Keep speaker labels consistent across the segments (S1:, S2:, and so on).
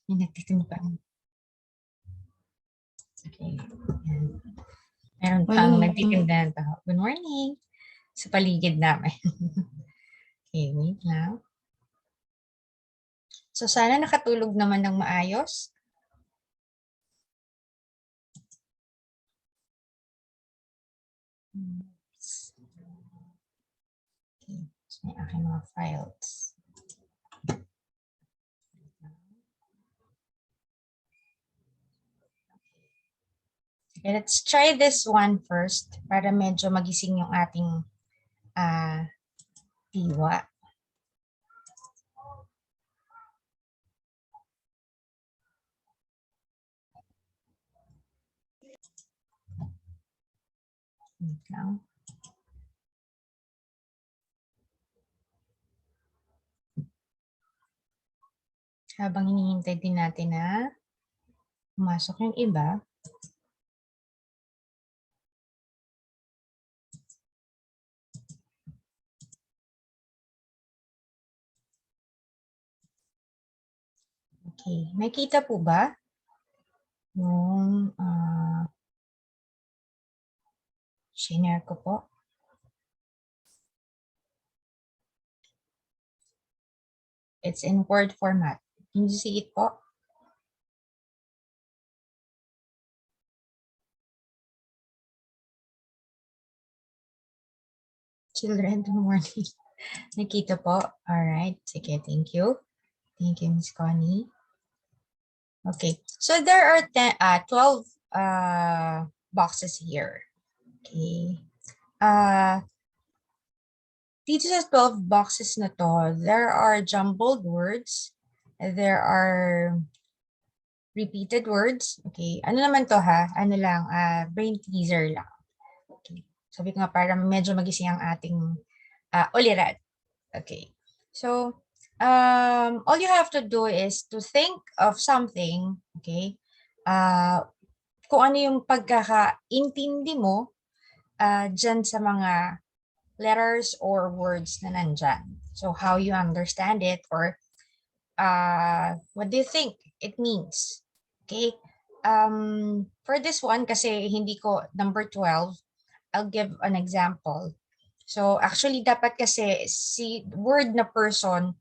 S1: May nagtitinda pa. Okay. Yan. Meron pang nagtitinda ng taho. Good morning. Sa paligid namin. Okay, wait lang. So, sana nakatulog naman ng maayos. Okay, so may aking mga files. Okay, let's try this one first para medyo magising yung ating diwa. Wait lang. Habang hinihintay din natin na pumasok yung iba. Okay, nakita po ba? Yung share ko po. It's in Word format. Can you see it po? Children, good morning. Nakita po? Alright. Sige, thank you. Thank you, Ms. Connie. Okay, so there are 12 boxes here. Okay. Dito sa 12 boxes na to, there are jumbled words. There are repeated words. Okay. Ano naman to ha? Ano lang, brain teaser lang. Okay. Sabi ko nga para medyo magising ang ating ulirat. Okay. So, all you have to do is to think of something, okay? Kung ano yung pagkakaintindi mo dyan sa mga letters or words na nandyan. So, how you understand it or what do you think it means? Okay? For this one, kasi hindi ko number 12, I'll give an example. So, actually, dapat kasi si word na person,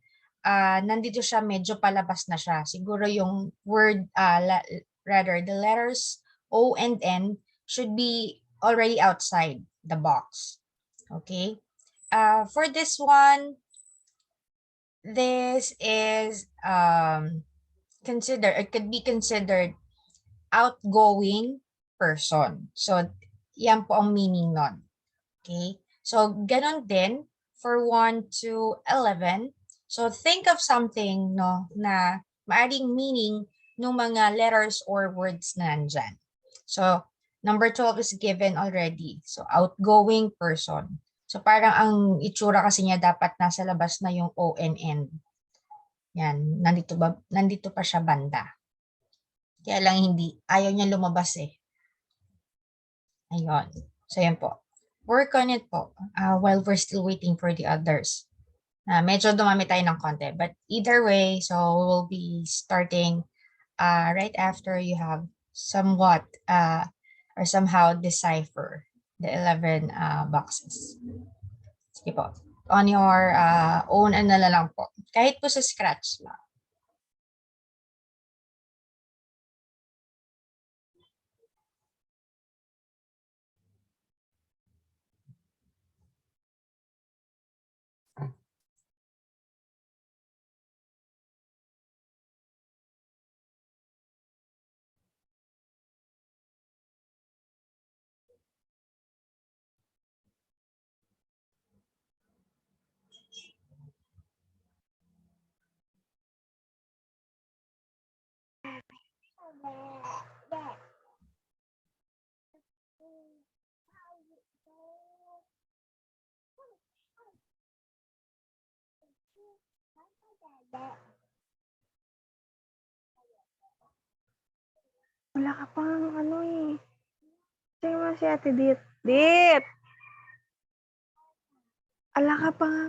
S1: nandito siya, medyo palabas na siya. Siguro yung word, rather, the letters O and N should be already outside the box. Okay? For this one, this is it could be considered outgoing person. So, yan po ang meaning nun. Okay? So, ganon din for 1 to 11. So, think of something no, na maaring meaning ng mga letters or words na nandyan. So, number 12 is given already. So, outgoing person. So, parang ang itsura kasi niya dapat nasa labas na yung O and N. Yan, nandito pa siya banda. Kaya lang hindi, ayaw niya lumabas eh. Ayun. So, yan po. Work on it po while we're still waiting for the others. Medyo dumami tayo ng konti. But either way, so we'll be starting right after you have somewhat or somehow decipher the 11 boxes. Sige po. On your own ano na lang po. Kahit po sa scratch lang.
S2: Wala ka pang ano eh. Sige mo si Ate Dit. Dit! Ala ka pa nga.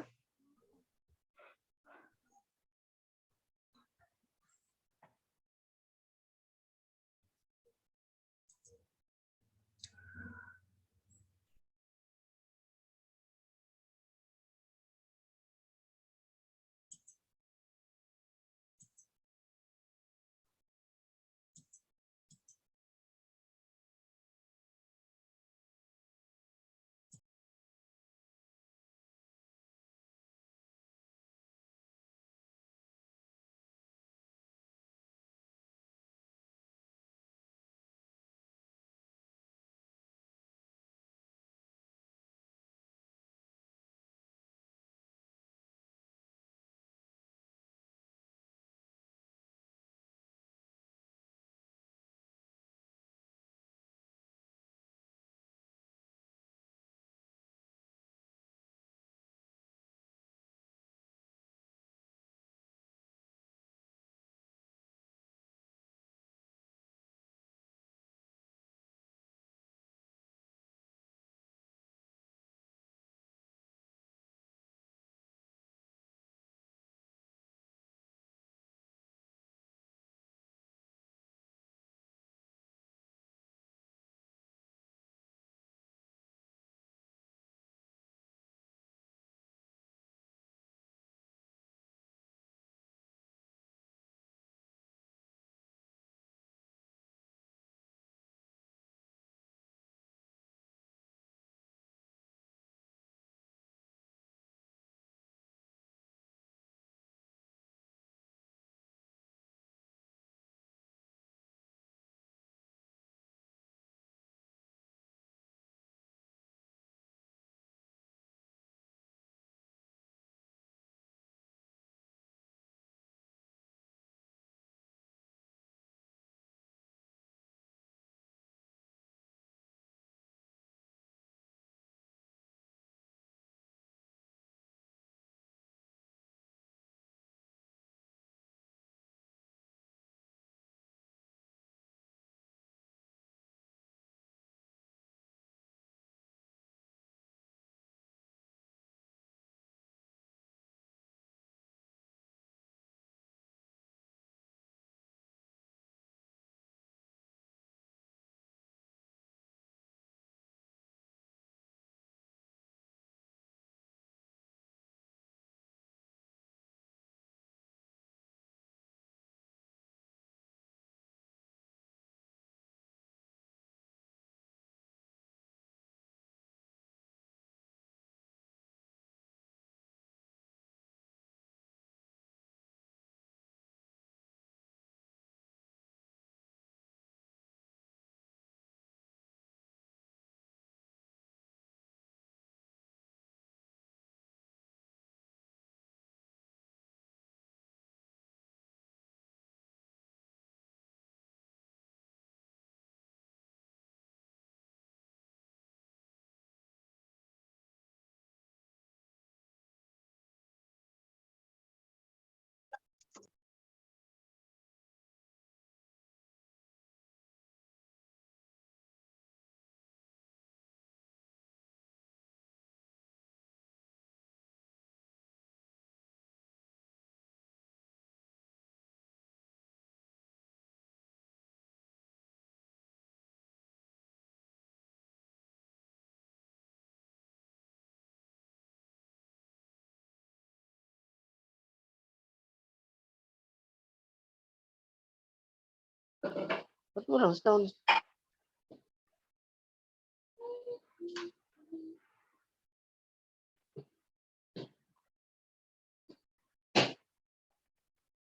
S3: Ba't walang sound?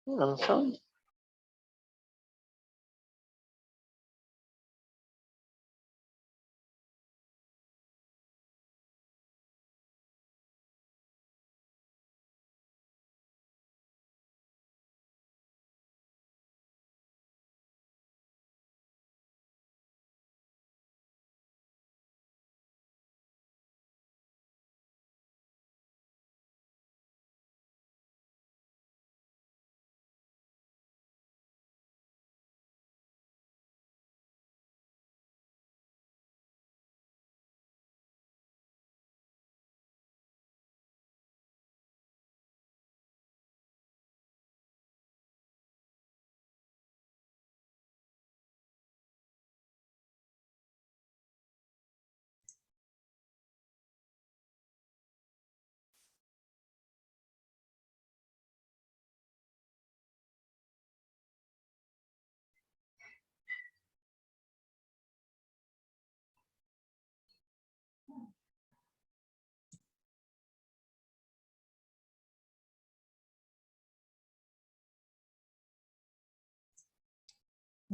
S3: Walang sound.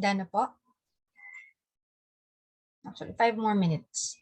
S1: Done na po. Actually, 5 more minutes.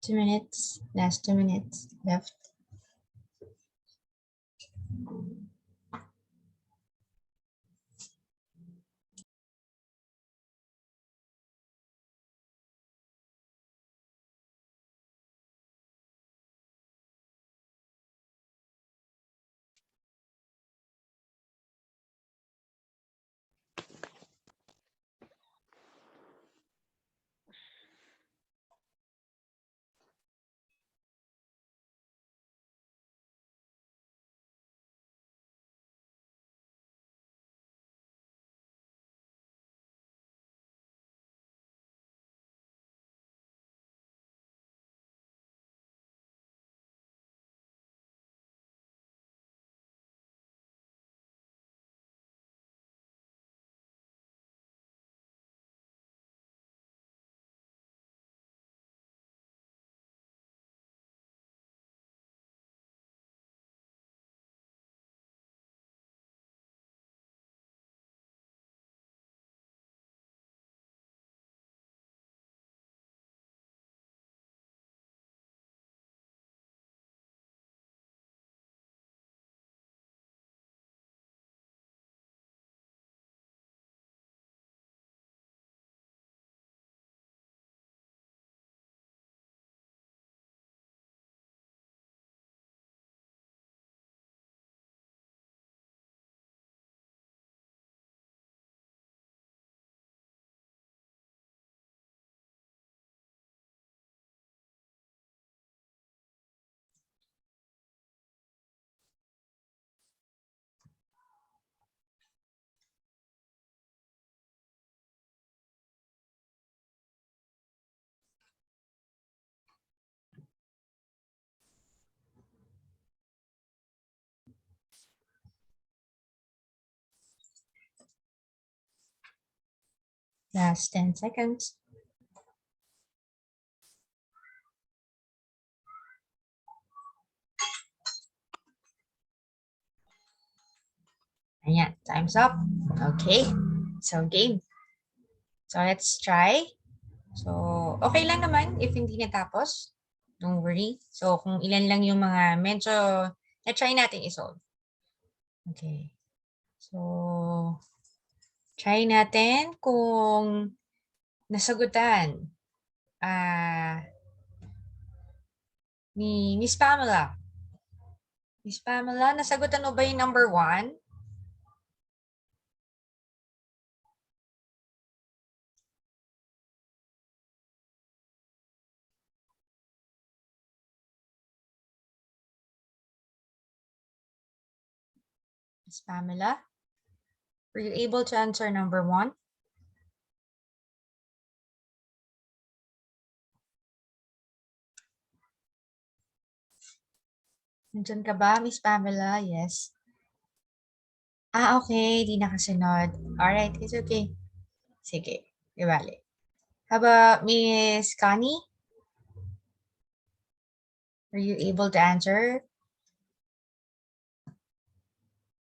S1: Two minutes. Last 2 minutes left. Last 10 seconds. Ayan, time's up. Okay, so game. So let's try. So, okay lang naman if hindi natapos. Don't worry. So, kung ilan lang yung mga medyo na-try natin isolve. Okay. So, try natin kung nasagutan ni Miss Pamela. Miss Pamela, nasagutan mo ba yung number 1? Miss Pamela, were you able to answer number 1? Nandiyan ka ba, Miss Pamela? Yes. Okay. Di nakasunod. Alright, it's okay. Sige, di bale. How about Miss Connie? Were you able to answer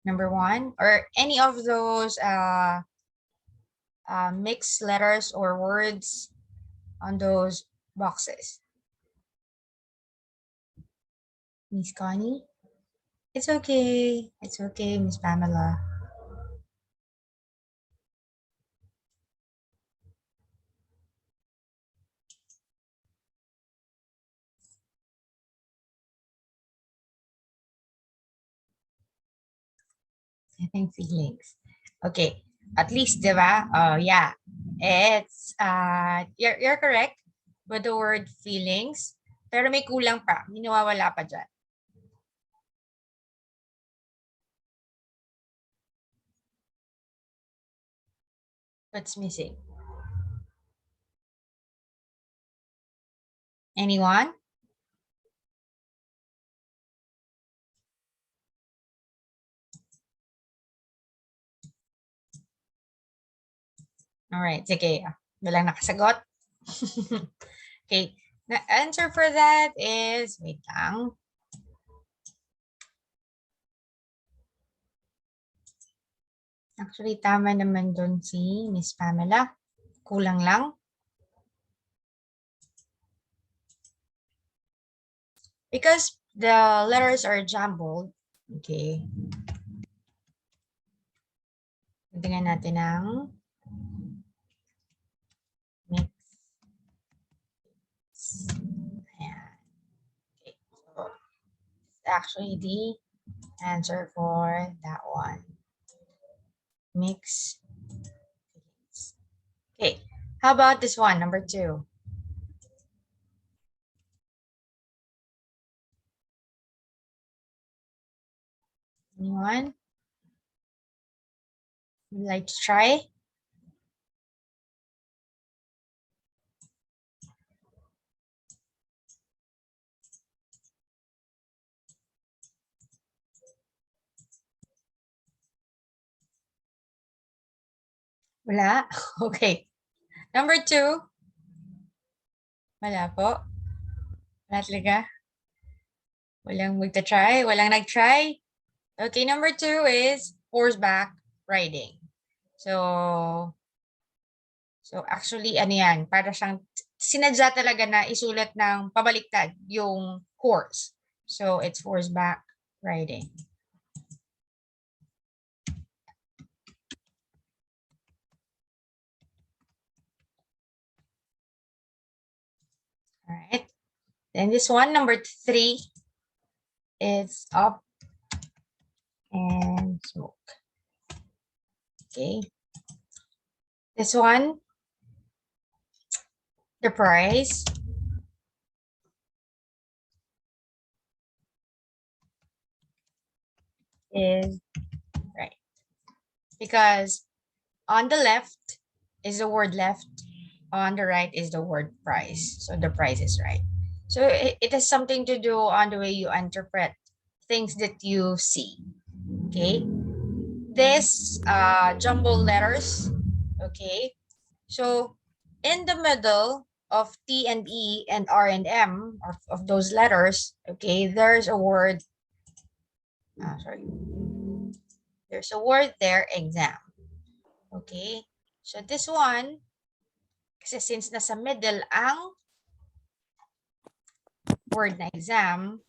S1: number 1? Or any of those mixed letters or words on those boxes? Miss Connie? It's okay. It's okay, Miss Pamela. I think feelings. Okay. At least, di ba? Oh, yeah. It's, you're correct with the word feelings. Pero may kulang pa. May nawawala pa dyan. What's missing? Anyone? Alright, sige. Walang nakasagot. Okay. The answer for that is, wait lang. Actually, tama naman dun si Miss Pamela. Kulang lang. Because the letters are jumbled. Okay. Tingnan natin ang mix. Ayan. Okay. So, it's actually the answer for that one. Mix. Okay. How about this one, number 2? Anyone? Would like to try? Wala? Okay. Number 2? Wala po? Wala talaga? Walang magta-try? Walang nag-try? Okay, number 2 is horseback riding. So actually, ano yan, para siyang sinadya talaga na isulat ng pabaliktad yung horse. So, it's horseback riding. All right. Then this one, number 3, is up and smoke. Okay. This one, the price is right. Because on the left is the word left, on the right is the word price. So the price is right. So it has something to do on the way you interpret things that you see. Okay. This jumble letters, okay, So in the middle of T and E and R and M of those letters, okay, there's a word. Sorry. There's a word there, exam. Okay. So this one, kasi since nasa middle ang word na exam,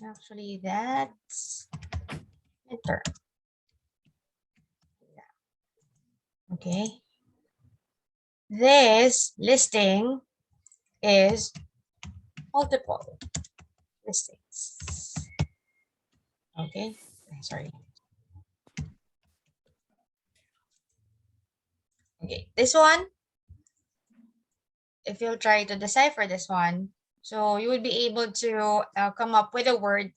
S1: actually that's enter. Okay. This listing is multiple listings. Okay. Sorry. Okay. This one, if you'll try to decipher this one, so you will be able to come up with a word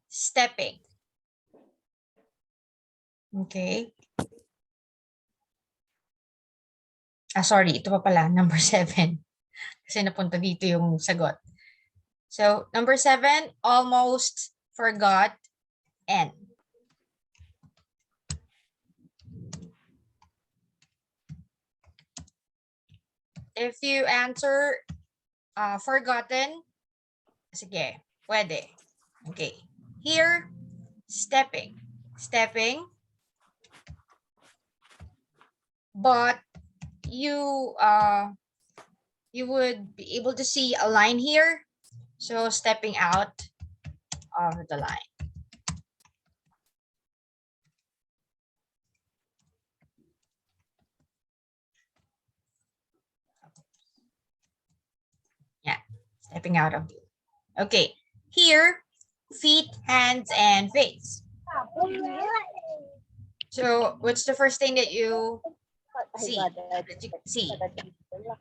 S1: stepping. Okay. Sorry, ito pa pala, number 7. Kasi napunta dito yung sagot. So, number 7, almost forgot N. If you answer forgotten, sige, pwede. Okay. Here, stepping. Stepping. But you would be able to see a line here. So stepping out of the line. Yeah, stepping out of the line. Okay, here, feet, hands, and face. So what's the first thing that you see?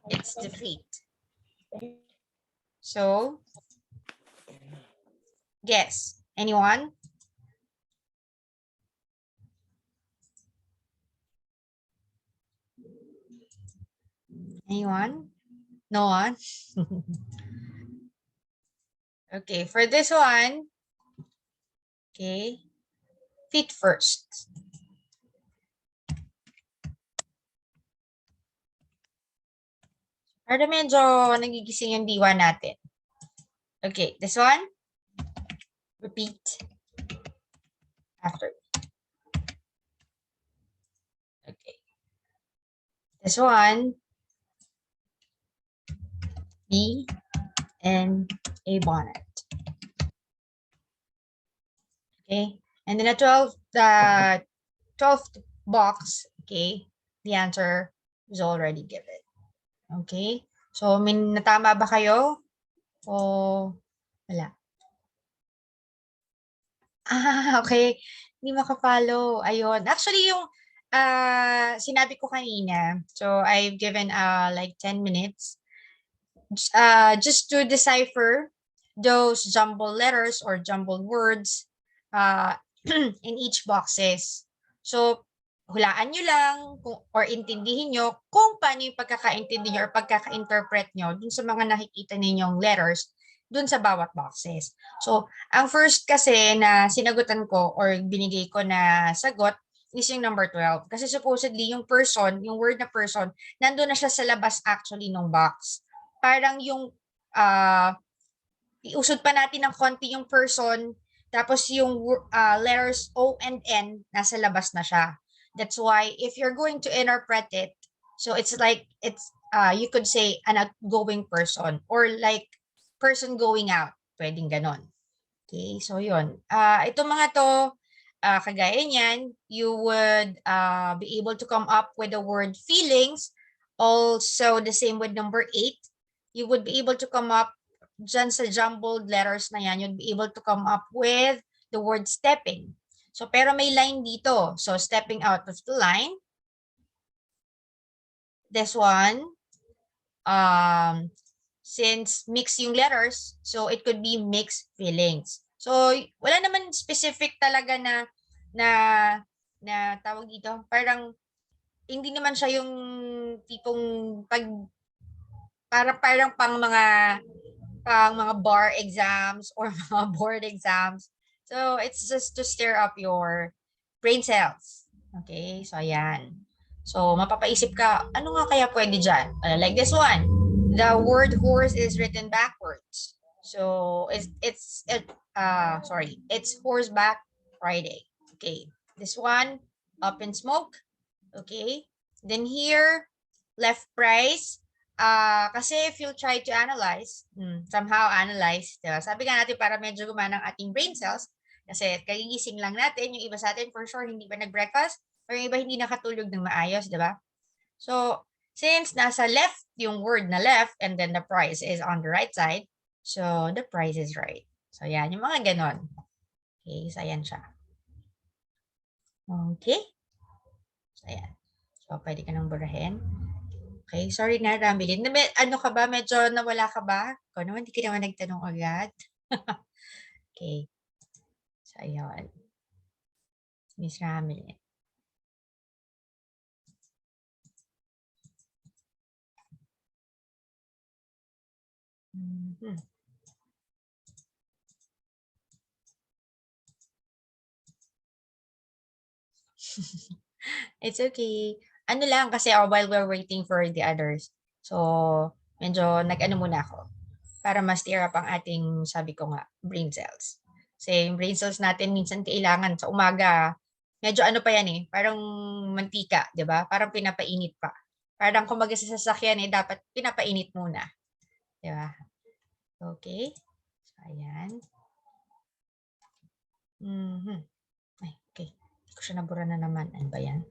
S1: It's the feet. So, guess. Anyone? Anyone? No one? Okay, for this one, okay, feet first. Para medyo nagigising yung diwa natin. Okay, this one, repeat after. Okay. This one, B and a bonnet. Okay, and then the 12th box, okay, the answer is already given. Okay, so natama ba kayo? O wala? Okay. Hindi makapalo. Ayun. Actually, yung sinabi ko kanina, so I've given like 10 minutes just to decipher those jumbled letters or jumbled words in each boxes. So, hulaan nyo lang or intindihin nyo kung paano yung pagkakaintindi nyo or pagkaka-interpret nyo dun sa mga nakikita ninyong letters dun sa bawat boxes. So, ang first kasi na sinagutan ko or binigay ko na sagot is yung number 12. Kasi supposedly yung person, yung word na person, nandun na siya sa labas actually ng box. Parang yung iusod pa natin ng konti yung person, tapos yung letters O and N, nasa labas na siya. That's why if you're going to interpret it, so it's like, you could say an outgoing person or like person going out. Pwedeng ganon. Okay, so yun. Itong mga to, kagaya niyan, you would be able to come up with the word feelings. Also, the same with number 8. You would be able to come up dyan sa jumbled letters na yan, you'd be able to come up with the word stepping. So, pero may line dito. So, stepping out of the line. This one, since mix yung letters, so it could be mixed feelings. So, wala naman specific talaga na tawag dito. Parang, hindi naman siya yung tipong parang pang mga bar exams or mga board exams. So, it's just to stir up your brain cells. Okay, so ayan. So, mapapaisip ka, ano nga kaya pwede dyan? Like this one. The word horse is written backwards. So, it's horseback Friday. Okay. This one, up in smoke. Okay. Then here, left price. Kasi if you'll try to analyze, somehow analyze, diba? Sabi nga natin para medyo gumana ang ating brain cells, kasi kagigising lang natin, yung iba sa atin for sure hindi pa nag-breakfast, or yung iba hindi nakatulog ng maayos, diba? So, since nasa left yung word na left, and then the price is on the right side, so the price is right. So, yan, yung mga ganon. Okay, so ayan siya. Okay. So, ayan. So, pwede ka nang burahin. Okay, sorry na, Ramilin. Ano ka ba? Medyo nawala ka ba? Ikaw naman, hindi ka naman nagtanong agad. Okay. So, ayun. Miss Ramilin. It's okay. Ano lang kasi while we're waiting for the others. So, medyo nag-ano muna ako para ma-stir up ang ating, sabi ko nga, brain cells. Kasi yung brain cells natin minsan kailangan sa umaga, medyo ano pa yan eh, parang mantika, di ba? Parang pinapainit pa. Parang kumbaga sa sasakyan eh, dapat pinapainit muna. Di ba? Okay. So, ayan. Ay, okay. Hindi ko siya nabura na naman. Ano ba yan?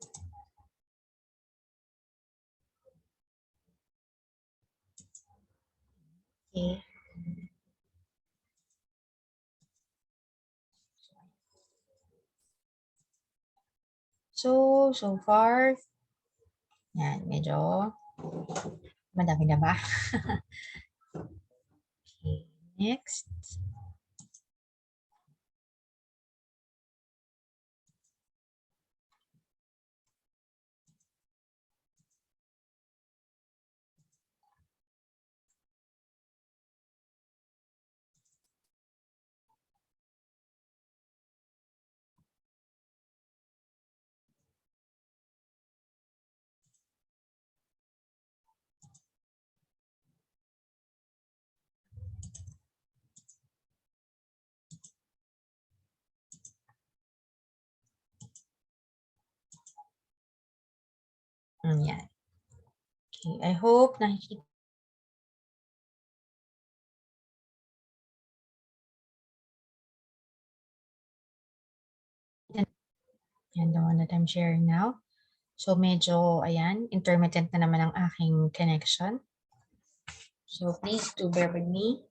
S1: Okay. So far, yan, medyo madami na ba? Okay, next. Yan. Okay, I hope nakikita. Yan, the one that I'm sharing now. So medyo, ayan, intermittent na naman ang aking connection. So please do bear with me.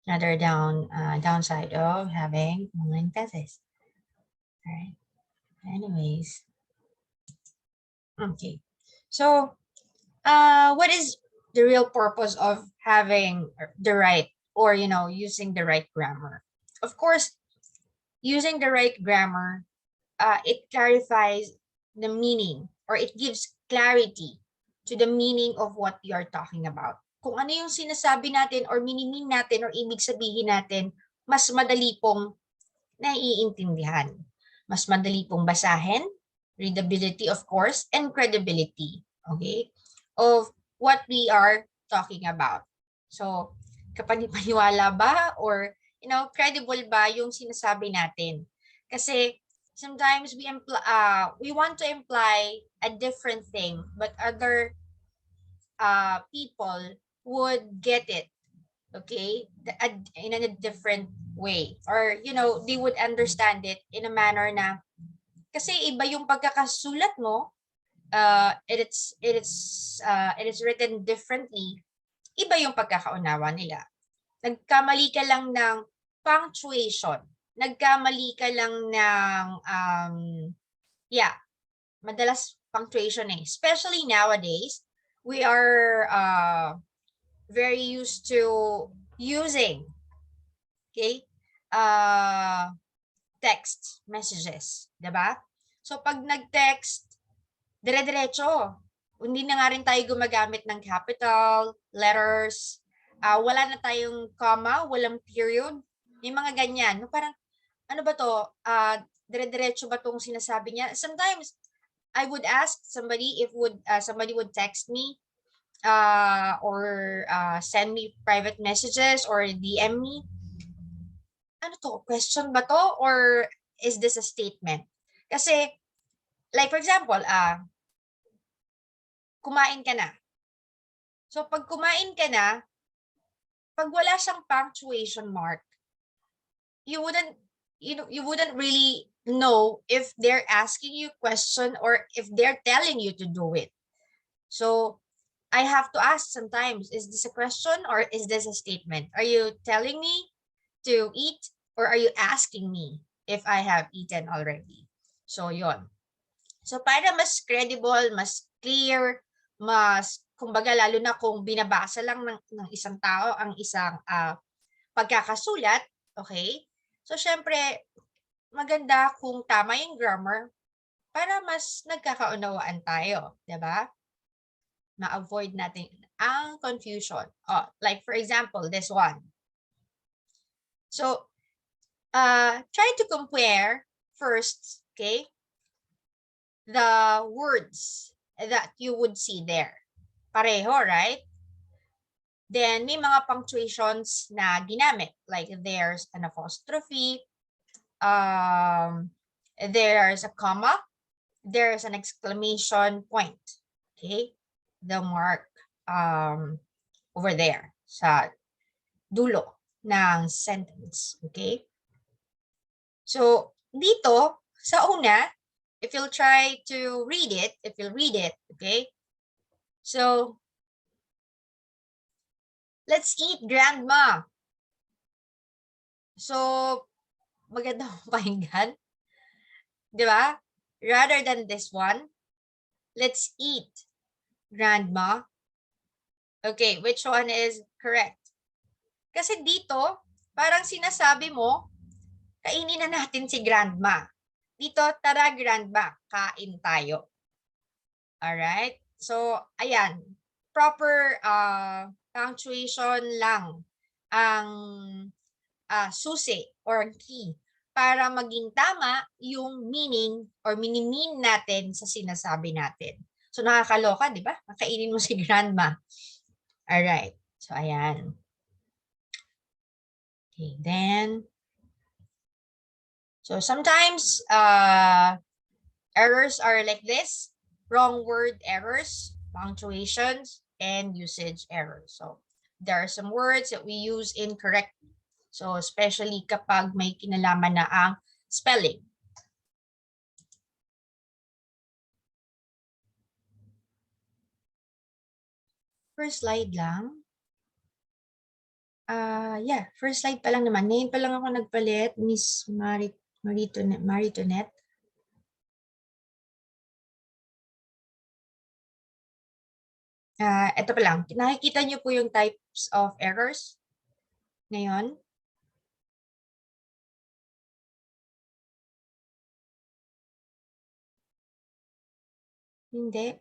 S1: Another downside of having online classes. All right. Anyways. Okay. So, what is the real purpose of having the right or, using the right grammar? Of course, using the right grammar, it clarifies the meaning or it gives clarity to the meaning of what you are talking about. Kung ano yung sinasabi natin or minimean natin or ibig sabihin natin, mas madali pong naiintindihan. Mas madali pong basahin, readability of course, and credibility, okay, of what we are talking about. So, kapanipaniwala ba or, credible ba yung sinasabi natin? Kasi sometimes we want to imply a different thing, but other people would get it, okay, in a different way, or they would understand it in a manner na kasi iba yung pagkakasulat mo, it is written differently, iba yung pagkakaunawa nila. Nagkamali ka lang ng punctuation, nagkamali ka lang ng madalas punctuation eh, especially nowadays we are very used to using, okay, text messages, diba? So pag nag-text, dire-diretso. Hindi na nga rin tayo gumagamit ng capital, letters, wala na tayong comma, walang period, may mga ganyan. No, parang, ano ba to? Dire-diretso ba tong sinasabi niya? Sometimes, I would ask somebody if somebody would text me or send me private messages or DM me. Ano to? Question ba to? Or is this a statement? Kasi, like for example, kumain ka na. So, pag kumain ka na, pag wala siyang punctuation mark, you wouldn't really know if they're asking you question or if they're telling you to do it. So, I have to ask sometimes, is this a question or is this a statement? Are you telling me to eat or are you asking me if I have eaten already? So, yon. So, para mas credible, mas clear, kumbaga lalo na kung binabasa lang ng isang tao ang isang pagkakasulat, okay? So, syempre, maganda kung tama yung grammar para mas nagkakaunawaan tayo, di ba? Ma-avoid natin ang confusion. Oh, like for example, this one. So, try to compare first, okay, the words that you would see there. Pareho, right? Then, may mga punctuations na ginamit. Like, there's an apostrophe, there's a comma, there's an exclamation point. Okay? The mark over there sa dulo ng sentence. Okay? So, dito, sa una, if you'll try to read it, okay? So, let's eat, Grandma. So, maganda pakinggan. Di ba? Rather than this one, let's eat, Grandma. Okay, which one is correct? Kasi dito, parang sinasabi mo, kainin na natin si Grandma. Dito, tara Grandma, kain tayo. Alright? So, ayan. Proper punctuation lang ang susi or key para maging tama yung meaning or mini-mean natin sa sinasabi natin. So, nakakaloka, di ba? Makainin mo si Grandma. Alright. So, ayan. Okay, then, so sometimes errors are like this, wrong word errors, punctuations, and usage errors. So there are some words that we use incorrectly. So especially kapag may kinalaman na ang spelling. First slide lang. Yeah, first slide pa lang naman. Ngayon pa lang ako nagpalit, Miss Maritonet. Ito pa lang. Nakikita niyo po yung types of errors ngayon. Hindi.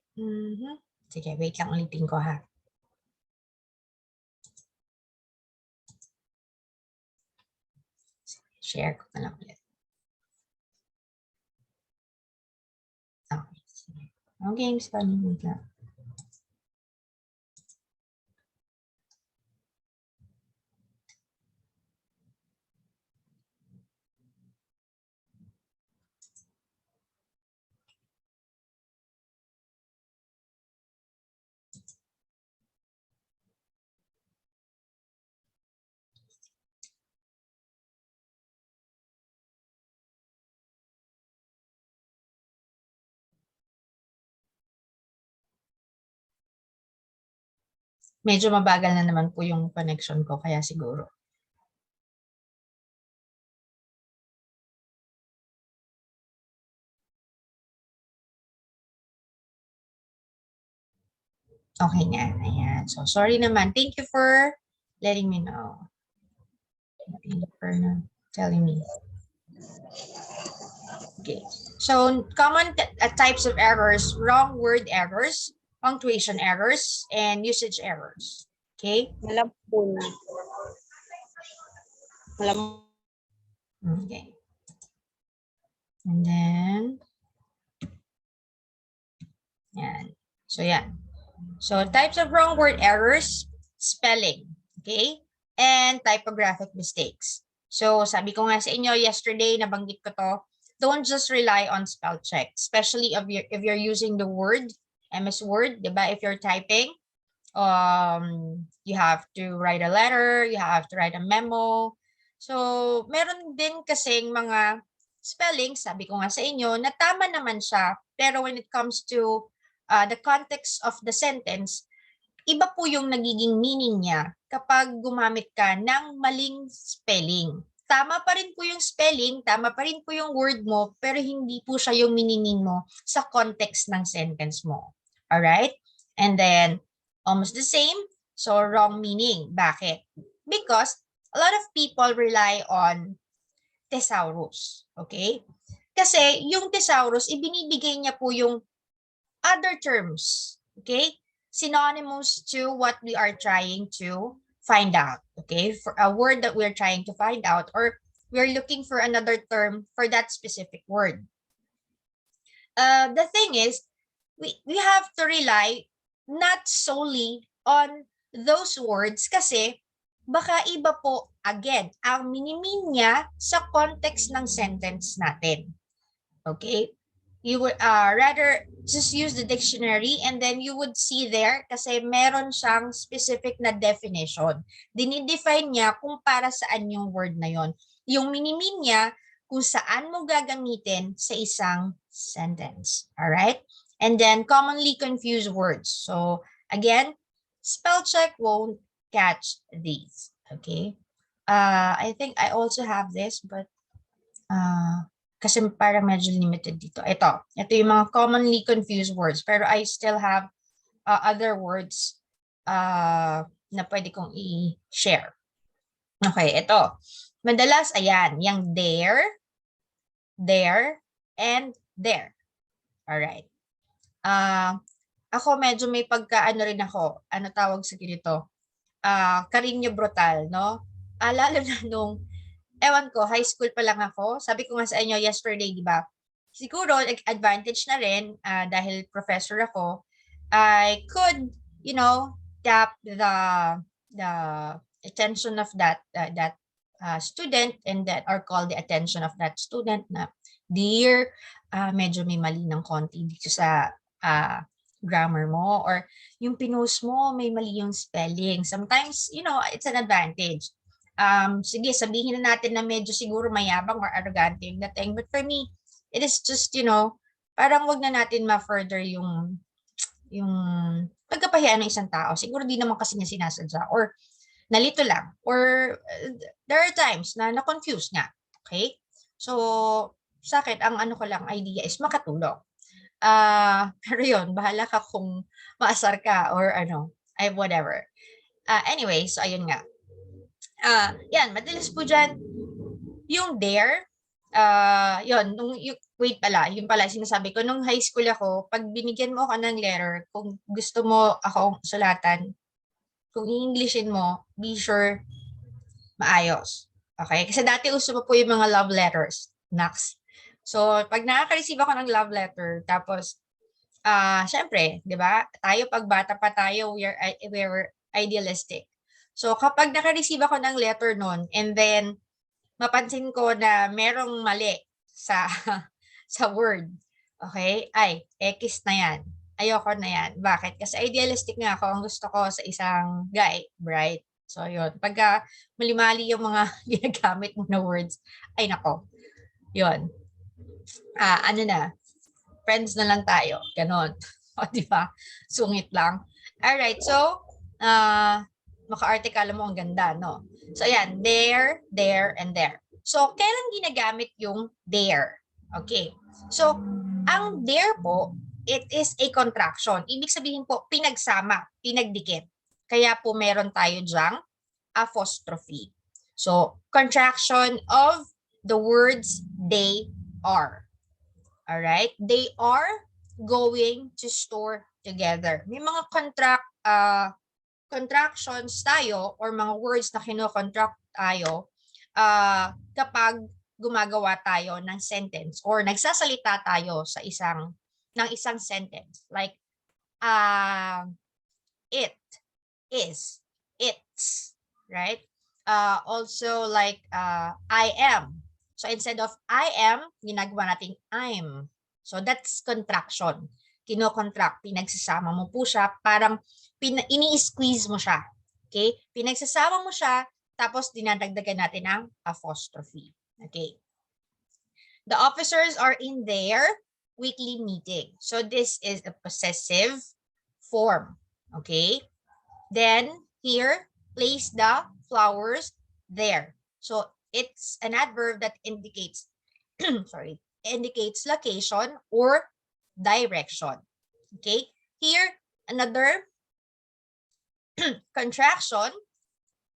S1: Sige, wait lang ulitin ko ha. Share ko na lang ulit. Okay. Okay, spelling wait lang. Medyo mabagal na naman po yung connection ko, kaya siguro. Okay na. Ayan. So, sorry naman. Thank you for letting me know. Thank you for telling me. Okay. So, common types of errors, wrong word errors, punctuation errors, and usage errors. Okay?
S2: Malambun.
S1: Okay. And then, yan. So, yan. So, types of wrong word errors, spelling, okay? And typographic mistakes. So, sabi ko nga sa inyo yesterday, nabanggit ko to, don't just rely on spell check, especially if you're using the Word, MS Word, di ba? If you're typing, you have to write a letter, you have to write a memo. So, meron din kasing mga spelling, sabi ko nga sa inyo, na tama naman siya, pero when it comes to the context of the sentence, iba po yung nagiging meaning niya kapag gumamit ka ng maling spelling. Tama pa rin po yung spelling, tama pa rin po yung word mo, pero hindi po siya yung meaning mo sa context ng sentence mo. Alright? And then, almost the same, so wrong meaning. Bakit? Because a lot of people rely on thesaurus. Okay? Kasi yung thesaurus, ibinibigay niya po yung other terms, okay? Synonymous to what we are trying to find out, okay? For a word that we're trying to find out, or we're looking for another term for that specific word. The thing is, we have to rely not solely on those words kasi baka iba po, again, ang minimean niya sa context ng sentence natin. Okay? You would rather just use the dictionary and then you would see there kasi meron siyang specific na definition. Dinidefine niya kung para saan yung word na yon. Yung minimean niya kung saan mo gagamitin sa isang sentence. Alright? And then commonly confused words. So again, spell check won't catch these. Okay? I think I also have this, but kasi parang medyo limited dito. Ito yung mga commonly confused words. Pero I still have other words na pwede kong i-share. Okay, ito. Madalas, ayan, yung there, and there. Alright. Ako medyo may pagkaano rin ako. Ano tawag sa ganito? Karinyo brutal, no? Lalo na nung ewan ko, high school pa lang ako. Sabi ko nga sa inyo yesterday, di ba? Siguro, advantage na rin dahil professor ako, I could, tap the attention of that student and that or call the attention of that student na, dear, medyo may mali ng konti dito sa grammar mo or yung pinost mo, may mali yung spelling. Sometimes, it's an advantage. Sige, sabihin na natin na medyo siguro mayabang or arrogante yung dating. But for me, it is just, parang wag na natin ma-further yung pagkapahiya ng isang tao. Siguro di naman kasi niya sinasadya or nalito lang or there are times na na-confuse nga. Okay? So, sa akin, ang ano ko lang idea is makatulong. Pero yun, bahala ka kung maasar ka or whatever. Anyway, so ayun nga. Yan, madalas po dyan, yung there, wait pala, yun pala, sinasabi ko, nung high school ako, pag binigyan mo ako ng letter, kung gusto mo akong sulatan, kung i-Englishin mo, be sure, maayos. Okay? Kasi dati uso pa po yung mga love letters, Nax. So, pag nakaka-receive ako ng love letter, tapos, syempre, di ba, tayo pag bata pa tayo, we're idealistic. So, kapag naka-receive ako ng letter nun, and then, mapansin ko na merong mali sa, sa word, okay? Ay, X na yan. Ayoko na yan. Bakit? Kasi idealistic nga ako. Ang gusto ko sa isang guy, right? So, yun. Pagka mali-mali yung mga ginagamit mo na words, ay nako. Yun. Ano na, friends na lang tayo. Ganon. O, di ba? Sungit lang. Alright, so, maka-article mo ang ganda, no? So, ayan, there, and there. So, kailan ginagamit yung there? Okay. So, ang there po, it is a contraction. Ibig sabihin po, pinagsama, pinagdikit. Kaya po meron tayo dyang apostrophe. So, contraction of the words they are. Alright? They are going to store together. May mga contractions tayo or mga words na kino-contract tayo kapag gumagawa tayo ng sentence or nagsasalita tayo sa ng isang sentence. Like, it is, it's, right? Also like, I am. So instead of I am, ginagawa natin I'm. So that's contraction. Kino-contract, pinagsasama mo po siya, parang ini-squeeze mo siya. Okay? Pinagsasama mo siya, tapos dinadagdagan natin ng apostrophe. Okay? The officers are in their weekly meeting. So this is a possessive form. Okay? Then here, place the flowers there. So it's an adverb that indicates indicates location or direction. Okay? Here, another contraction,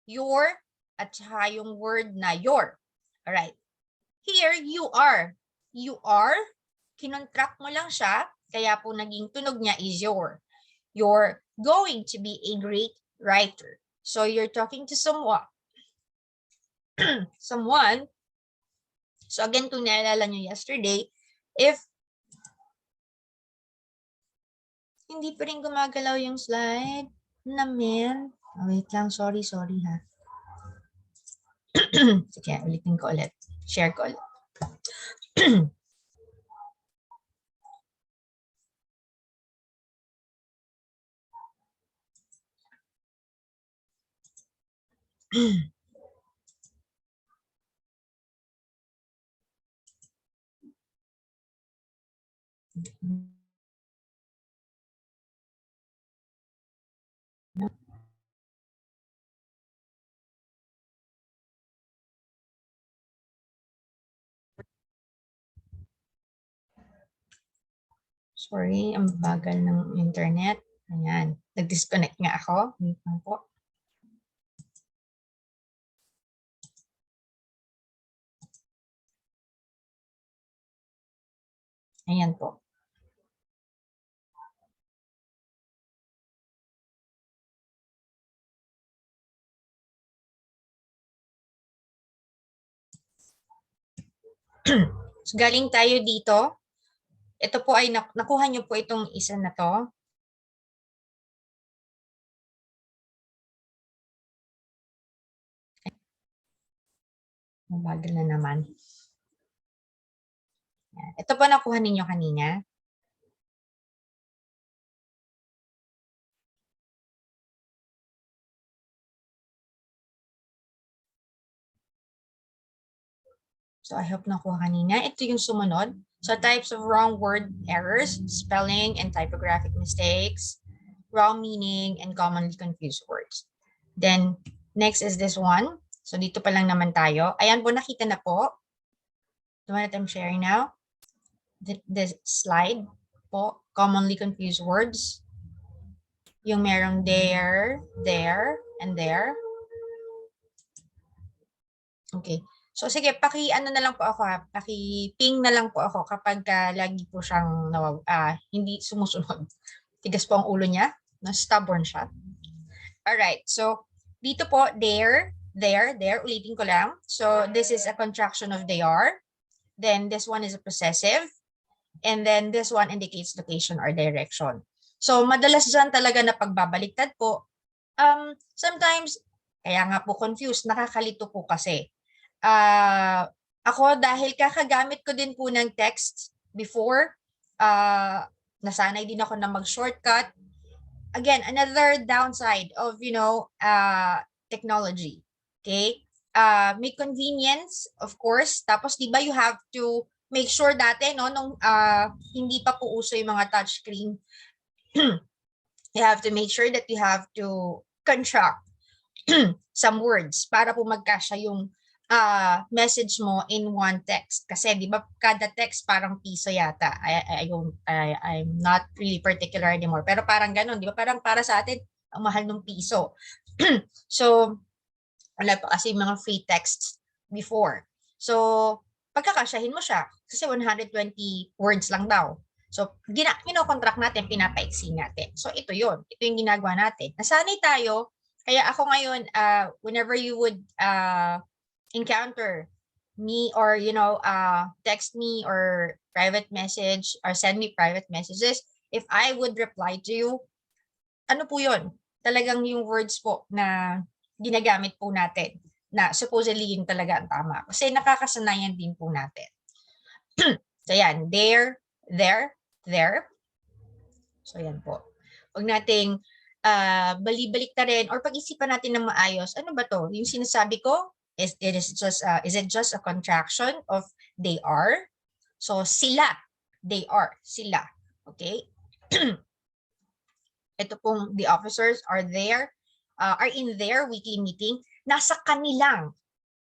S1: your at saka yung word na your. All right. Here, you are. You are, kinontract mo lang siya, kaya po naging tunog niya is your. You're going to be a great writer. So you're talking to someone. So again, kung naalala nyo yesterday, if hindi pa rin gumagalaw yung slide namin. Oh, wait lang, sorry ha. Sige, ulitin ko ulit. Share ko ulit. Sorry, ang bagal ng internet. Ayan. Nag-disconnect nga ako. Wait lang po. Ayan po. So, galing tayo dito. Ito po ay nakuha nyo po itong isa na to. Mabagal na naman. Ito po nakuha ninyo kanina. So I hope nakuha kanina. Ito yung sumunod. So types of wrong word errors, spelling and typographic mistakes, wrong meaning, and commonly confused words. Then next is this one. So dito pa lang naman tayo. Ayan po, nakita na po. The one that I'm sharing now. The slide po, commonly confused words. Yung merong there, and there. Okay. So sige, paki-ano na lang po ako ha. Paki-ping na lang po ako kapag lagi po siyang hindi sumusunod. Tigas po ang ulo niya. No, stubborn siya. Alright. So dito po, there. Ulitin ko lang. So this is a contraction of they are. Then this one is a possessive. And then this one indicates location or direction. So madalas dyan talaga na pagbabaliktad po. Sometimes, kaya nga po confused, nakakalito po kasi. Ako dahil kakagamit ko din po ng text before, nasanay din ako na mag-shortcut. Again, another downside of, technology. Okay? May convenience, of course. Tapos, di ba, you have to make sure dati, no, nung hindi pa po uso yung mga touchscreen, you have to make sure that you have to contract some words para po magkasya yung message mo in one text. Kasi di ba kada text parang piso yata. I'm not really particular anymore. Pero parang ganun, di ba? Parang para sa atin, ang mahal ng piso. So, wala pa kasi mga free texts before. So, pagkakasyahin mo siya. Kasi 120 words lang daw. So, kino-contract natin, pinapaiksi natin. So, ito yun. Ito yung ginagawa natin. Nasanay tayo. Kaya ako ngayon, whenever you would encounter me or, text me or private message or send me private messages, if I would reply to you, ano po yun? Talagang yung words po na ginagamit po natin na supposedly yun talaga ang tama. Kasi nakakasanayan din po natin. So yan, there, there. So yan po. Huwag nating bali-balik na rin or pag-isipan natin ng maayos. Ano ba to? Yung sinasabi ko, is it just a contraction of they are? So sila, they are, sila. Okay? Ito pong the officers are in their weekly meeting. Nasa kanilang,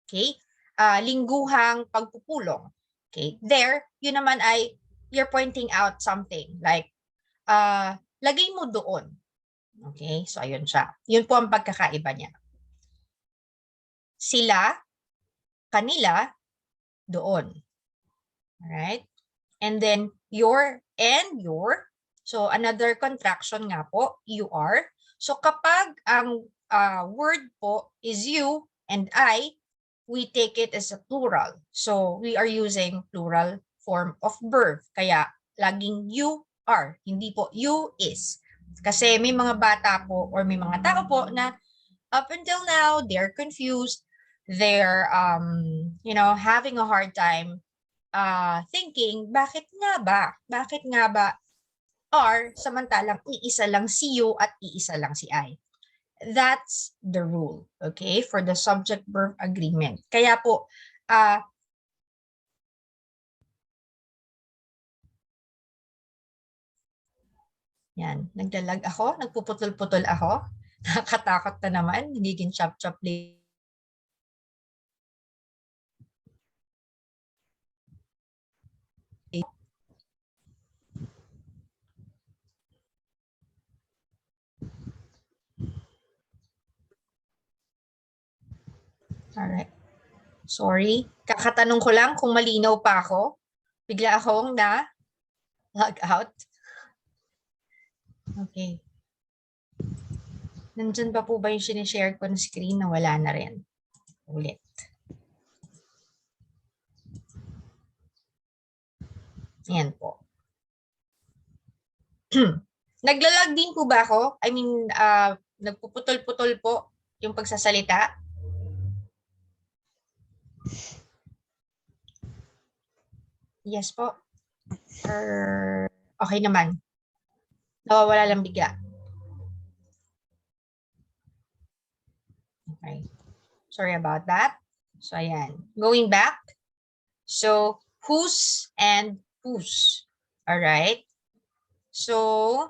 S1: okay? Lingguhang pagpupulong. Okay? There, yun naman ay you're pointing out something like lagay mo doon. Okay? So, ayun siya. Yun po ang pagkakaiba niya. Sila, kanila, doon. Alright? And then, your and your. So, another contraction nga po, you are. So, kapag ang word po is you and I, we take it as a plural. So, we are using plural form of verb. Kaya, laging you are. Hindi po you is. Kasi may mga bata po or may mga tao po na up until now, they're confused. They're, having a hard time thinking, bakit nga ba? Bakit nga ba are samantalang iisa lang si you at iisa lang si I? That's the rule, okay, for the subject-verb agreement. Kaya po, yan, naglalag ako, nagpuputol-putol ako. Nakatakot na naman, nagiging chop-chop late. Alright. Sorry. Kakatanong ko lang kung malinaw pa ako. Bigla akong na-log out. Okay. Nandyan pa po ba yung sinishare ko na screen na wala na rin? Ulit. Ayan po. Naglalag din po ba ako? I mean, nagpuputol-putol po yung pagsasalita? Yes po. Or okay naman? Nawawala lang bigla. Okay. Sorry about that. So, ayan. Going back. So, whose and whose. Alright? So,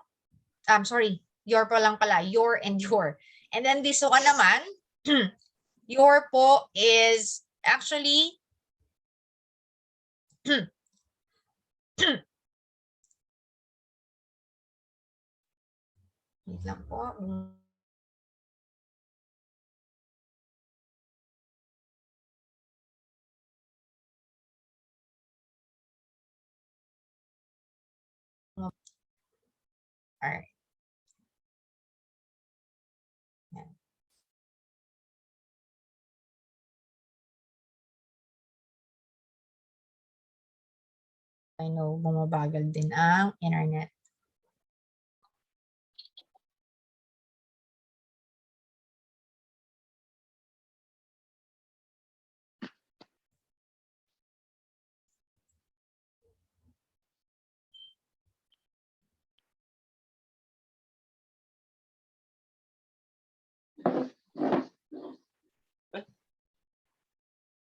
S1: I'm sorry. Your po lang pala. Your and your. And then this one naman, your po is actually wait lang po. Alright. Yan. I know, bumabagal din ang internet.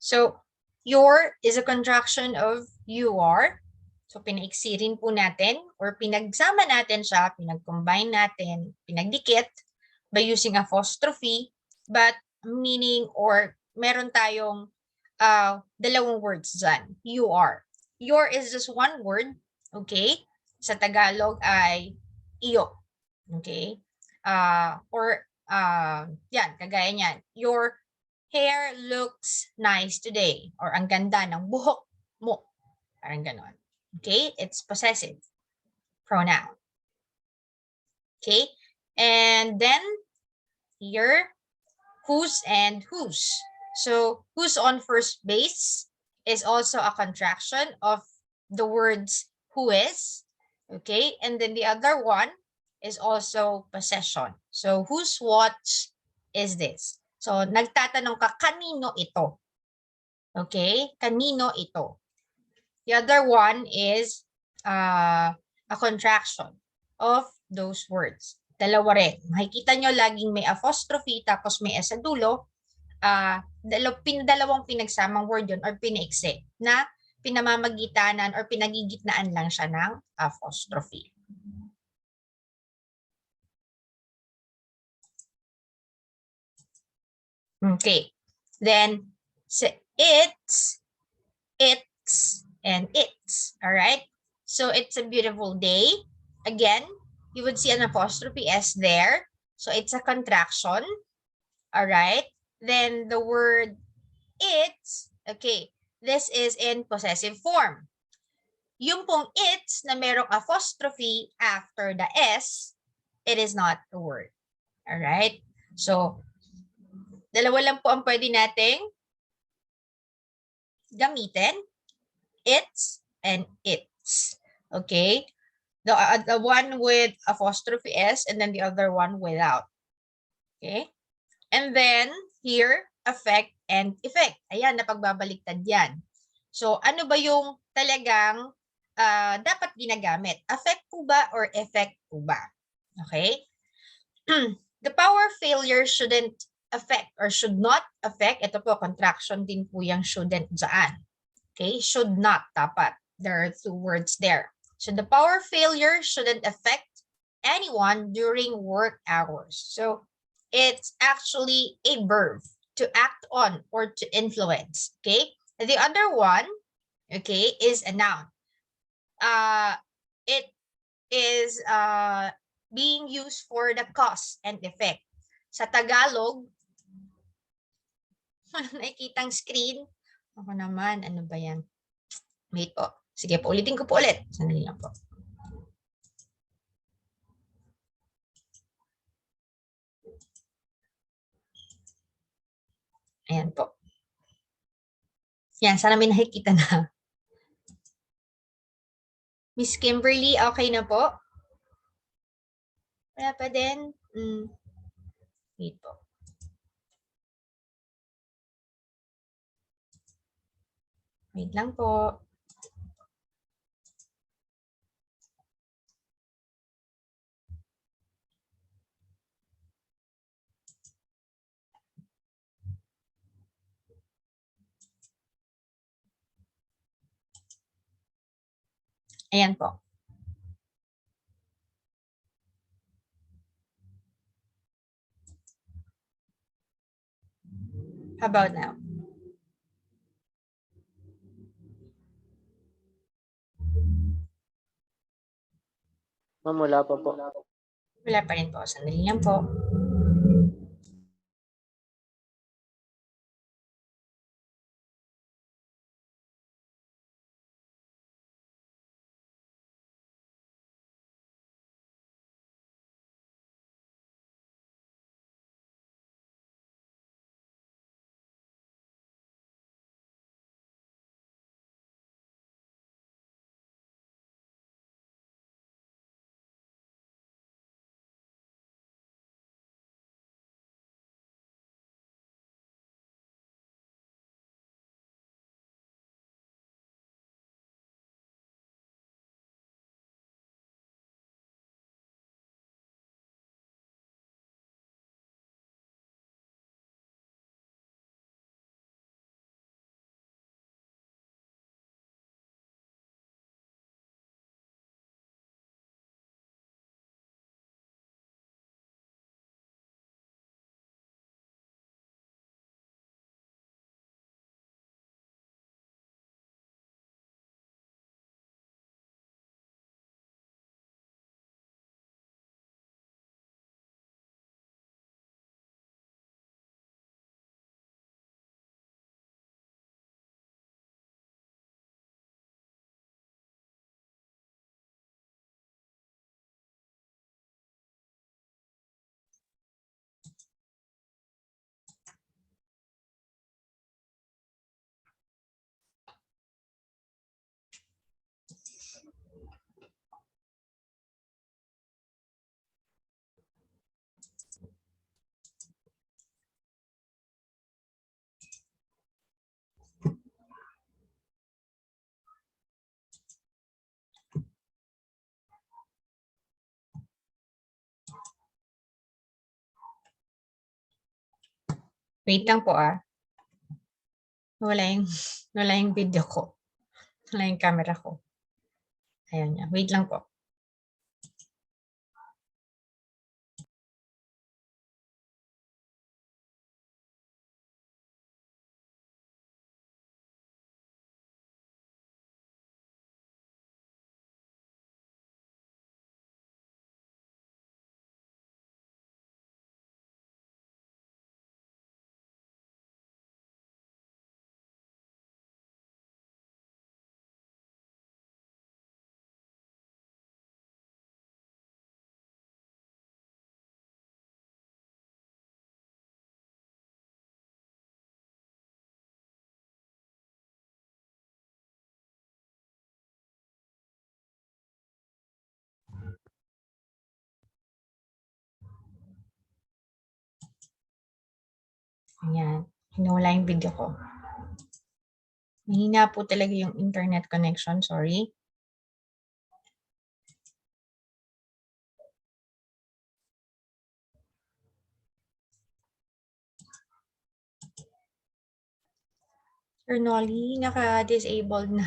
S1: So, your is a contraction of you are. So, pinaiksi rin po natin or pinagsama natin siya, pinag-combine natin, pinagdikit by using apostrophe, but meaning or meron tayong dalawang words dyan. You are. Your is just one word, okay? Sa Tagalog ay iyo. Okay? Yan, kagaya niyan. Your hair looks nice today. Or ang ganda ng buhok mo. Parang ganon. Okay? It's possessive pronoun. Okay? And then, here, whose and whose. So, who's on first base? is also a contraction of the words who is. Okay, and then the other one is also possession. So whose watch is this? So nagtatanong ka, kanino ito? Okay, kanino ito? The other one is a contraction of those words. Dalawa rin. Makikita nyo laging may apostrophe tapos may S sa dulo. Dalawang pinagsamang word yun or pinaiksi na pinamamagitanan or pinagigitnaan lang siya ng apostrophe. Okay. Then, it's, and it's. All right. So it's a beautiful day. Again, you would see an apostrophe S there. So it's a contraction. All right. Then the word it's, okay, this is in possessive form. Yung pong it's na merong apostrophe after the S, it is not a word. All right. So, dalawa lang po ang pwede nating gamitin. It's and its. Okay? The one with apostrophe S and then the other one without. Okay? And then here, affect and effect. Ayan, napagbabaliktad yan. So, ano ba yung talagang dapat ginagamit? Affect po ba or effect po ba? Okay? The power failure shouldn't affect or should not affect. Ito po, contraction din po yung shouldn't dyan. Okay? Should not, dapat. There are two words there. So, the power failure shouldn't affect anyone during work hours. So, it's actually a verb to act on or to influence. Okay? The other one, okay, is a noun. It is being used for the cause and effect. Sa Tagalog, nakikitang screen. Ako naman, ano ba yan? Wait po. Sige po, ulitin ko po ulit. Sandali lang po. Ayan po. Yan, sana may nakikita na. Miss Kimberly, okay na po? Wala pa din? Wait po. Wait lang po. Ayan po. How about now?
S3: Ma'am, wala pa po.
S1: Wala pa rin po. Sandali lang po. Wait lang po ah. Wala yung, wala yung video ko. Wala yung camera ko. Ayan niya. Wait lang po. Ayan. Nawala yung video ko. Mahina po talaga yung internet connection. Sorry. Sir Nolly, naka-disabled na.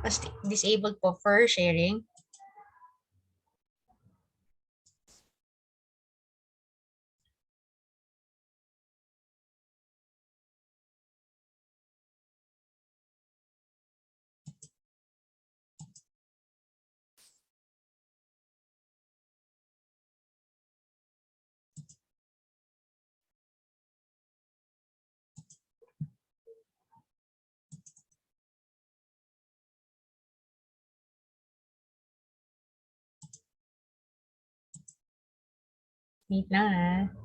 S1: Mas disabled po for sharing. Wait lang ah.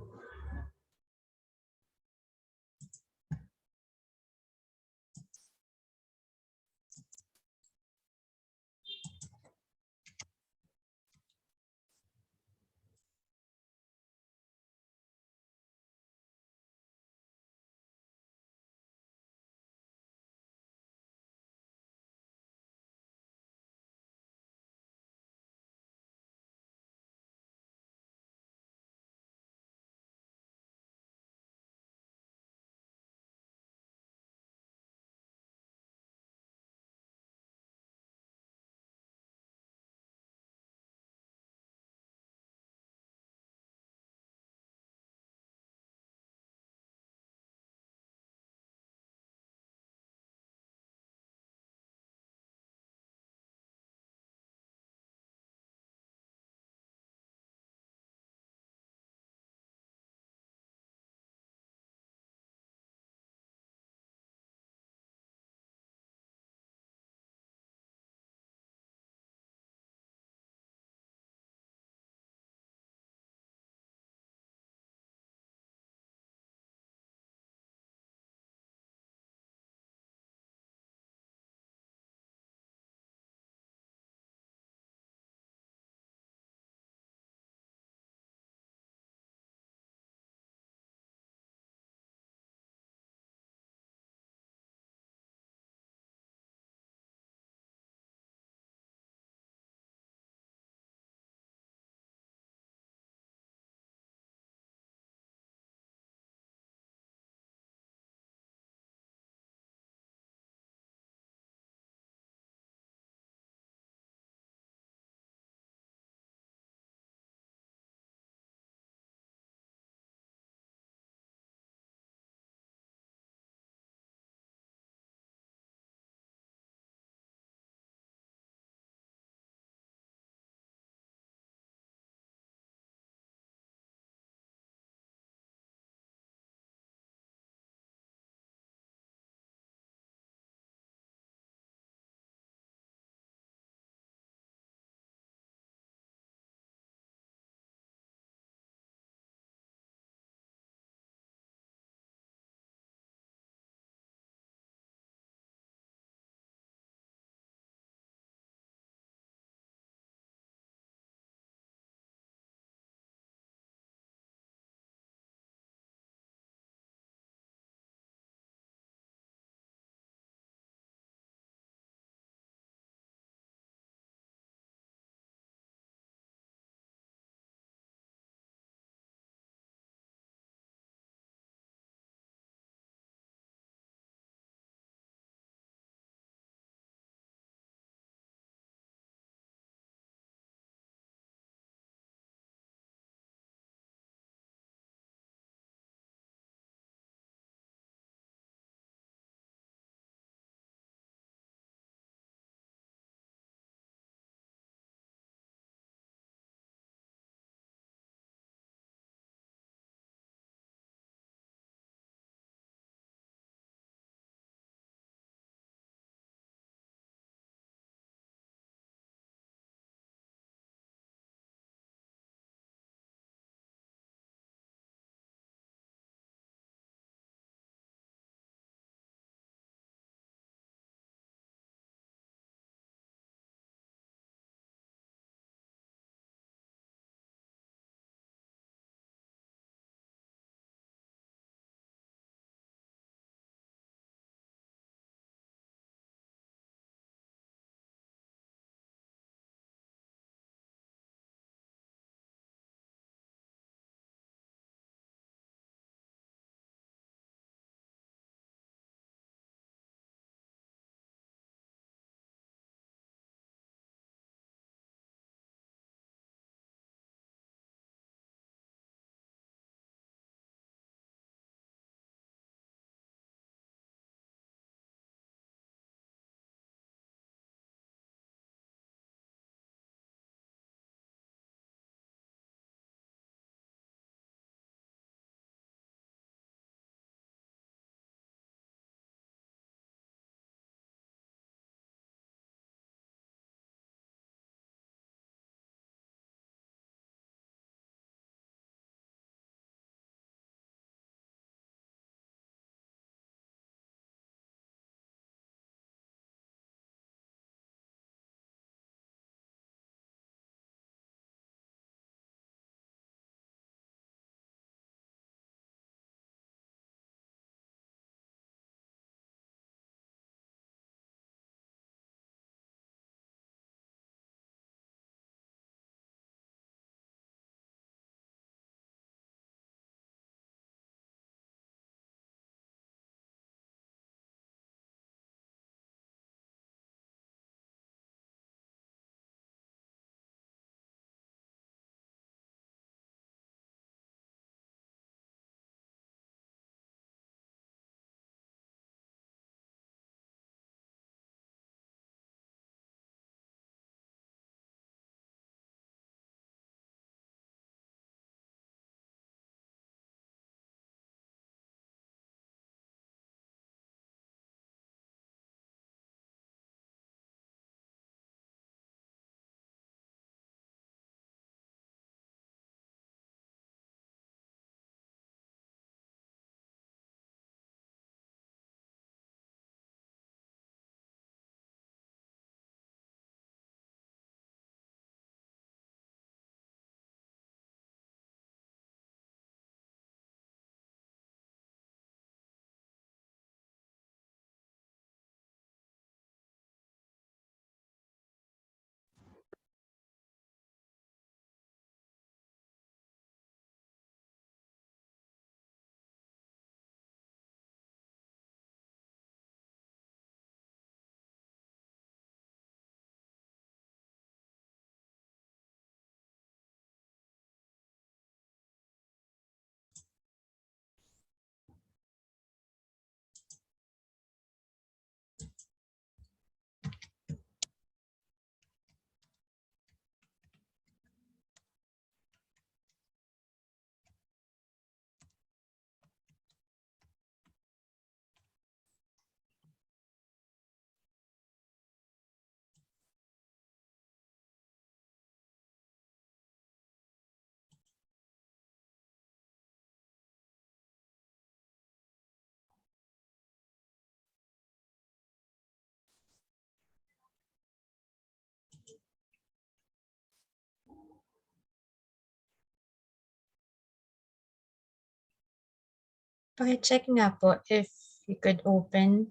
S1: Paki-check nga po if you could open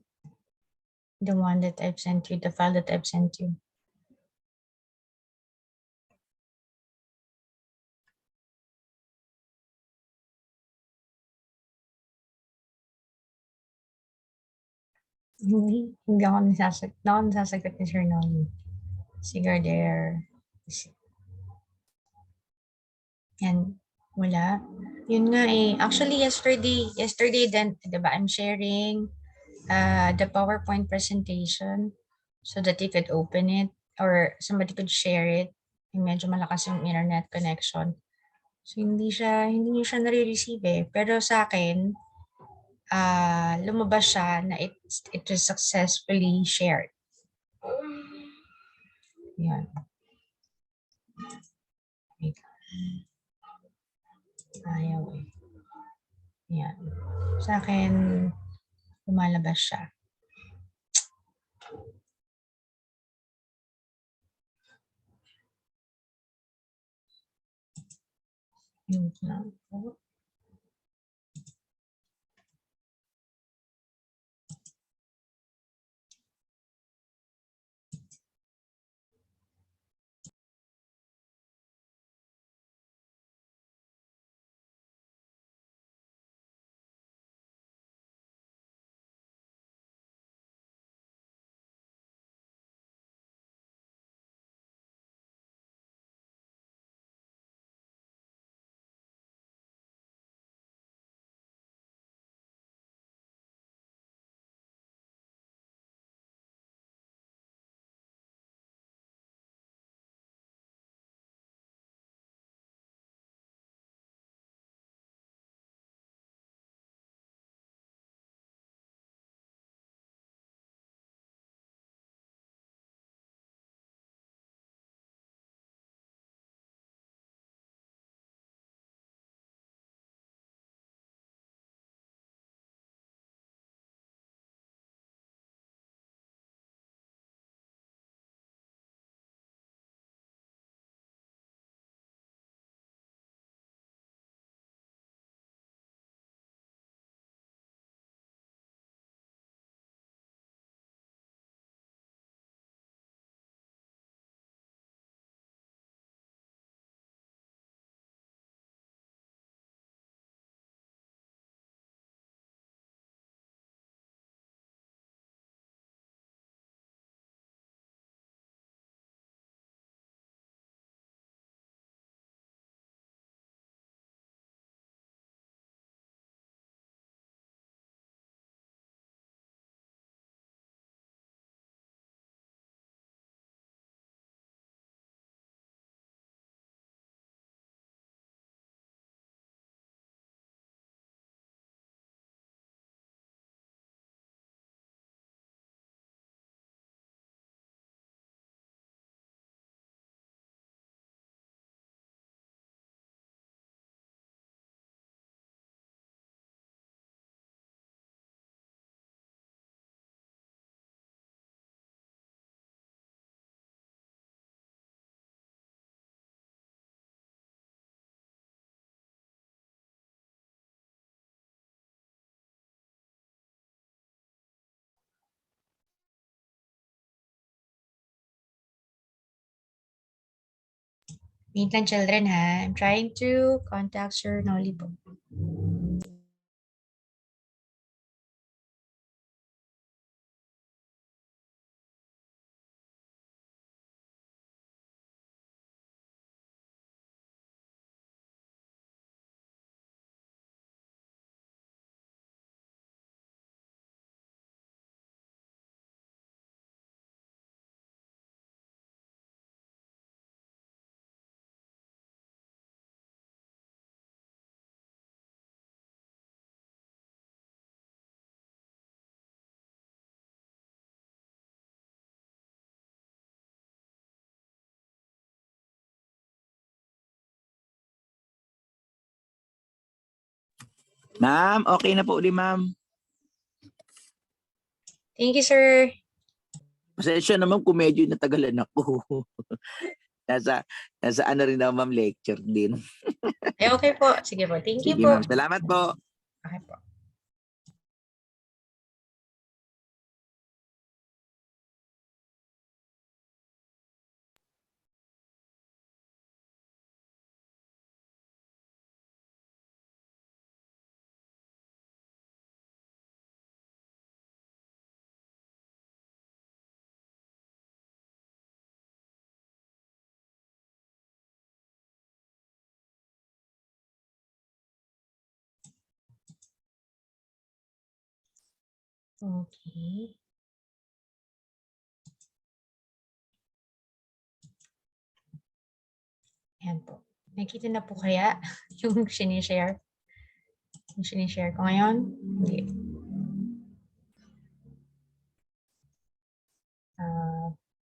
S1: the one that I've sent you, the file that I've sent you. Hindi ako nasasagot ni Sir Nolly. Siguro there. Yan. Wala. Yun nga eh. Actually, yesterday then, diba, I'm sharing the PowerPoint presentation so that you could open it or somebody could share it. Medyo malakas yung internet connection. So, hindi niyo siya nare-receive eh. Pero sa akin, lumabas siya na it was successfully shared. Yan. Ayaw eh. Yan. Sa akin, lumalabas siya. Yun lang po. Wait lang, children, ha? I'm trying to contact Sir Nolly po.
S4: Ma'am, okay na po uli, ma'am.
S1: Thank you, sir.
S4: Pasensya naman kung medyo natagalan ako. nasa ano rin ako, ma'am, lecture din.
S1: Okay po. Sige po. Thank you
S4: Sige,
S1: po.
S4: ma'am. Salamat po.
S1: Okay po. Okay. Ayan po. Nakikita na po kaya yung sinishare? Yung sinishare ko ngayon? Hindi.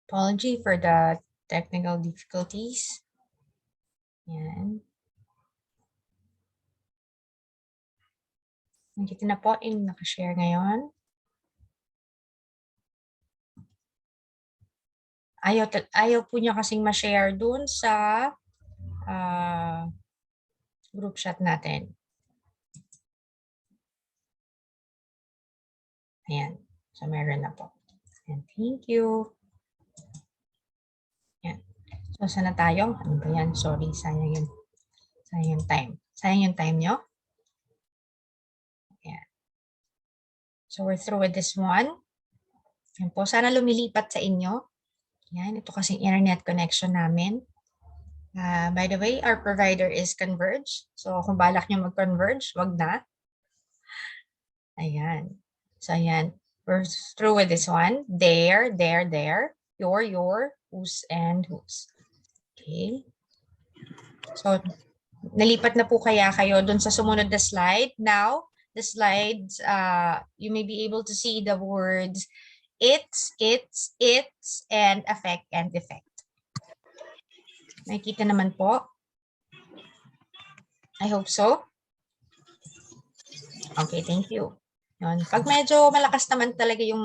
S1: Apology for the technical difficulties. Ayan. Nakikita na po yung nakashare ngayon. Ayaw po niya kasing ma-share dun sa group chat natin. Ayan. So, meron na po. And thank you. Ayan. So, sana tayo? Ano ba yan? Sorry, sayang yun. Sayang yung time. Sayang yung time nyo. Ayan. So, we're through with this one. Ayan po. Sana lumilipat sa inyo. Ayan. Ito kasing internet connection namin. By the way, our provider is Converge. So, kung balak nyo mag-converge, wag na. Ayan. So, ayan. We're through with this one. There, your, whose, and whose. Okay. So, nalipat na po kaya kayo dun sa sumunod na slide. Now, the slides, you may be able to see the words its, and affect and effect. Nakikita naman po. I hope so. Okay, thank you. Yun. Pag medyo malakas naman talaga yung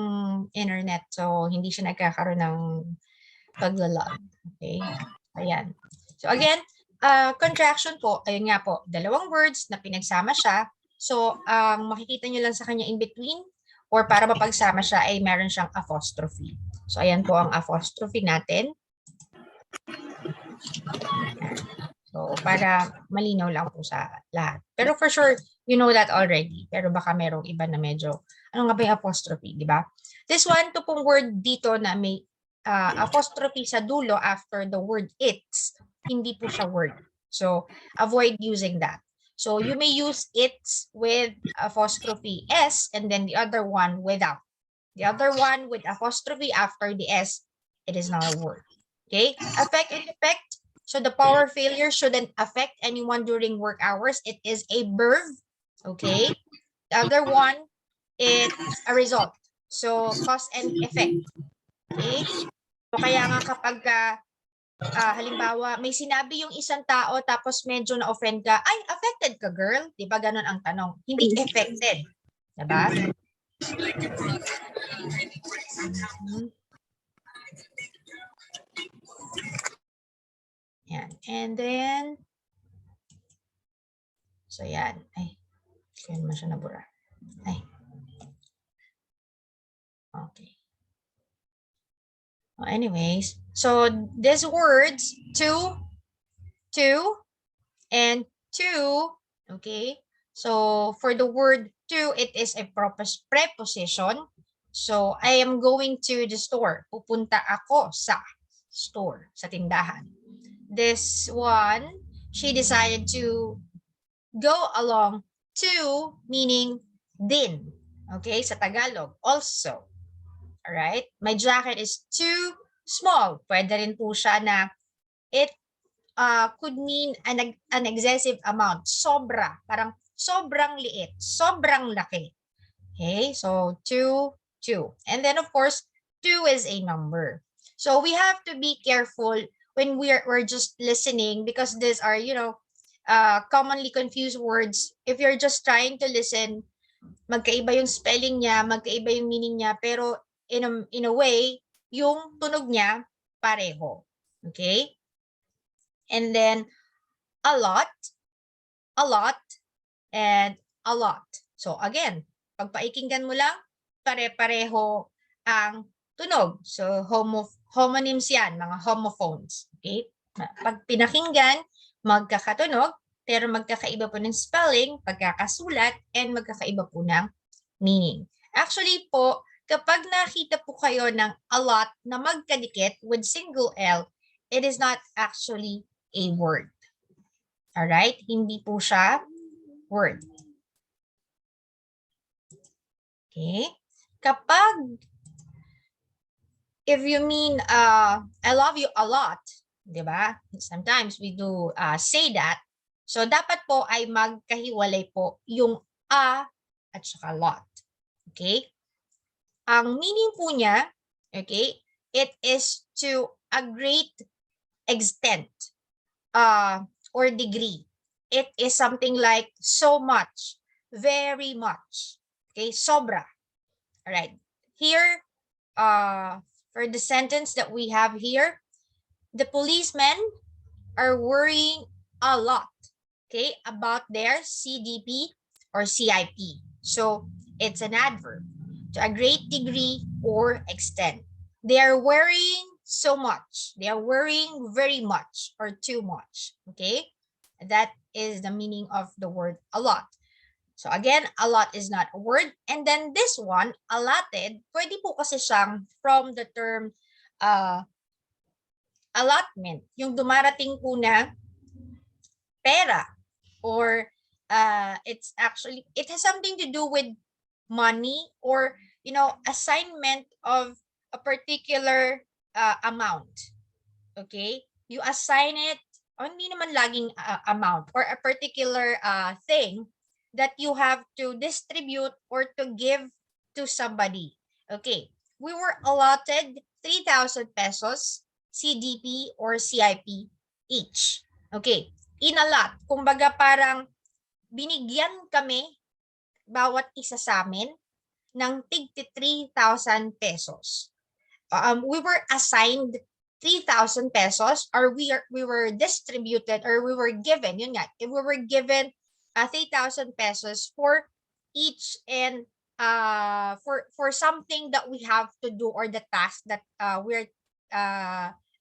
S1: internet, so hindi siya nagkakaroon ng paglalog. Okay? Ayan. So again, contraction po, ayun nga po, dalawang words na pinagsama siya. So, ang makikita nyo lang sa kanya in between or para mapagsama siya ay meron siyang apostrophe. So, ayan po ang apostrophe natin. So, para malinaw lang po sa lahat. Pero for sure, you know that already. Pero baka merong iba na medyo, ano nga ba yung apostrophe, di ba? This one, to pong word dito na may apostrophe sa dulo after the word its, hindi po siya word. So, avoid using that. So, you may use its with apostrophe S and then the other one without. The other one with apostrophe after the S, it is not a word. Okay? Affect and effect. So the power failure shouldn't affect anyone during work hours. It is a verb. Okay? The other one, it's a result. So cause and effect. Okay? So kaya nga kapag halimbawa, may sinabi yung isang tao tapos medyo na-offend ka, ay, affected ka, girl? Di ba ganun ang tanong? Hindi affected. Diba? Yan. And then, so yan. Ay, kaya naman siya nabura. Ay. Okay. Well, anyways, so these words, to, and to, okay? So for the word to, it is a preposition. So I am going to the store. Pupunta ako sa store, sa tindahan. This one, she decided to go along to, meaning din. Okay, sa Tagalog, also. Alright? My jacket is too small. Pwede rin po siya na it could mean an excessive amount. Sobra. Parang sobrang liit. Sobrang laki. Okay? So, two. And then, of course, 2 is a number. So, we have to be careful when we're just listening because these are, you know, commonly confused words. If you're just trying to listen, magkaiba yung spelling niya, magkaiba yung meaning niya, pero in a way, yung tunog niya pareho. Okay? And then a lot, and a lot. So again, pag paikinggan mo lang, pare-pareho ang tunog. So homonyms yan, mga homophones. Okay? Pag pinakinggan, magkakatunog, pero magkakaiba po ng spelling, pagkakasulat, and magkakaiba po ng meaning. Actually po, kapag nakita po kayo ng a lot na magkadikit with single L, it is not actually a word. Alright? Hindi po siya word. Okay? Kapag, if you mean, I love you a lot, di ba? Sometimes we do say that. So, dapat po ay magkahiwalay po yung a at saka lot. Okay? Ang meaning po niya, okay, it is to a great extent or degree. It is something like so much, very much. Okay, sobra. All right. Here, for the sentence that we have here, the policemen are worrying a lot, okay, about their CDP or CIP. So it's an adverb, to a great degree or extent. They are worrying so much. They are worrying very much or too much, okay? That is the meaning of the word a lot. So again, a lot is not a word. And then this one, allotted, pwede po kasi siyang from the term allotment. Yung dumarating po na pera or it's actually, it has something to do with money or, you know, assignment of a particular amount. Okay? You assign it, hindi naman laging amount or a particular thing that you have to distribute or to give to somebody. Okay. We were allotted 3,000 pesos CDP or CIP each. Okay. In a lot. Kumbaga parang binigyan kami, bawat isa sa amin, ng tig 3,000 pesos. We were assigned 3,000 pesos or we were distributed or we were given, yun nga, we were given 3,000 pesos for each and for something that we have to do or the task that we're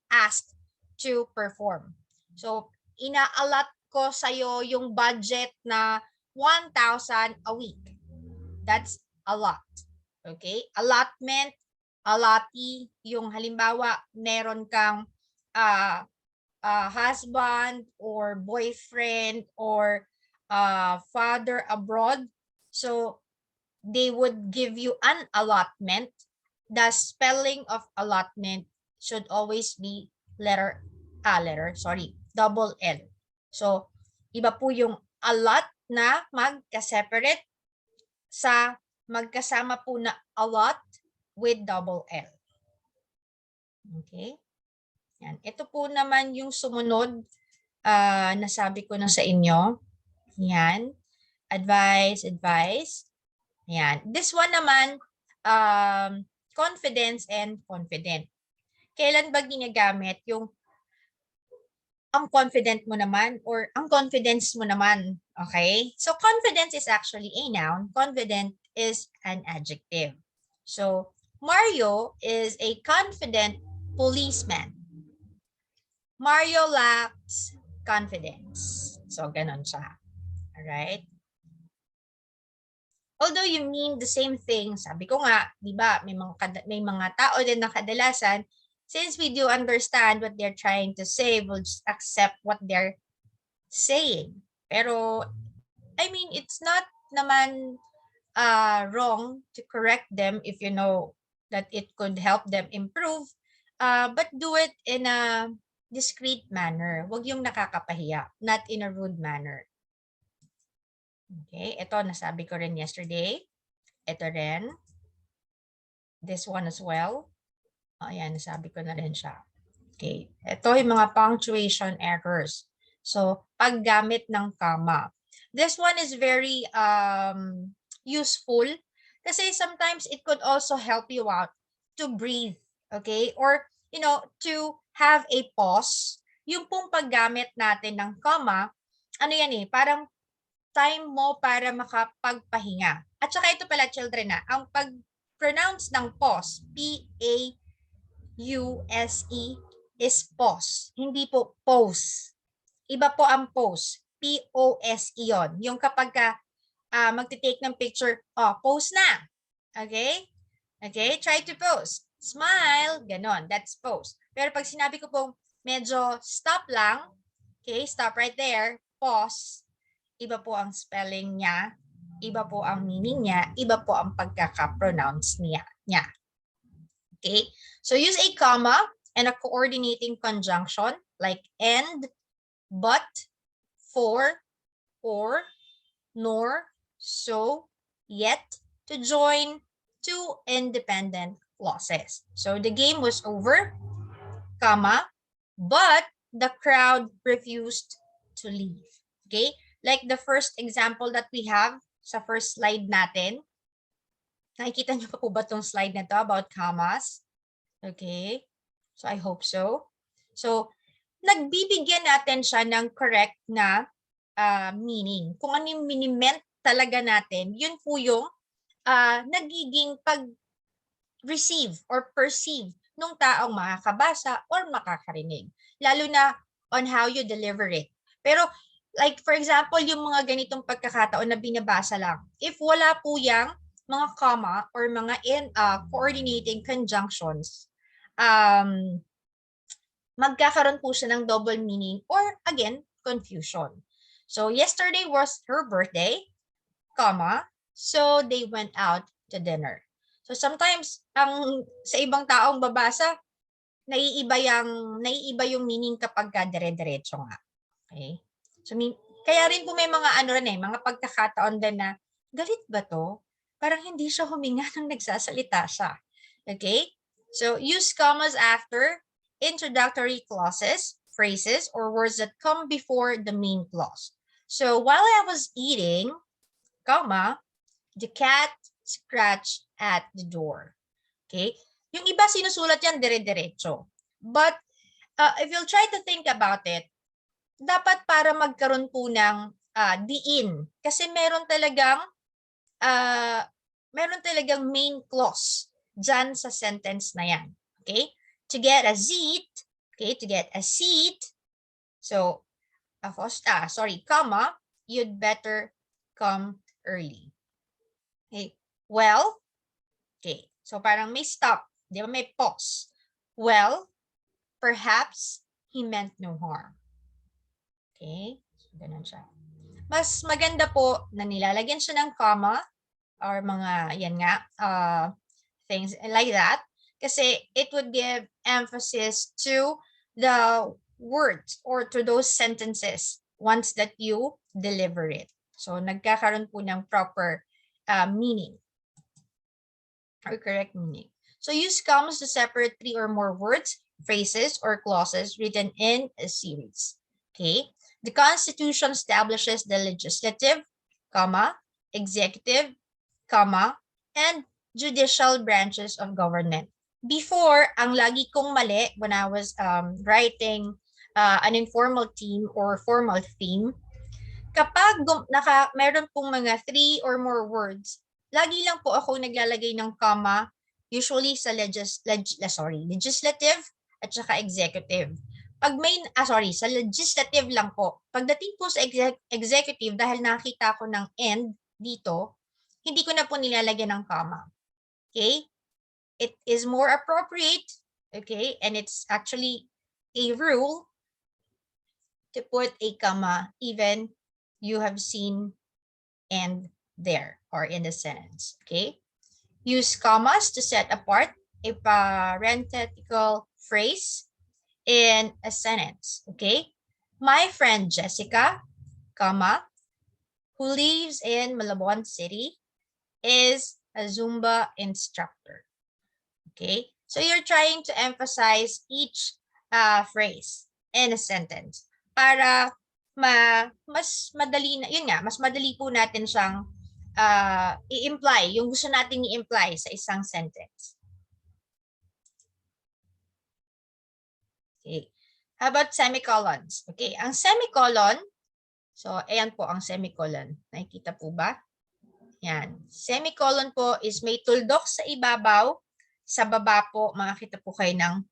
S1: asked to perform. So, ina-allot ko sa'yo yung budget na 1,000 a week. That's a lot. Okay? Allotment, allotee, yung halimbawa, meron kang husband or boyfriend or father abroad. So, they would give you an allotment. The spelling of allotment should always be double L. So, iba po yung allot na magka-separate sa magkasama po na allot with double L. Okay? Yan. Ito po naman yung sumunod na sabi ko na sa inyo. Yan. Advice. Yan. This one naman, confidence and confident. Kailan ba ginagamit yung ang confident mo naman or ang confidence mo naman? Okay? So, confidence is actually a noun. Confident is an adjective. So, Mario is a confident policeman. Mario lacks confidence. So, ganon siya. Alright? Although you mean the same thing, sabi ko nga, di ba, may mga tao din na kadalasan, since we do understand what they're trying to say, we'll just accept what they're saying. Pero, I mean, it's not naman wrong to correct them if you know that it could help them improve, but do it in a discreet manner. Huwag yung nakakapahiya, not in a rude manner. Okay, ito nasabi ko rin yesterday. Ito rin. This one as well. Ayan, nasabi ko na rin siya. Okay, ito yung mga punctuation errors. So, paggamit ng comma. This one is very useful kasi sometimes it could also help you out to breathe, okay? Or, you know, to have a pause. Yung pong paggamit natin ng comma, ano yan eh, parang time mo para makapagpahinga. At saka ito pala, children, ang pag-pronounce ng pause, P-A-U-S-E, is pause. Hindi po pause. Iba po ang pause. P-O-S-E yun. Yung kapag ka magti-take ng picture, pose na. Okay? Okay? Try to pose. Smile. Ganon. That's pose. Pero pag sinabi ko pong medyo stop lang, okay, stop right there, pause, iba po ang spelling niya. iba po ang meaning niya, iba po ang pagkaka-pronounce niya. Okay? So use a comma and a coordinating conjunction like and, but, for, or, nor, so, yet to join two independent clauses. So the game was over, comma, but the crowd refused to leave. Okay? Like the first example that we have sa first slide natin. Nakikita niyo pa po ba itong slide na to about commas? Okay? So I hope so. So, nagbibigyan natin siya ng correct na meaning. Kung ano yung mini-meant talaga natin, yun po yung nagiging pag-receive or perceive nung taong makakabasa or makakarinig. Lalo na on how you deliver it. Pero like for example, yung mga ganitong pagkakataon na binabasa lang, if wala po yung mga comma or mga coordinating conjunctions, magkakaroon po siya ng double meaning or again, confusion. So yesterday was her birthday, comma, so they went out to dinner. So sometimes sa ibang taong babasa, naiiba yung meaning kapag dire-diretso nga. Okay? So kaya rin po may mga mga pagkakataon din na galit ba to? Parang hindi siya huminga nang nagsasalita siya. Okay? So use commas after introductory clauses, phrases, or words that come before the main clause. So while I was eating, comma, the cat scratched at the door. Okay? Yung iba sinusulat yan dire-diretso. But if you'll try to think about it, dapat para magkaroon po ng diin. Kasi meron talagang main clause dyan sa sentence na yan. Okay? To get a seat, okay, to get a seat, so, comma, you'd better come early. Okay? Well, okay, so parang may stop, di ba? May pause. Well, perhaps he meant no harm. Okay? So, ganun siya. Mas maganda po na nilalagyan siya ng comma or mga, things like that. Kasi it would give emphasis to the words or to those sentences once that you deliver it. So, nagkakaroon po ng proper meaning or correct meaning. So, use commas to separate 3 or more words, phrases, or clauses written in a series. Okay? The Constitution establishes the legislative, comma, executive, comma, and judicial branches of government. Before, ang lagi kong mali when I was writing an informal theme or formal theme, kapag meron pong mga 3 or more words, lagi lang po ako naglalagay ng comma, usually sa legislative at saka executive. Pag sa legislative lang po. Pagdating po sa executive, dahil nakita ko ng end dito, hindi ko na po nilalagyan ng comma. Okay? It is more appropriate, okay, and it's actually a rule to put a comma even you have seen end there or in the sentence, okay? Use commas to set apart a parenthetical phrase in a sentence, okay? My friend Jessica, comma, who lives in Malabon City, is a Zumba instructor. Okay? So you're trying to emphasize each phrase in a sentence para mas madali na, mas madali po natin siyang i-imply, yung gusto nating i-imply sa isang sentence. Okay. How about semicolons? Okay, ang semicolon, so ayan po ang semicolon. Nakikita po ba? Yan. Semicolon po is may tuldok sa ibabaw. Sa baba po, makikita po kayo ng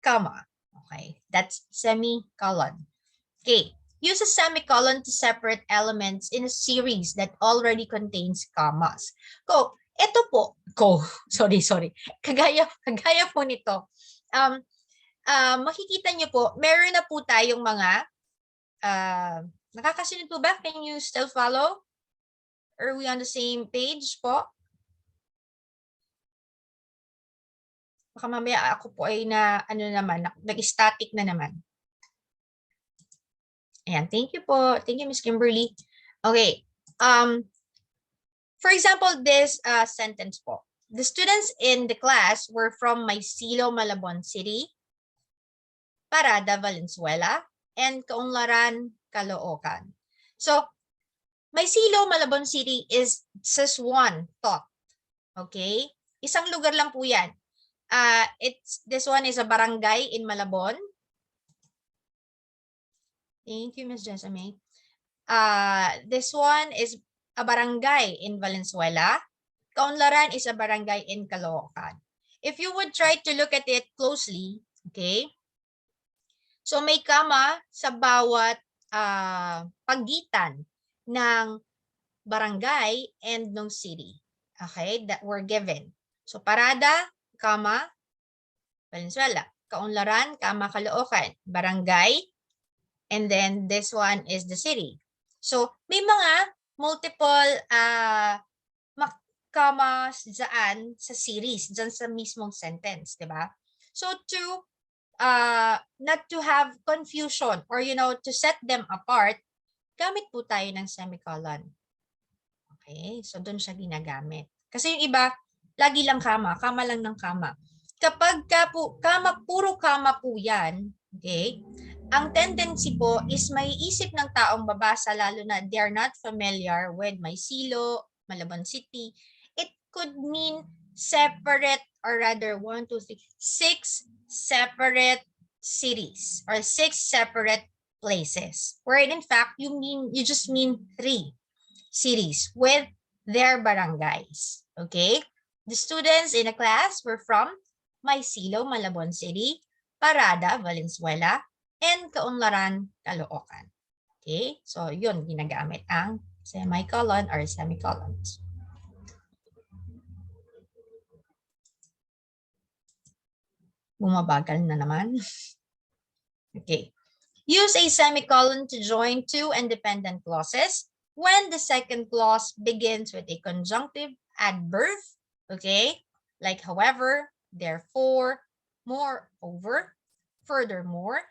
S1: comma. Okay, that's semicolon. Okay, use a semicolon to separate elements in a series that already contains commas. Kagaya po nito. Makikita niyo po, meron na po tayong mga, nakakasunod po ba? Can you still follow? Are we on the same page po? Baka mamaya ako po ay nag-static na naman. Ayan, thank you po. Thank you, Miss Kimberly. Okay. For example, this sentence po. The students in the class were from Maysilo, Malabon City, Parada, Valenzuela, and Kaunlaran, Caloocan. So, Maysilo, Malabon City is just one thought. Okay? Isang lugar lang po yan. This one is a barangay in Malabon. Thank you, Ms. Jessamine. This one is a barangay in Valenzuela. Kaunlaran is a barangay in Caloocan. If you would try to look at it closely, okay? So may kama sa bawat pagitan ng barangay and ng city. Okay, that were given. So Parada, kama, Valenzuela. Kaunlaran, kama, Caloocan. Barangay, and then this one is the city. So may mga multiple commas dyan sa series, dyan sa mismong sentence, di ba? So to not to have confusion or to set them apart, gamit po tayo ng semicolon. Okay, so doon siya ginagamit. Kasi yung iba, lagi lang kama lang ng kama. Kapag puro kama po yan, okay, ang tendency po is may isip ng taong babasa, lalo na they are not familiar with Maysilo, Malabon City, it could mean separate, or rather 1, 2, 3, 6 separate cities or 6 separate places. Where in fact, you just mean 3 cities with their barangays. Okay? The students in a class were from Maysilo, Malabon City, Parada, Valenzuela, and Kaunlaran, Caloocan. Okay? So, yun, ginagamit ang semicolon or semicolons. Bumabagal na naman. Okay. Use a semicolon to join two independent clauses when the second clause begins with a conjunctive adverb. Okay? Like however, therefore, moreover, furthermore,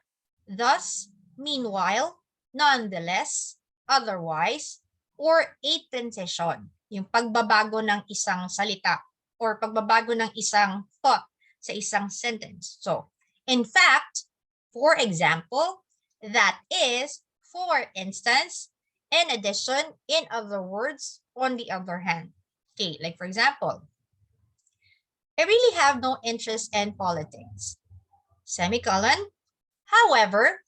S1: thus, meanwhile, nonetheless, otherwise, or a transition. Yung pagbabago ng isang salita or pagbabago ng isang thought sa isang sentence. So, in fact, for example, that is, for instance, in addition, in other words, on the other hand. Okay, like for example, I really have no interest in politics. Semicolon. However,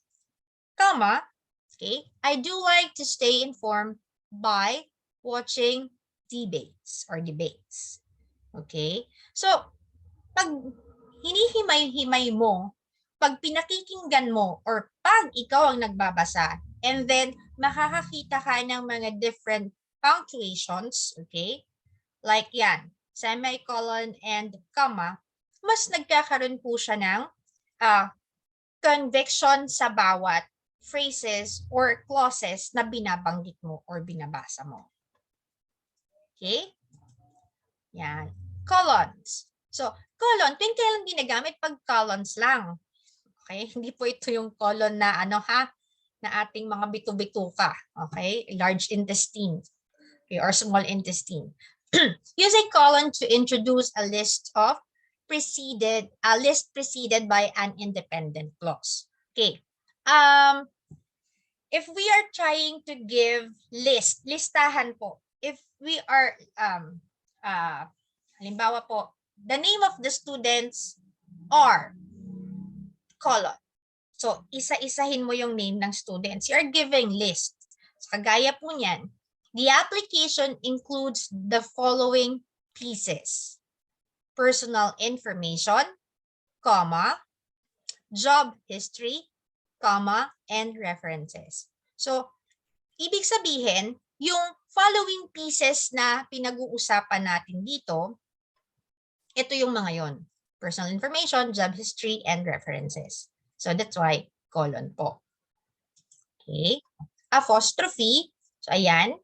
S1: comma, okay, I do like to stay informed by watching debates. Okay? So, pag hinihimay-himay mo, pag pinakikinggan mo, or pag ikaw ang nagbabasa, and then makakakita ka ng mga different punctuations, okay? Like yan, semicolon and comma, mas nagkakaroon po siya ng conviction sa bawat phrases or clauses na binabanggit mo or binabasa mo. Okay? Yan. Colons. So, colon, tuwing kailan ginagamit pag colons lang. Okay? Hindi po ito yung colon na na ating mga bitu-bituka. Okay? Large intestine. Okay? Or small intestine. Use a colon to introduce a list preceded by an independent clause. Okay. If we are trying to give listahan po. If we are halimbawa po, the name of the students are colon. So, isa-isahin mo yung name ng students. You are giving list. So, kagaya po niyan, the application includes the following pieces. Personal information, comma, job history, comma, and references. So, ibig sabihin, yung following pieces na pinag-uusapan natin dito, ito yung mga yon. Personal information, job history, and references. So, that's why colon po. Okay. Apostrophe. So, ayan.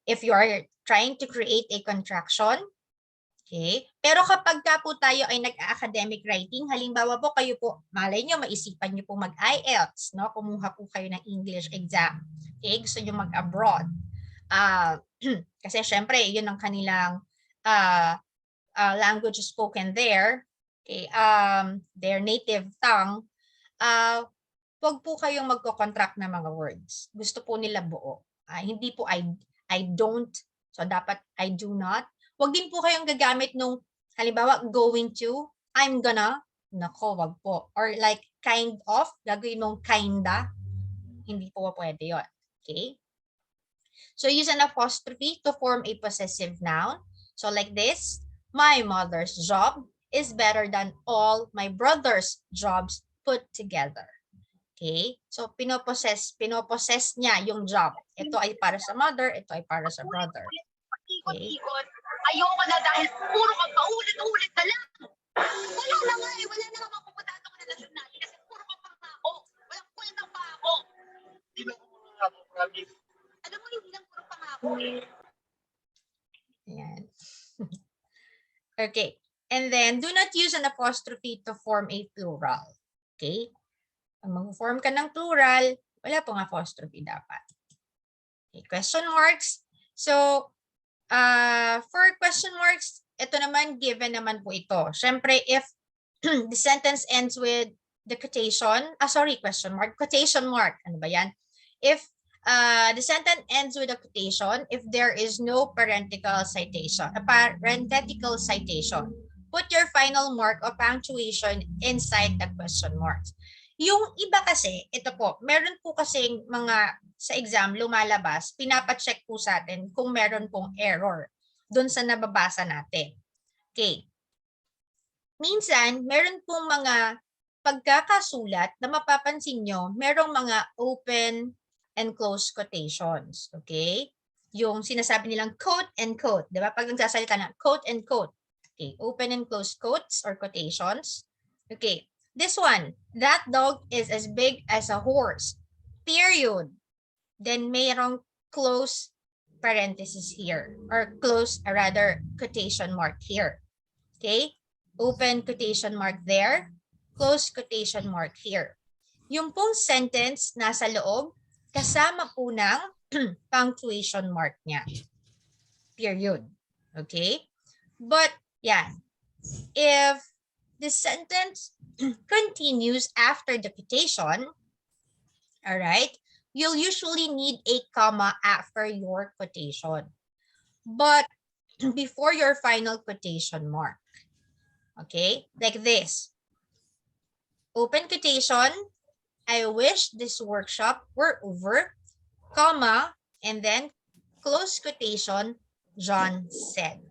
S1: if you are trying to create a contraction. Okay? Pero kapag ka po tayo ay nag-academic writing, halimbawa po kayo po, malay nyo, maisipan nyo po mag-IELTS, no? Kumuha po kayo ng English exam. Okay? Gusto nyo mag-abroad. Kasi syempre, yun ang kanilang language spoken there. Okay? Their native tongue. Wag po kayong magko-contract ng mga words. Gusto po nila buo. Hindi po I don't. So dapat I do not. Wag din po kayong gagamit nung halimbawa going to, I'm gonna. Nako, wag po. Or like kind of, gagawin mong kinda. Hindi po pwede yun. Okay? So use an apostrophe to form a possessive noun. So like this, my mother's job is better than all my brother's jobs put together. Okay? So, pinopossess niya yung job. Ito ay para sa mother, ito ay para sa brother. Okay?
S5: Ayoko na dahil puro ka paulit-ulit na lang. Wala na nga eh. Wala na nga mapupuntahan ako na nasyonali kasi puro ka pa ako. Walang kwenta pa ako. Hindi na ako mga promise. Alam mo, hindi lang puro pa ako eh.
S1: Ayan. Okay. And then, do not use an apostrophe to form a plural. Okay? Pag mag-form ka ng plural, wala pong apostrophe dapat. Okay, question marks. So, for question marks, ito naman, given naman po ito. Siyempre, if the sentence ends with the quotation, question mark, quotation mark, ano ba yan? If the sentence ends with a quotation, if there is no parenthetical citation, put your final mark of punctuation inside the question marks. Yung iba kasi, ito po, meron po kasing mga sa exam lumalabas, pinapacheck po sa atin kung meron pong error doon sa nababasa natin. Okay. Minsan, meron pong mga pagkakasulat na mapapansin nyo, merong mga open and close quotations. Okay? Yung sinasabi nilang quote and quote. Diba? Pag nagsasalita na quote and quote. Okay. Open and close quotes or quotations. Okay. This one, that dog is as big as a horse. Period. Then mayroong close parenthesis here or close, rather quotation mark here. Okay? Open quotation mark there, close quotation mark here. Yung pong sentence nasa loob, kasama po ng punctuation mark niya. Period. Okay? But, yan. If the sentence continues after the quotation, all right, you'll usually need a comma after your quotation, but before your final quotation mark. Okay, like this. Open quotation, I wish this workshop were over, comma, and then close quotation, John said.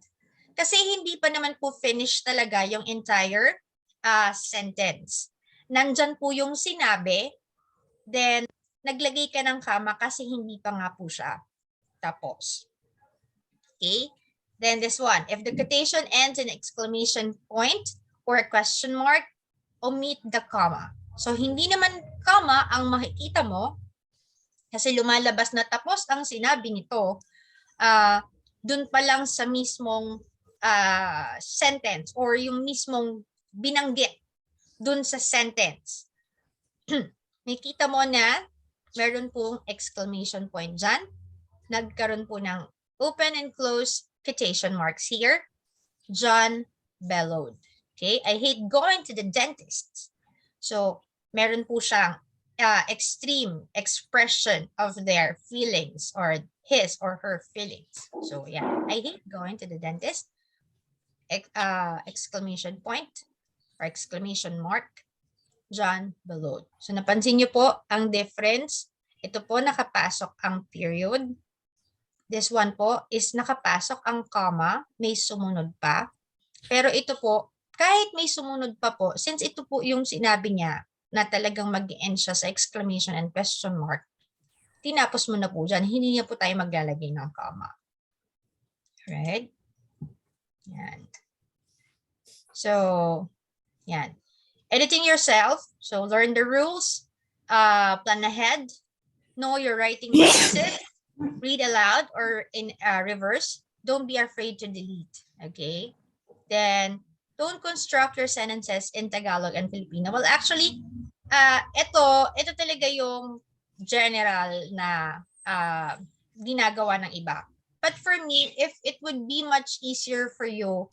S1: Kasi hindi pa naman po finish talaga yung entire sentence. Nandyan po yung sinabi, then naglagay ka ng comma kasi hindi pa nga po siya tapos. Okay? Then this one, if the quotation ends in exclamation point or a question mark, omit the comma. So hindi naman comma ang makikita mo kasi lumalabas na tapos ang sinabi nito dun pa lang sa mismong sentence or yung mismong binanggit dun sa sentence. Nakita mo na meron pong exclamation point dyan. Nagkaroon po ng open and close quotation marks here. John bellowed. Okay, I hate going to the dentist. So, meron po siyang extreme expression of their feelings or his or her feelings. So, yeah, I hate going to the dentist. Exclamation point or exclamation mark, John bellowed. So, napansin niyo po ang difference. Ito po nakapasok ang period. This one po is nakapasok ang comma, may sumunod pa. Pero ito po, kahit may sumunod pa po, since ito po yung sinabi niya na talagang mag-end siya sa exclamation and question mark, tinapos mo na po dyan. Hindi niya po tayo maglalagay ng comma. Right? Yan. So, yan. Editing yourself. So, learn the rules. Plan ahead. Know your writing practices. read aloud or in reverse. Don't be afraid to delete. Okay? Then, don't construct your sentences in Tagalog and Filipino. Well, actually, ito talaga yung general na ginagawa ng iba. But for me, if it would be much easier for you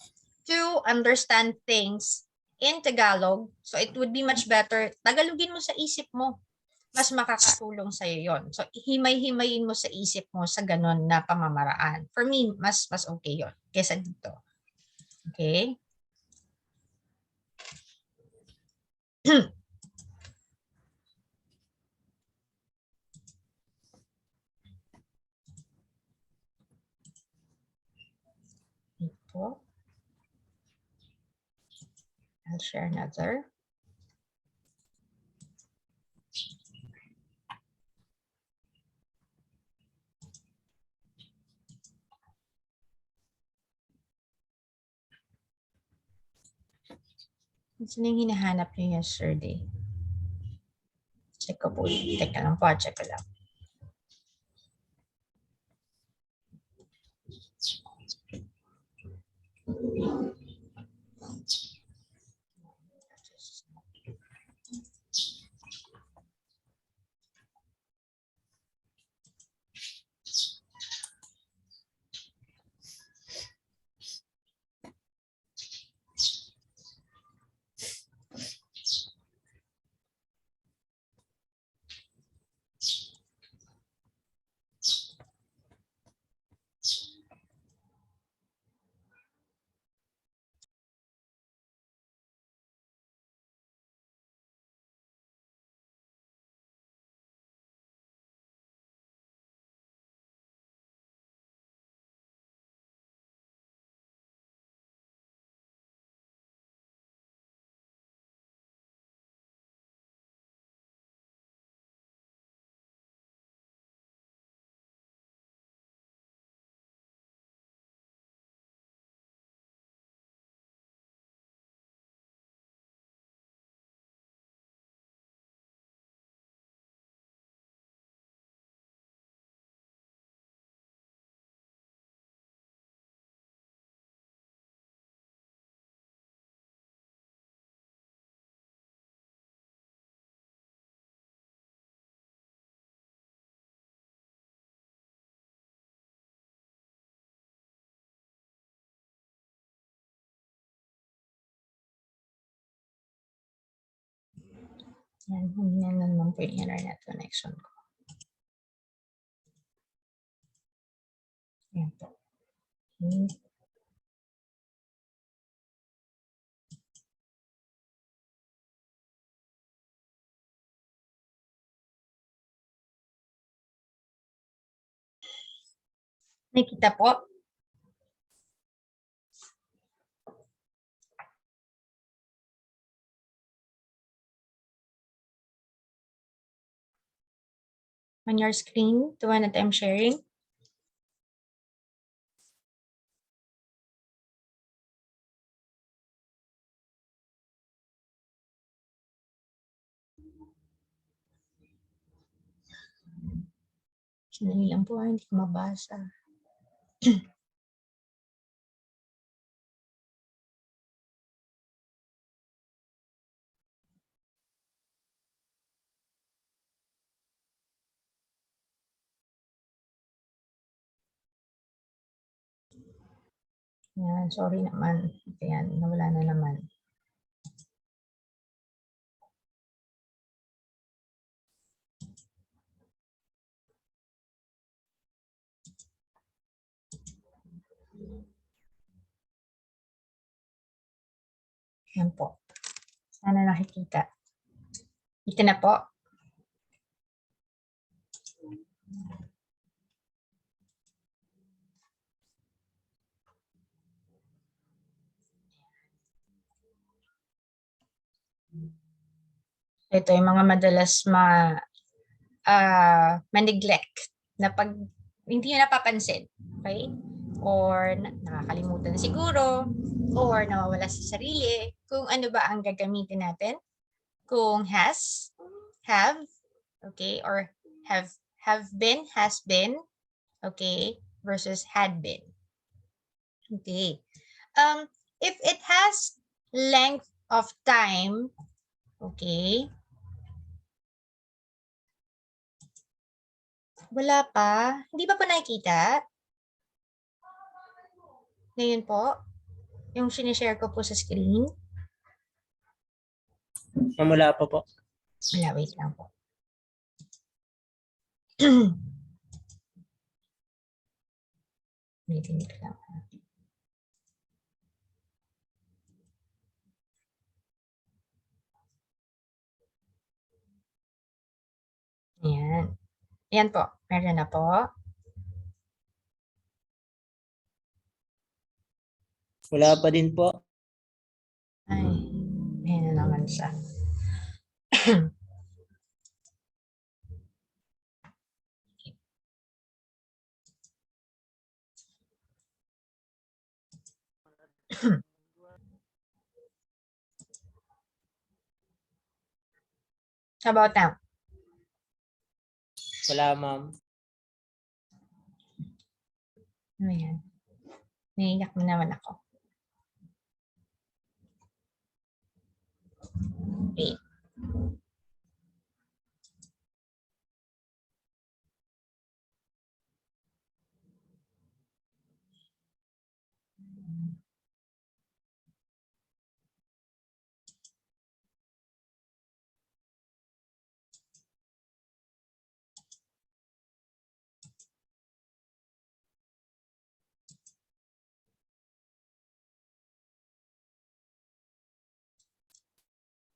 S1: to understand things in Tagalog, so it would be much better, Tagalogin mo sa isip mo. Mas makakatulong sa'yo yon. So, himay-himayin mo sa isip mo sa ganon na pamamaraan. For me, mas okay yon kesa dito. Okay? Ito. I'll share another. Sino yung hinahanap nyo yesterday? Check ko po. Teka lang po, check ko lang. Yan, humina na naman po yung internet connection ko. Yan po. Okay. Nakita po? On your screen, the one that I'm sharing. Sandali lang po, hindi ko mabasa. Yan, sorry naman. Ayan, nawala na naman. Yan po. Sana nakikita. Ito na po. Ito yung mga madalas ma-neglect na pag hindi nyo napapansin. Okay? Or nakakalimutan siguro, or nawawala sa sarili, kung ano ba ang gagamitin natin. Kung has, have, okay, or have been, has been, Okay, versus had been. Okay. If it has length of time, okay, wala pa. Hindi pa po nakikita? Ngayon po, yung sinishare ko po sa screen.
S3: Ma'am, wala pa po.
S1: Wala, wait lang po. Wait lang. Ayan. Ayan po. Meron na po.
S3: Wala pa din po.
S1: Ay, ayan na naman siya. How about now?
S3: Wala, ma'am.
S1: Ayan. Naiyak na naman ako. Wait.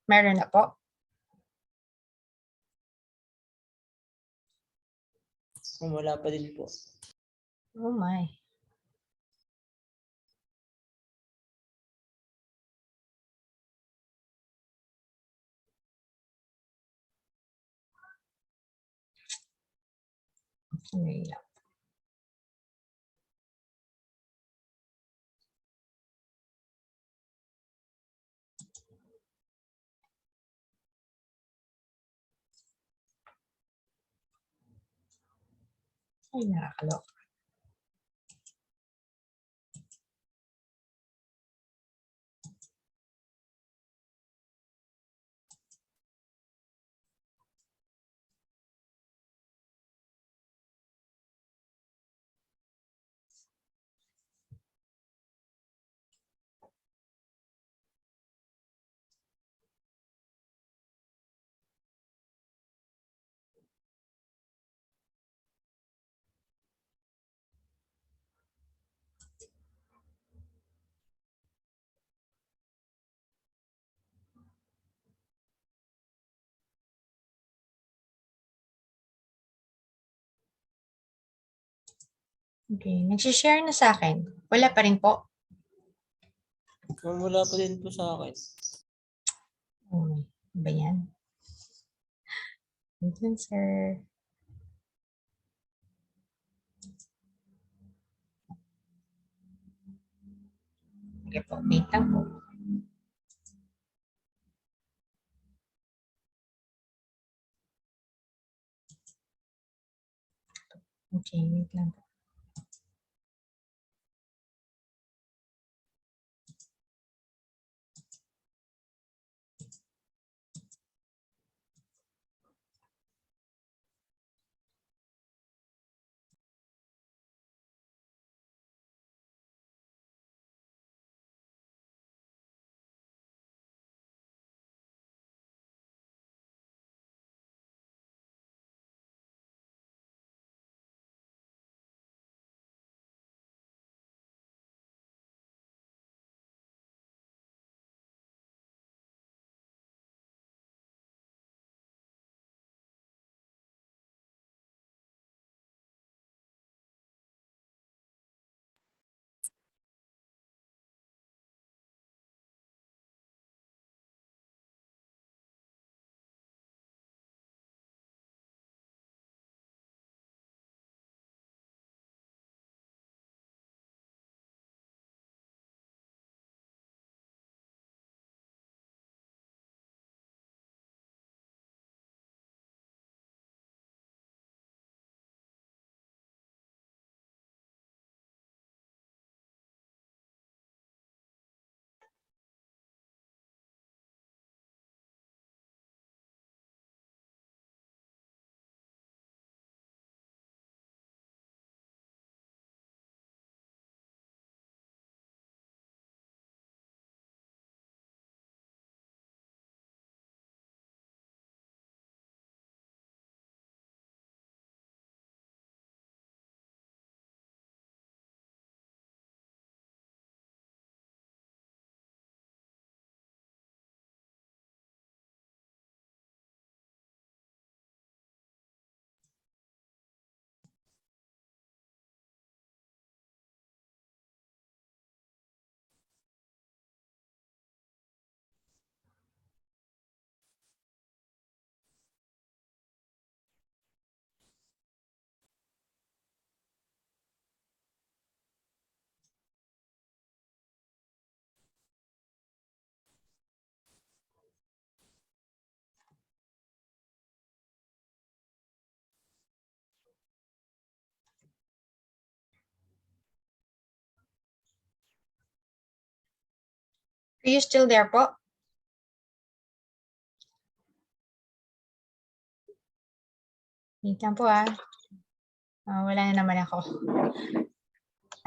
S1: Meron na po.
S3: Ma'am, wala pa din po.
S1: Oh my. Naiyak. Ay, nakakaloka. Okay, nagsishare na sa akin. Wala pa rin po.
S3: Ma'am, wala pa din po sa akin.
S1: Oh my. Ano ba yan? Thank you, sir. Okay po, wait lang po. Okay, wait lang po. Are you still there po? Wait lang po ah. Wala na naman ako.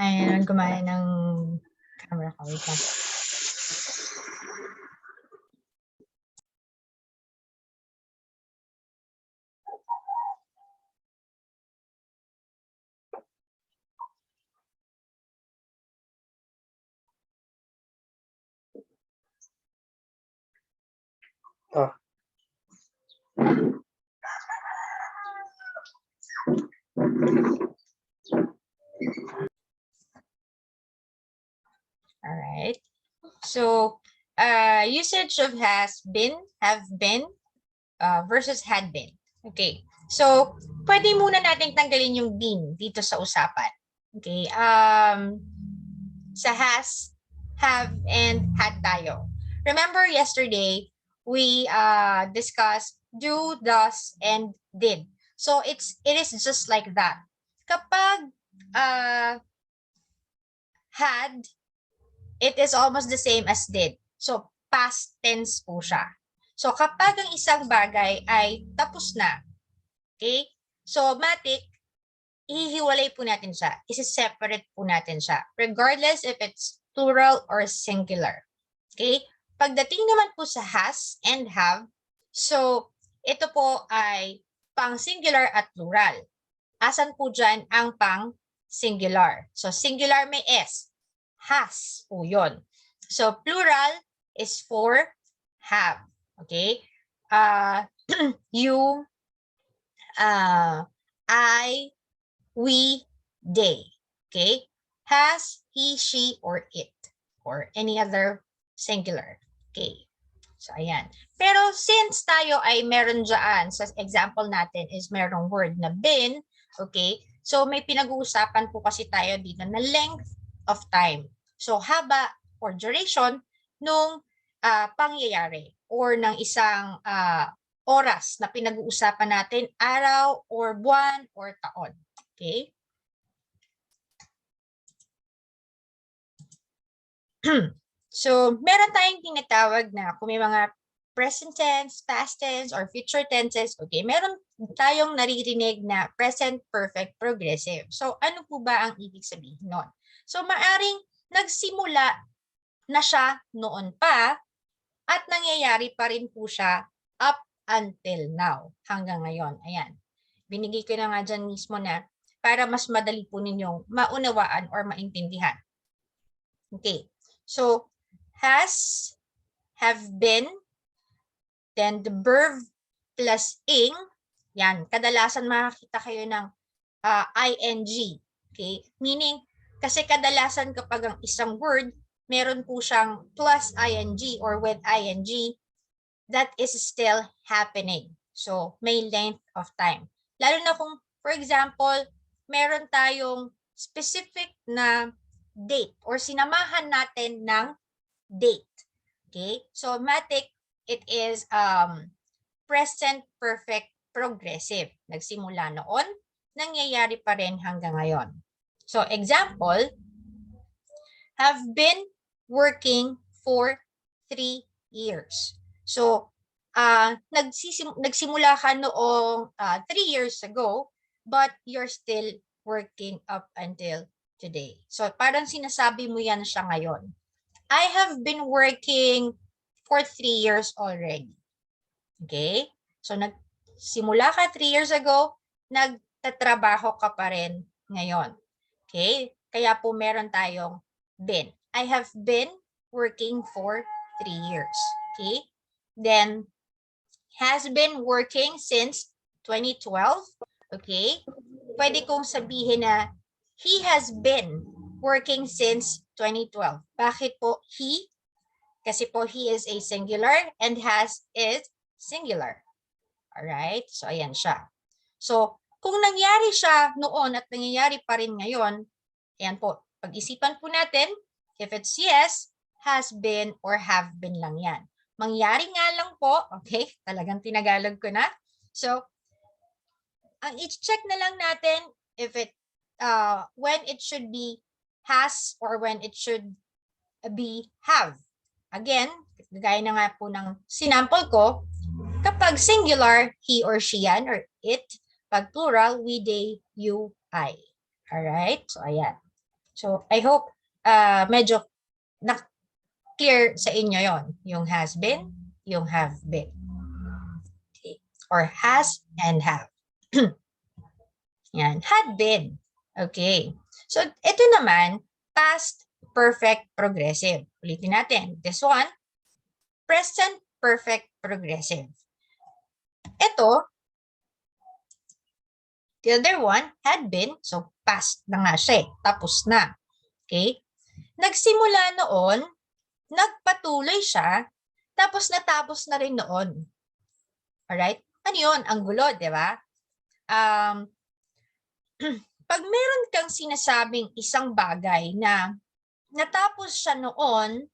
S1: Ay, naman gumana ng camera ko. Wait lang po. All right. So, usage of has been, have been, versus had been. Okay. So, pwede muna nating tanggalin yung been dito sa usapan. Okay. Sa has, have, and had tayo. Remember yesterday, we discussed do, does, and did. So, it is just like that. Kapag had, it is almost the same as did. So, past tense po siya. So, kapag ang isang bagay ay tapos na, okay? So, matik, ihiwalay po natin siya. Isi-separate po natin siya. Regardless if it's plural or singular. Okay? Pagdating naman po sa has and have, so, ito po ay pang singular at plural. Asan po dyan ang pang singular? So, singular may S. Has po yun. So, plural is for have. Okay? You, I, we, they. Okay? Has, he, she, or it. Or any other singular. Okay. So, ayan. Pero since tayo ay meron dyan, sa example natin is merong word na been, okay? So, may pinag-uusapan po kasi tayo dito na length of time. So, haba or duration nung pangyayari or ng isang oras na pinag-uusapan natin, araw or buwan or taon. Okay? So, meron tayong tinatawag na kung may mga present tense, past tense, or future tenses, okay, meron tayong naririnig na present perfect progressive. So, ano po ba ang ibig sabihin nun? So, maaring nagsimula na siya noon pa at nangyayari pa rin po siya up until now, hanggang ngayon. Ayan. Binigay ko na nga dyan mismo na para mas madali po ninyong maunawaan or maintindihan. Okay. So, has, have been, then the verb plus ing, yan, kadalasan makakita kayo ng ing. Okay? Meaning, kasi kadalasan kapag ang isang word, meron po siyang plus ing or with ing, that is still happening. So, may length of time. Lalo na kung, for example, meron tayong specific na date or sinamahan natin ng date. Okay? So, matik, it is present perfect progressive. Nagsimula noon, nangyayari pa rin hanggang ngayon. So, example, have been working for 3 years. So, nagsimula ka noong 3 years ago, but you're still working up until today. So, parang sinasabi mo yan siya ngayon. I have been working for 3 years already. Okay? So, nagsimula ka 3 years ago, nagtatrabaho ka pa rin ngayon. Okay? Kaya po meron tayong been. I have been working for 3 years. Okay? Then, has been working since 2012. Okay? Pwede kong sabihin na he has been working since 2012. Bakit po he? Kasi po he is a singular and has is singular. Alright? So, ayan siya. So, kung nangyari siya noon at nangyayari pa rin ngayon, ayan po, pag-isipan po natin, if it's yes, has been, or have been lang yan. Mangyari nga lang po, okay, talagang tinagalog ko na. So, ang i-check na lang natin if it, when it should be has or when it should be have. Again, gaya na nga po ng sinample ko, kapag singular, he or she yan or it. Pag plural, we, they, you, I. Alright? So, ayan. So, I hope medyo na-clear sa inyo yon. Yung has been, yung have been. Okay. Or has and have. Yan. Had been. Okay. So, ito naman, past perfect progressive. Ulitin natin. This one, present perfect progressive. Ito, the other one had been, so past na nga siya, tapos na. Okay? Nagsimula noon, nagpatuloy siya, tapos natapos na rin noon. Alright? Ano yun? Ang gulo, di ba? Pag meron kang sinasabing isang bagay na natapos siya noon,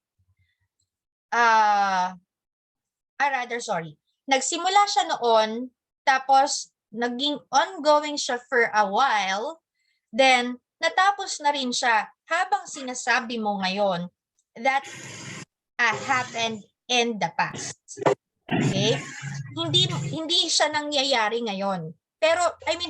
S1: nagsimula siya noon, tapos naging ongoing siya for a while, then natapos na rin siya habang sinasabi mo ngayon that happened in the past. Okay? Hindi siya nangyayari ngayon. Pero,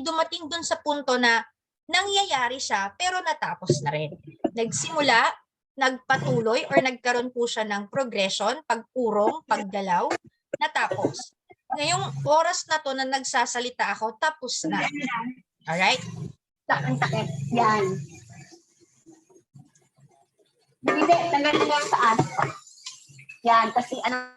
S1: dumating dun sa punto na nangyayari siya, pero natapos na rin. Nagsimula, nagpatuloy, or nagkaroon po siya ng progression, pagpurong, paggalaw, natapos. Ngayong oras na to na nagsasalita ako, tapos na. Alright?
S5: Ang sakit. Yan. Hindi, tanggalin mo yung saan. Yan, kasi ano.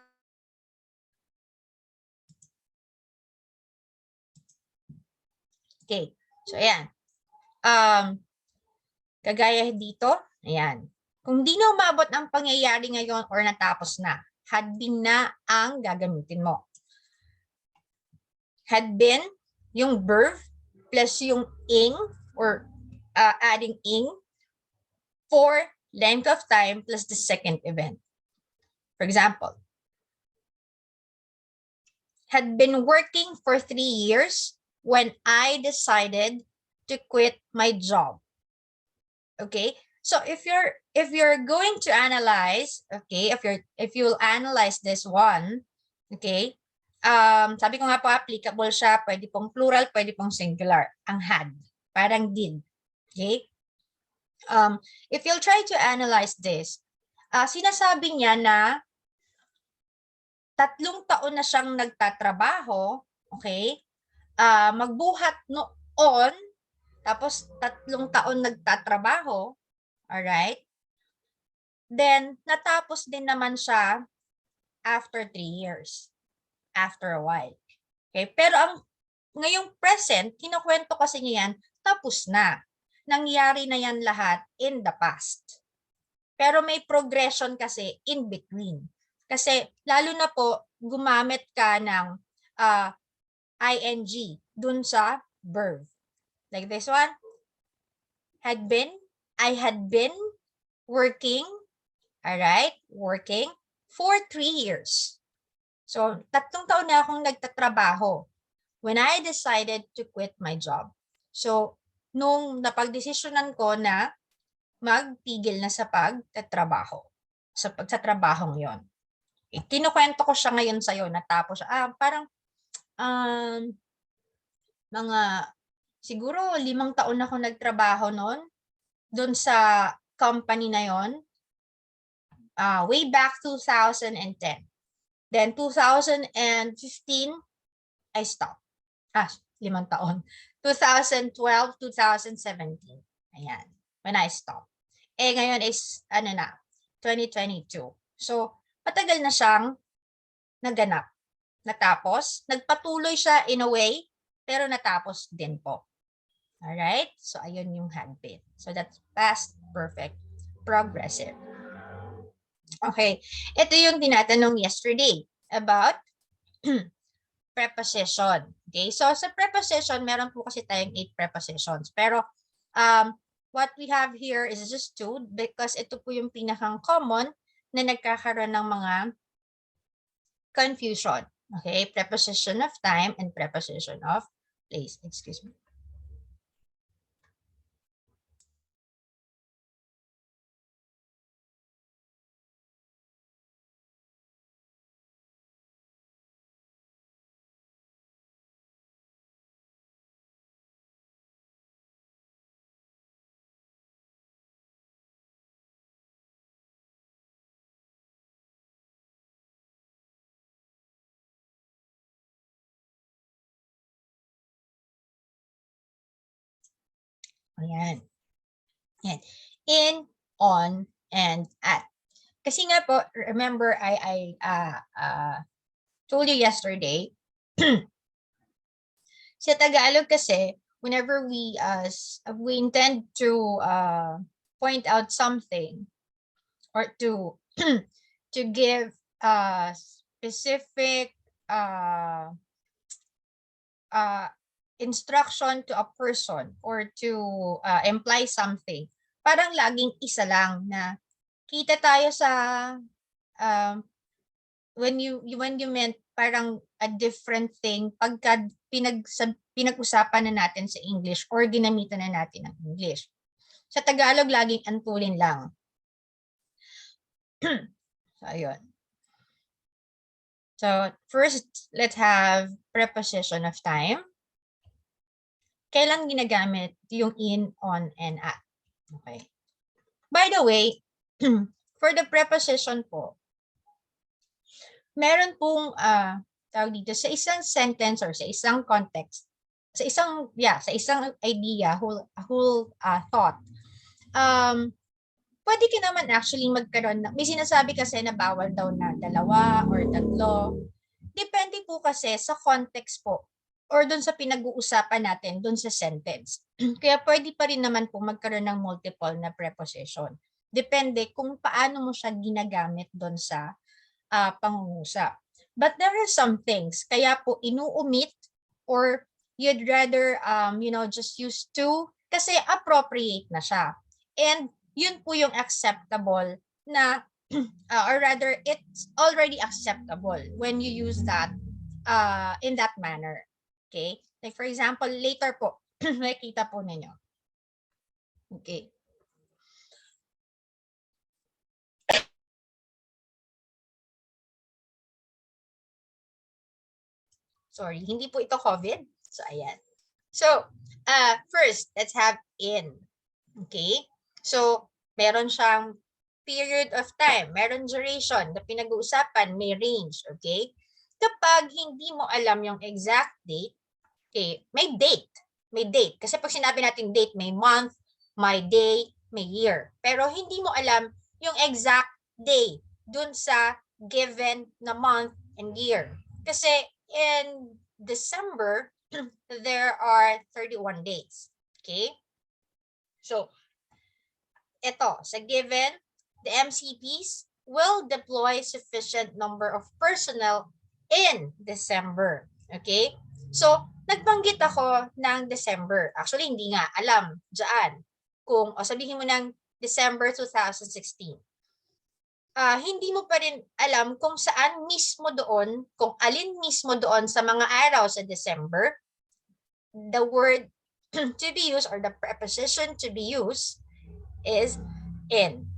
S1: Okay. So, ayan. Kagaya dito, ayan. Kung di na umabot ang pangyayari ngayon or natapos na, had been na ang gagamitin mo. Had been, yung verb, plus yung ing, or adding ing, for length of time plus the second event. For example, had been working for 3 years when I decided to quit my job. Okay? So if you're going to analyze, okay, if you'll analyze this one, okay? Sabi ko nga po applicable siya, pwede pong plural, pwede pong singular. Ang had, parang did. Okay? If you'll try to analyze this, sinasabi niya na 3 taon na siyang nagtatrabaho, okay? Magbuhat noon, tapos 3 taon nagtatrabaho, alright? Then, natapos din naman siya after 3 years, after a while. Okay? Pero ngayong present, kinukwento kasi niya yan, tapos na. Nangyari na yan lahat in the past. Pero may progression kasi in between. Kasi lalo na po, gumamit ka ng ing dun sa verb. Like this one, had been, I had been working, alright, working for 3 years. So, 3 taon na akong nagtatrabaho when I decided to quit my job. So, nung napagdesisyonan ko na magpigil na sa pagtatrabaho, sa trabahong yon. Kinukwento ko siya ngayon sa'yo, natapos siya. Parang mga siguro 5 taon ako nagtrabaho noon doon sa company na yon. Way back 2010. Then 2015, I stopped. 5 taon. 2012, 2017. Ayan. When I stopped. Ngayon is, 2022. So, matagal na siyang naganap. Natapos. Nagpatuloy siya in a way, pero natapos din po. Alright? So, ayun yung had been. So, that's past perfect progressive. Okay. Ito yung tinatanong yesterday about preposition. Okay? So, sa preposition, meron po kasi tayong 8 prepositions. Pero, what we have here is just 2 because ito po yung pinakang common na nagkakaroon ng mga confusion. Okay? Preposition of time and preposition of place. Excuse me. Ayan. Ayan. In, on, and at. Kasi nga po, remember, I told you yesterday, sa Tagalog kasi, whenever we intend to point out something or to to give a specific instruction to a person or to imply something, parang laging isa lang na kita tayo sa when you meant parang a different thing pagka pinag-usapan na natin sa English or ginamitan na natin ng English. Sa Tagalog, laging antulin lang. So, ayun. So, first, let's have preposition of time. Kailan ginagamit yung in, on, and at? Okay. By the way, for the preposition po, meron pong tawag dito sa isang sentence or sa isang context, sa isang idea, whole thought. Pwede ka naman actually magkaroon may sinasabi kasi na bawal daw na dalawa or tatlo. Depende po kasi sa context po or doon sa pinag-uusapan natin doon sa sentence. Kaya pwede pa rin naman po magkaroon ng multiple na preposition. Depende kung paano mo siya ginagamit doon sa pangungusap. But there are some things, kaya po inuumit or you'd rather just use to kasi appropriate na siya. And yun po yung acceptable na or rather it's already acceptable when you use that in that manner. Okay? Like for example, later po, makikita po ninyo. Okay. Sorry, hindi po ito COVID. So, ayan. So, first, let's have in. Okay? So, meron siyang period of time, meron duration na pinag-uusapan, may range, okay? Kapag hindi mo alam yung exact date, okay, may date. May date. Kasi pag sinabi natin date, may month, may day, may year. Pero hindi mo alam yung exact day dun sa given na month and year. Kasi in December, there are 31 days. Okay? So, ito, sa given, the MCPs will deploy sufficient number of personnel in December. Okay? So, nagbanggit ako ng December. Actually, hindi nga alam dyan kung, sabihin mo ng December 2016. Hindi mo pa rin alam kung saan mismo doon, kung alin mismo doon sa mga araw sa December, the word to be used or the preposition to be used is in.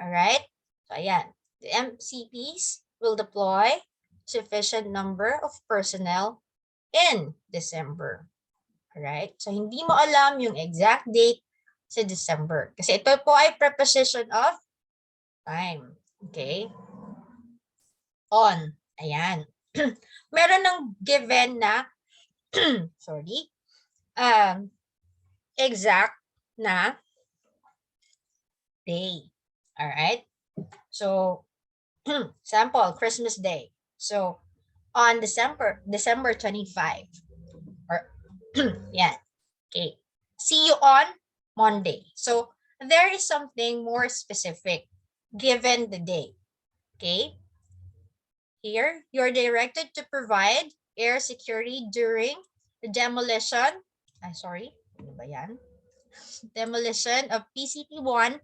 S1: Alright? So, ayan. The MCPs will deploy sufficient number of personnel in December. Alright? So, hindi mo alam yung exact date sa December. Kasi ito po ay preposition of time. Okay? On. Ayan. Meron ng given na sorry, exact na day. All right. So, sample, Christmas Day. So, on December 25. Or, yeah. Okay. See you on Monday. So, there is something more specific given the day. Okay. Here, you're directed to provide air security during the demolition. Ano ba yan? Demolition of PCP-1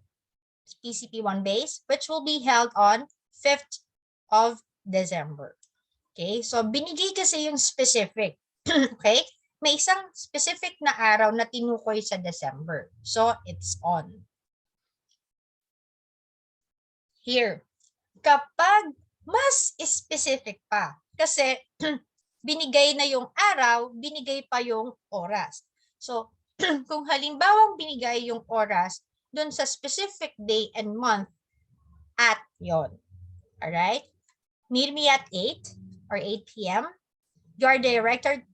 S1: base, which will be held on 5th of December. Okay, so binigay kasi yung specific. Okay, may isang specific na araw na tinukoy sa December. So, it's on. Here, kapag mas specific pa, kasi binigay na yung araw, binigay pa yung oras. So, kung halimbawang binigay yung oras dun sa specific day and month, at yon. Alright? Meet me at 8 or 8 p.m. You are directed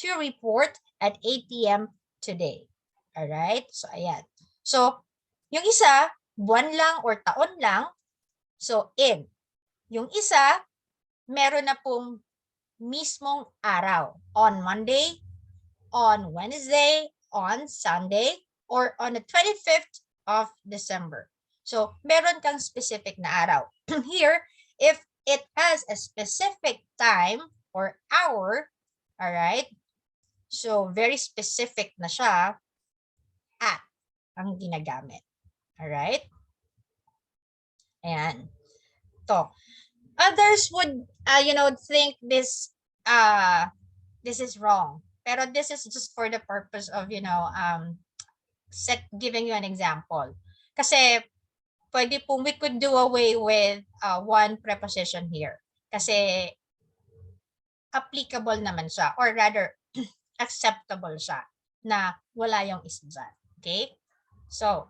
S1: to report at 8 p.m. today. Alright? So, ayan. So, yung isa, buwan lang or taon lang. So, in. Yung isa, meron na pong mismong araw. On Monday, on Wednesday, on Sunday, or on the 25th of December. So, meron kang specific na araw. Here, if it has a specific time or hour, alright, so very specific na siya, at ang ginagamit. Alright? Ayan. To. Others would, think this is wrong. Pero this is just for the purpose of, giving you an example. Kasi pwede po, we could do away with one preposition here. Kasi applicable naman siya, or rather, acceptable siya na wala yung is dyan. Okay? So,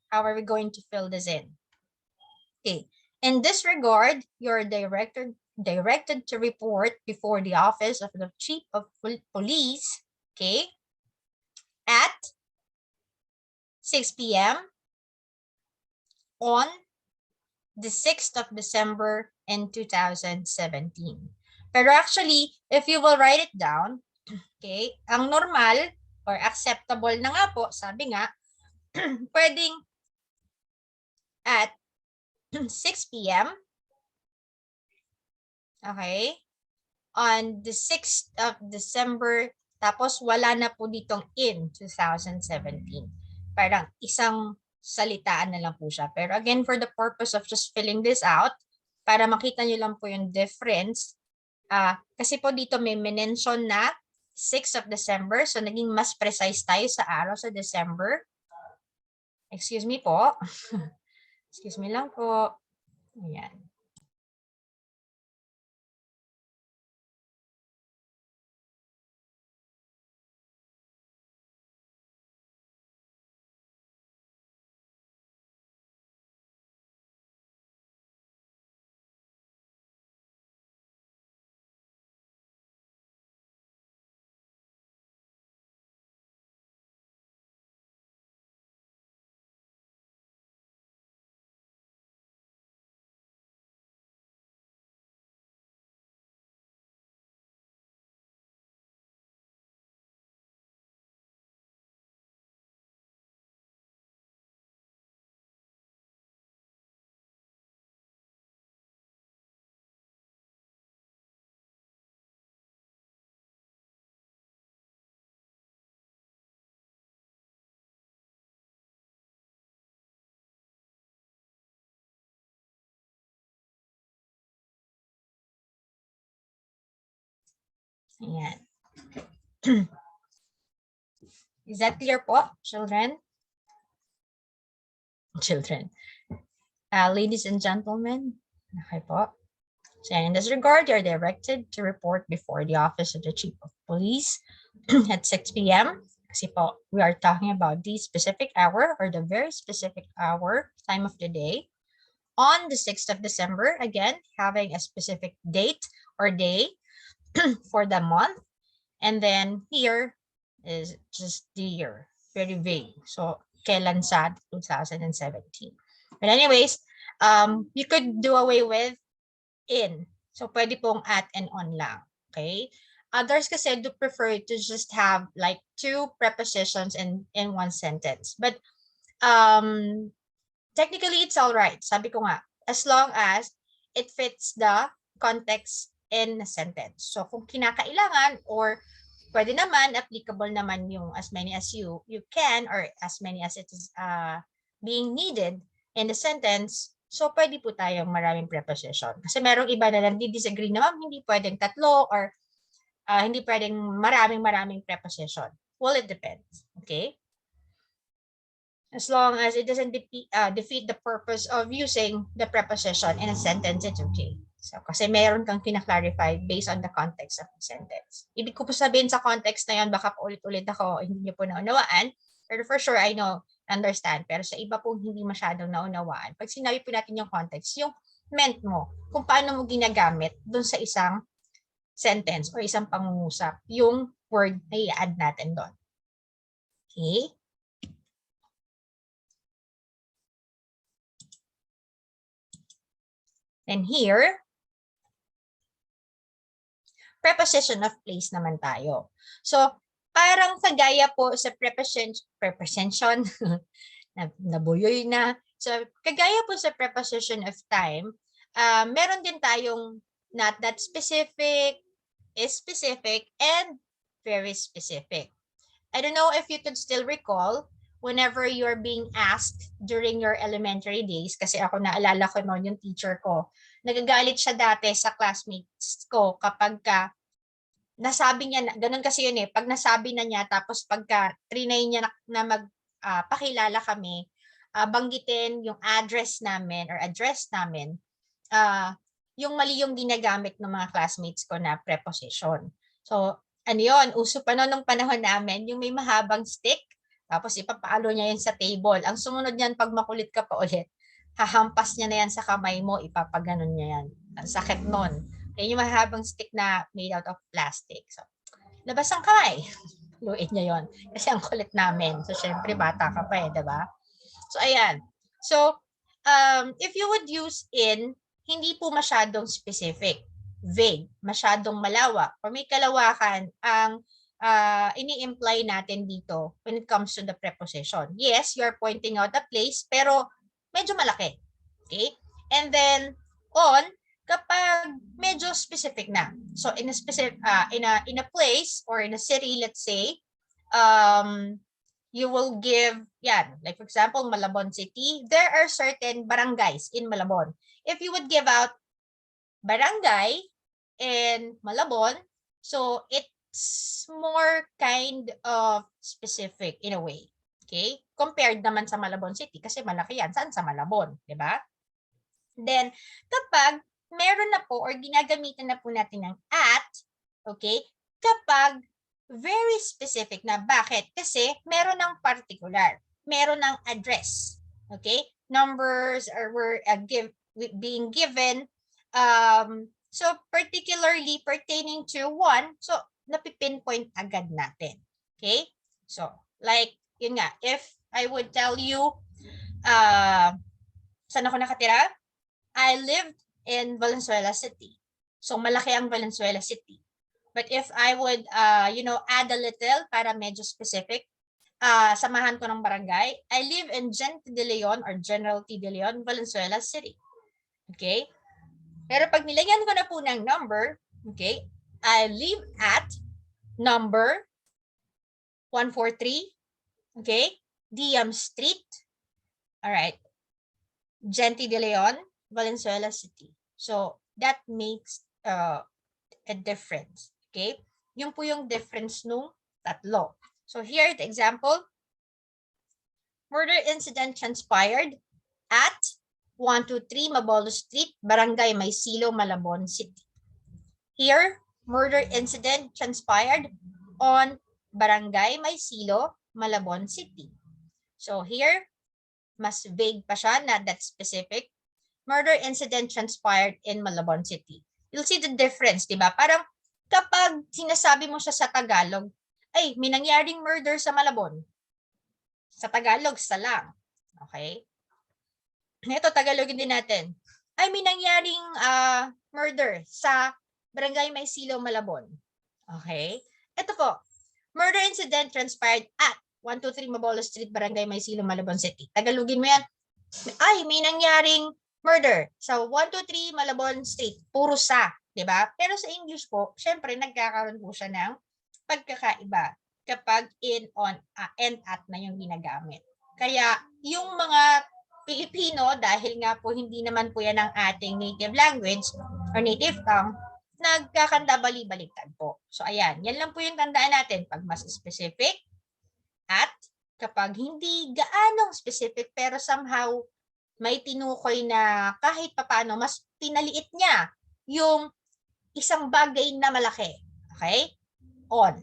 S1: how are we going to fill this in? Okay. In this regard, you're directed to report before the office of the chief of police, okay, at 6 p.m. on the 6th of December in 2017. Pero actually, if you will write it down, okay, ang normal or acceptable na nga po, sabi nga, pwedeng at 6 p.m. Okay? On the 6th of December, tapos wala na po ditong in 2017. Parang isang salitaan na lang po siya. Pero again, for the purpose of just filling this out, para makita nyo lang po yung difference, kasi po dito may mention na 6th of December, so naging mas precise tayo sa araw sa December. Excuse me po. Excuse me lang po. Ayan. Ayan. Is that clear po, children? Children. Ladies and gentlemen, okay po. So in this regard, you're directed to report before the office of the chief of police at 6 p.m. Kasi po, we are talking about the specific hour or the very specific hour, time of the day. On the 6th of December, again, having a specific date or day for the month. And then here is just the year, very vague. So, kailan sa 2017. But anyways, you could do away with in. So, pwede pong at and on lang. Okay? Others kasi do prefer to just have like two prepositions in one sentence. But technically, it's all right. Sabi ko nga, as long as it fits the context in a sentence. So, kung kinakailangan or pwede naman, applicable naman yung as many as you can or as many as it is being needed in the sentence, so pwede po tayong maraming preposition. Kasi merong iba na nandi-disagree na, hindi pwedeng tatlo or hindi pwedeng maraming preposition. Well, it depends. Okay? As long as it doesn't defeat the purpose of using the preposition in a sentence, it's okay. So, kasi meron kang kinaklarify based on the context of the sentence. Ibig ko po sabihin sa context na yun, baka paulit-ulit ako, hindi niyo po naunawaan. Pero for sure, I understand. Pero sa iba po hindi masyadong naunawaan. Pag sinabi po natin yung context, yung meant mo, kung paano mo ginagamit dun sa isang sentence or isang pangungusap yung word na i-add natin doon. Okay? And here, preposition of place naman tayo. So, parang kagaya po sa preposition, nabuyoy na. So, kagaya po sa preposition of time, meron din tayong not that specific, is specific, and very specific. I don't know if you could still recall whenever you're being asked during your elementary days, kasi ako naalala ko noon yung teacher ko, nagagalit siya dati sa classmates ko kapag nasabi niya, ganun kasi yun eh, pag nasabi na niya, tapos pagka trinay niya na magpakilala kami, banggitin yung address namin or address namin, yung mali yung ginagamit ng mga classmates ko na preposition. So, ano yun, uso pa noon nung panahon namin, yung may mahabang stick, tapos ipapaalo niya yan sa table. Ang sumunod niyan, pag makulit ka pa ulit, hahampas niya na yan sa kamay mo, ipapaganon niya yan. Ang sakit nun. Yan yung mahabang stick na made out of plastic. So, labas ang kamay. Luit niya yon. Kasi ang kulit namin. So, syempre, bata ka pa eh, diba? So, ayan. So, if you would use in, hindi po masyadong specific, vague, masyadong malawak, or may kalawakan ang ini-imply natin dito when it comes to the preposition. Yes, you're pointing out a place, pero medyo malaki. Okay? And then, on, kapag medyo specific na. So, in a specific, in a place or in a city, let's say, you will give, yan, like for example, Malabon City, there are certain barangays in Malabon. If you would give out barangay in Malabon, so it's more kind of specific in a way. Okay? Compared naman sa Malabon City, kasi malaki yan. Saan sa Malabon? Diba? Then, kapag meron na po or ginagamitan na po natin ng at, okay, kapag very specific na. Bakit? Kasi meron ng particular, meron ng address, okay? Numbers were being given, so particularly pertaining to one, so napipinpoint agad natin, okay? So, like, yun nga, if I would tell you, saan ako nakatira? I lived in Valenzuela City. So, malaki ang Valenzuela City. But if I would, add a little para medyo specific, samahan ko ng barangay, I live in Gen T. De Leon or General T. De Leon, Valenzuela City. Okay? Pero pag nilagyan ko na po ng number, okay, I live at number 143, okay, Diam Street, alright, Gen T. De Leon, Valenzuela City. So, that makes a difference. Okay? Yun po yung difference nung tatlo. So, here, the example, murder incident transpired at 123 Mabolo Street, Barangay Maysilo, Malabon City. Here, murder incident transpired on Barangay Maysilo, Malabon City. So, here, mas vague pa siya, not that specific. Murder incident transpired in Malabon City. You'll see the difference, di ba? Parang kapag sinasabi mo siya sa Tagalog, ay, may nangyaring murder sa Malabon. Sa Tagalog, sa lang. Okay? Ito, Tagalogin din natin. Ay, may nangyaring murder sa Barangay Maysilo, Malabon. Okay? Ito po, murder incident transpired at 123 Mabolo Street, Barangay Maysilo, Malabon City. Tagalogin mo yan. Ay, may nangyaring murder sa 123 Malabon Street. Puro sa, di ba? Pero sa English po, syempre nagkakaroon po siya ng pagkakaiba kapag in, on, and at na yung ginagamit. Kaya yung mga Pilipino, dahil nga po hindi naman po yan ang ating native language or native tongue, nagkakanda bali-baliktad po. So ayan, yan lang po yung tandaan natin. Pag mas specific, at kapag hindi gaanong specific pero somehow may tinukoy na kahit papaano mas pinaliit niya yung isang bagay na malaki. Okay? On.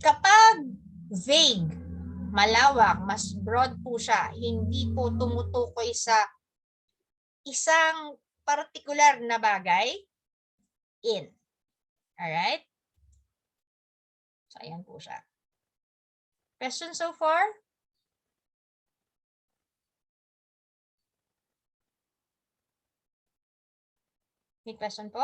S1: Kapag vague, malawak, mas broad po siya, hindi po tumutukoy sa isang particular na bagay, in. Alright? So, ayan po siya. Question so far? May question po?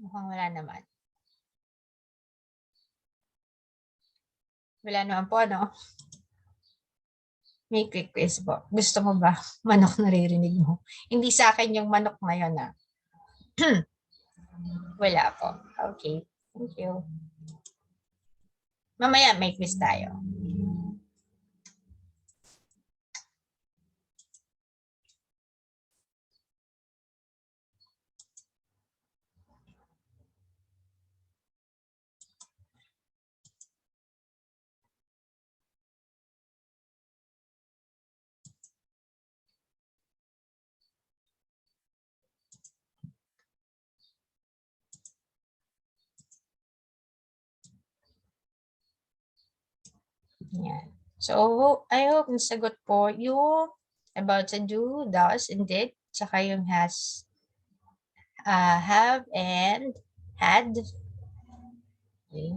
S1: Mukhang wala naman. Wala naman po, no? May quick quiz po. Gusto mo ba? Manok naririnig mo. Hindi sa akin yung manok ngayon, na. Wala po. Okay. Thank you. Mamaya may quiz tayo. Yan. So, I hope nasagot po yung about to do, does, and did, tsaka yung has, have, and had. Okay.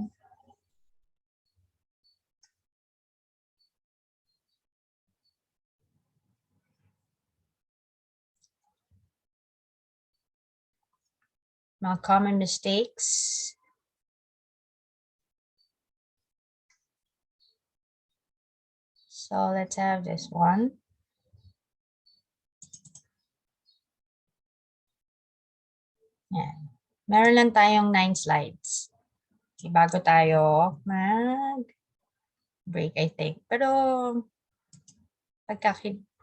S1: Mga common mistakes. So, let's have this one. Yan. Meron lang tayong 9 slides. Okay, bago tayo mag-break, I think. Pero,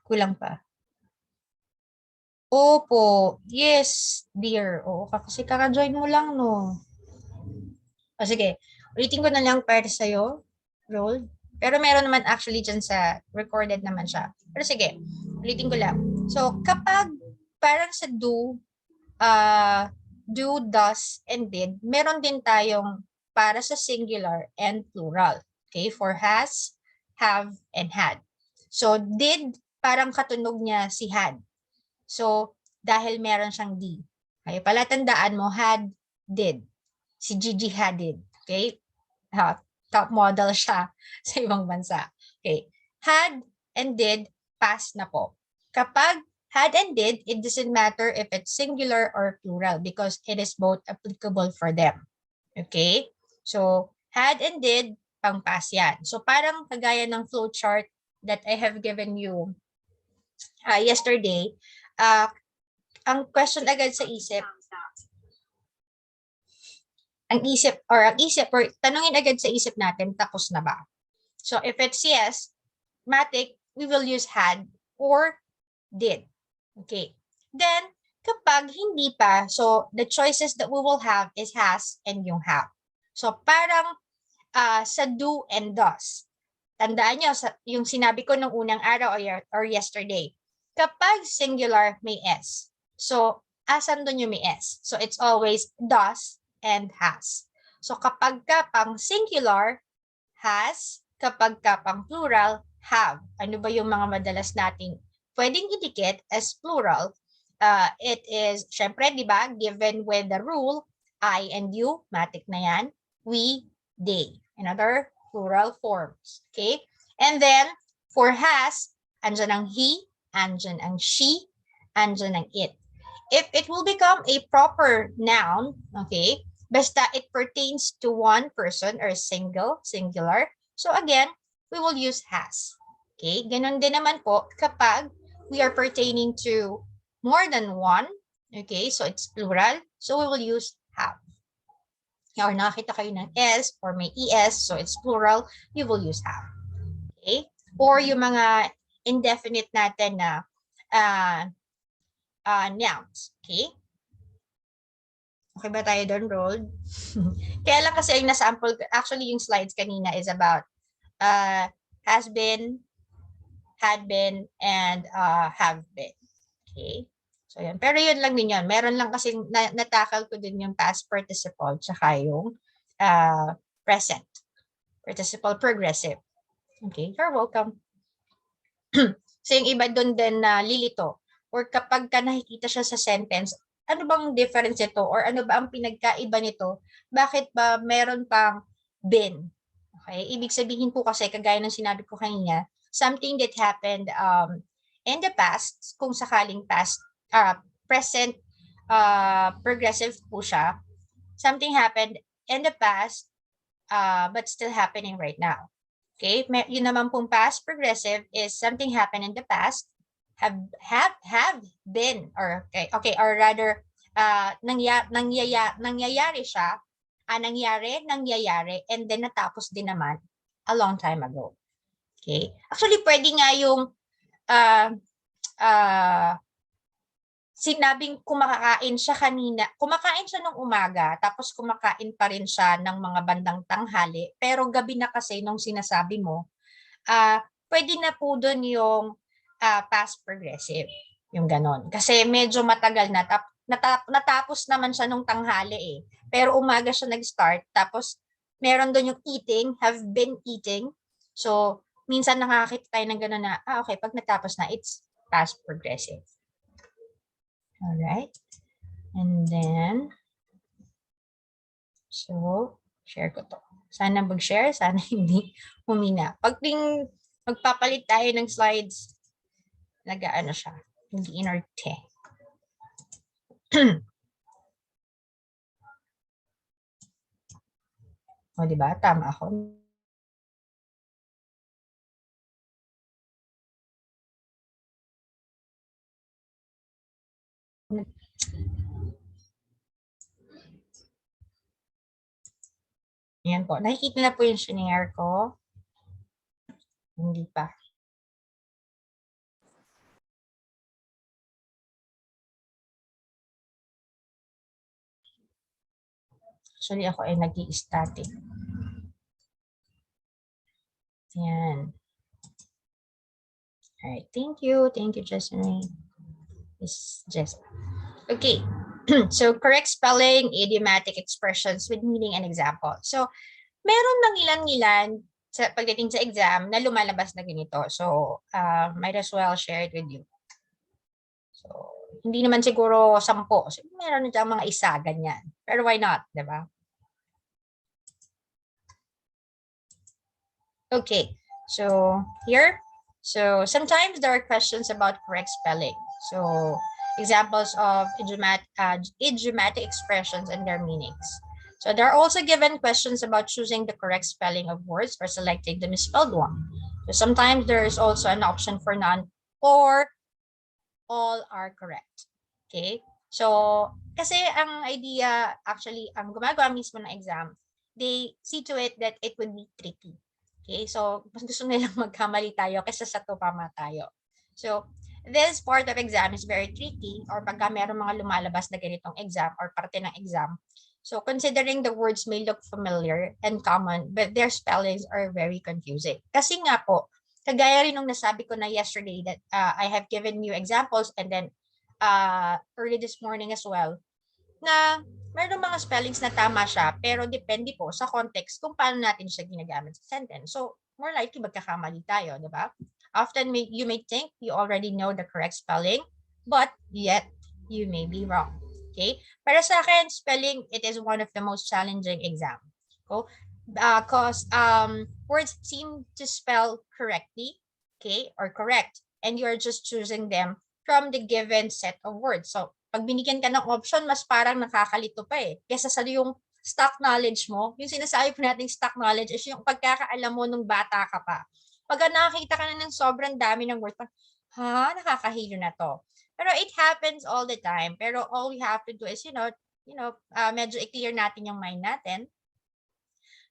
S1: kulang pa. Opo. Yes, dear. Oo, kasi kaka-join mo lang, no? O, sige. Ulitin ko na lang para sa'yo. Roll. Pero meron naman actually dyan sa recorded naman siya. Pero sige, ulitin ko lang. So, kapag parang sa do, does, and did, meron din tayong para sa singular and plural. Okay? For has, have, and had. So, did, parang katunog niya si had. So, dahil meron siyang D. Okay? Palatandaan mo, had, did. Si Gigi Hadid. Okay? Top model siya sa ibang bansa. Okay. Had and did, past na po. Kapag had and did, it doesn't matter if it's singular or plural because it is both applicable for them. Okay? So, had and did, pang past yan. So, parang kagaya ng flowchart that I have given you yesterday, ang question agad sa isip, ang isip or tanungin agad sa isip natin, tapos na ba? So if it's yes, matic, we will use had or did. Okay. Then, kapag hindi pa, so the choices that we will have is has and yung have. So parang sa do and does. Tandaan nyo, yung sinabi ko nung unang araw or yesterday, kapag singular, may S. So, asan doon yung may S? So, it's always does and has. So, kapag ka pang singular, has. Kapag ka pang plural, have. Ano ba yung mga madalas nating pwedeng idikit as plural? It is, syempre, di ba, given with the rule, I and you, matic na yan, we, they. Another plural forms. Okay? And then, for has, andyan ang he, andyan ang she, andyan ang it. If it will become a proper noun, okay, basta it pertains to one person or singular, so again, we will use has. Okay? Ganon din naman po kapag we are pertaining to more than one, okay, so it's plural, so we will use have. Or nakita kayo ng S or may ES, so it's plural, you will use have. Okay? Or yung mga indefinite natin na nouns. Okay? Okay ba tayo doon, Rold? Kaya lang kasi yung na-sample, actually yung slides kanina is about has been, had been, and have been. Okay? So, yan. Pero yun lang din yun. Meron lang kasi natakal ko din yung past participle tsaka yung present. Participle progressive. Okay, you're welcome. So, yung iba doon din na lilito or kapag ka nakikita siya sa sentence, ano bang difference ito or ano ba ang pinagkaiba nito? Bakit ba meron pang been? Okay? Ibig sabihin po kasi, kagaya ng sinabi ko kanina, something that happened in the past, kung sakaling past, present, progressive po siya, something happened in the past, but still happening right now. Okay? Yun naman pong past progressive is something happened in the past, have been, or or rather, nangyayari siya, nangyayari, and then natapos din naman a long time ago. Okay? Actually, pwede nga yung sinabing kumakain siya nung umaga, tapos kumakain pa rin siya ng mga bandang tanghali, pero gabi na kasi nung sinasabi mo, pwede na po dun yung past progressive, yung ganon. Kasi medyo matagal na, natapos naman siya nung tanghali eh, pero umaga siya nag-start, tapos meron dun yung eating, have been eating, so minsan nakakita tayo ng ganon na, okay, pag natapos na, it's past progressive. Alright. And then, so, share ko to. Sana mag-share, sana hindi humina. Pag magpapalit tayo ng slides, nag-ano siya, hindi inerte. O, diba? Tama ako. Ayan po. Nakikita na po yung shinare ko. Hindi pa. Actually, ako ay nag-i-static. Ayan. Alright. Thank you. Thank you, Jessamine. This Jess. Okay. So, correct spelling, idiomatic expressions with meaning and example. So, meron ng ilan-ilan pagdating sa exam na lumalabas na ganito. So, might as well share it with you. So, hindi naman siguro 10. So, meron na dyan mga isa, ganyan. Pero why not, di ba? Okay. So, here. So, sometimes there are questions about correct spelling. So, examples of idiomatic expressions and their meanings. So there are also given questions about choosing the correct spelling of words or selecting the misspelled one. So sometimes there is also an option for none or all are correct. Okay? So, kasi ang idea, actually, ang gumagawa mismo ng exam, they see to it that it would be tricky. Okay? So, mas gusto nilang magkamali tayo kaysa sa tupama tayo. So, this part of exam is very tricky or pagka meron mga lumalabas na ganitong exam or parte ng exam. So, considering the words may look familiar and common, but their spellings are very confusing. Kasi nga po, kagaya rin nung nasabi ko na yesterday that I have given you examples and then early this morning as well, na meron mga spellings na tama siya, pero depende po sa context kung paano natin siya ginagamit sa sentence. So, more likely magkakamali tayo, di ba? Often you may think you already know the correct spelling, but yet you may be wrong. Okay? Para sa akin, spelling, it is one of the most challenging exam. Because words seem to spell correctly, okay, or correct, and you're just choosing them from the given set of words. So, pag binigyan ka ng option, mas parang nakakalito pa eh. Kesa sa yung stock knowledge mo, yung sinasabi po nating stock knowledge is yung pagkakaalam mo nung bata ka pa. Pag nakakita ka na ng sobrang dami ng words, nakakahilo na to. Pero it happens all the time. Pero all we have to do is, medyo i-clear natin yung mind natin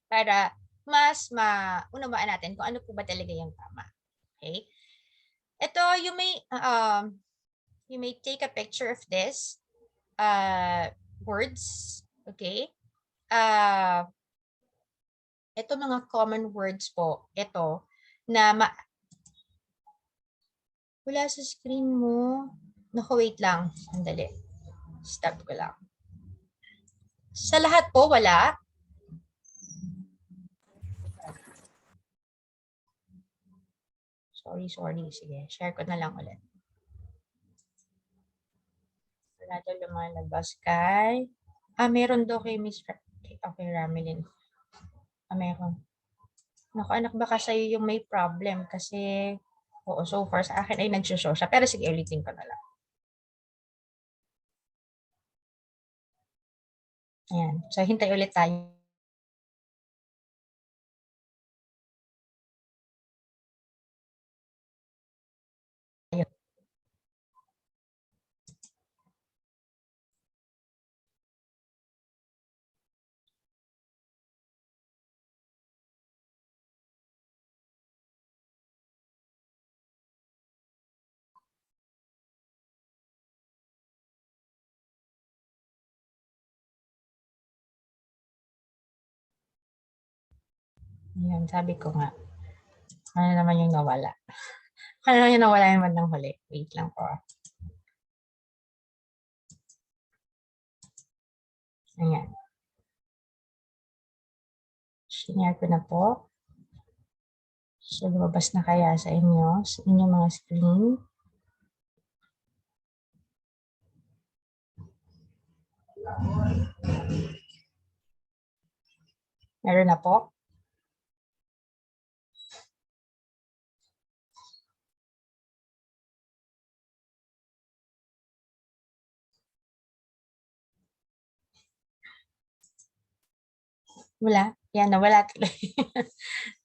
S1: para mas maunawaan natin kung ano po ba talaga yung tama. Okay? Ito, you may take a picture of this words. Okay? Ito mga common words po. Ito, na wala sa screen mo. Naku, wait lang. Sandali. Stop ko lang. Sa lahat po, wala. Sorry. Sige, share ko na lang ulit. natin lumalabas kay... meron daw kay Miss... Okay, Ramelin. Meron. Naku, anak, baka sa'yo yung may problem kasi... Oo, so far sa akin ay nagsushow siya. Pero sige, ulitin ko na lang. Ayan. So, hintay ulit tayo. Ayan, sabi ko nga. Ano naman yung nawala? Ano naman yung nawala yung bandang huli? Wait lang po. Ayan. Share ko na po. So, lumabas na kaya sa inyo, sa inyong mga screen. Meron na po. Wala. Yan, nawala tuloy.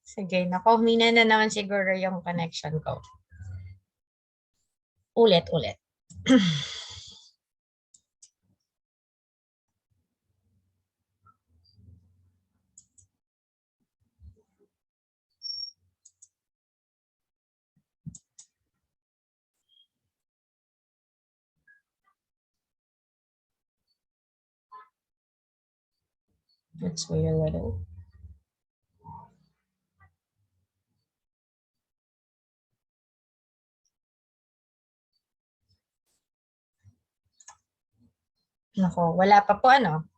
S1: Sige, naku, humina na naman siguro yung connection ko. Ulit. Let's wait a little. Nako, wala pa po ano.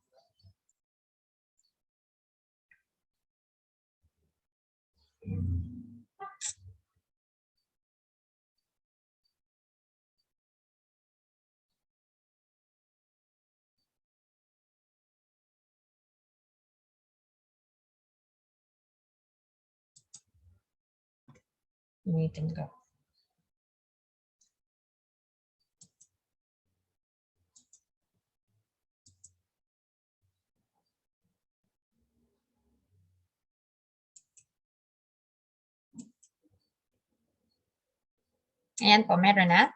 S1: Waiting ko. Ayan po, meron na.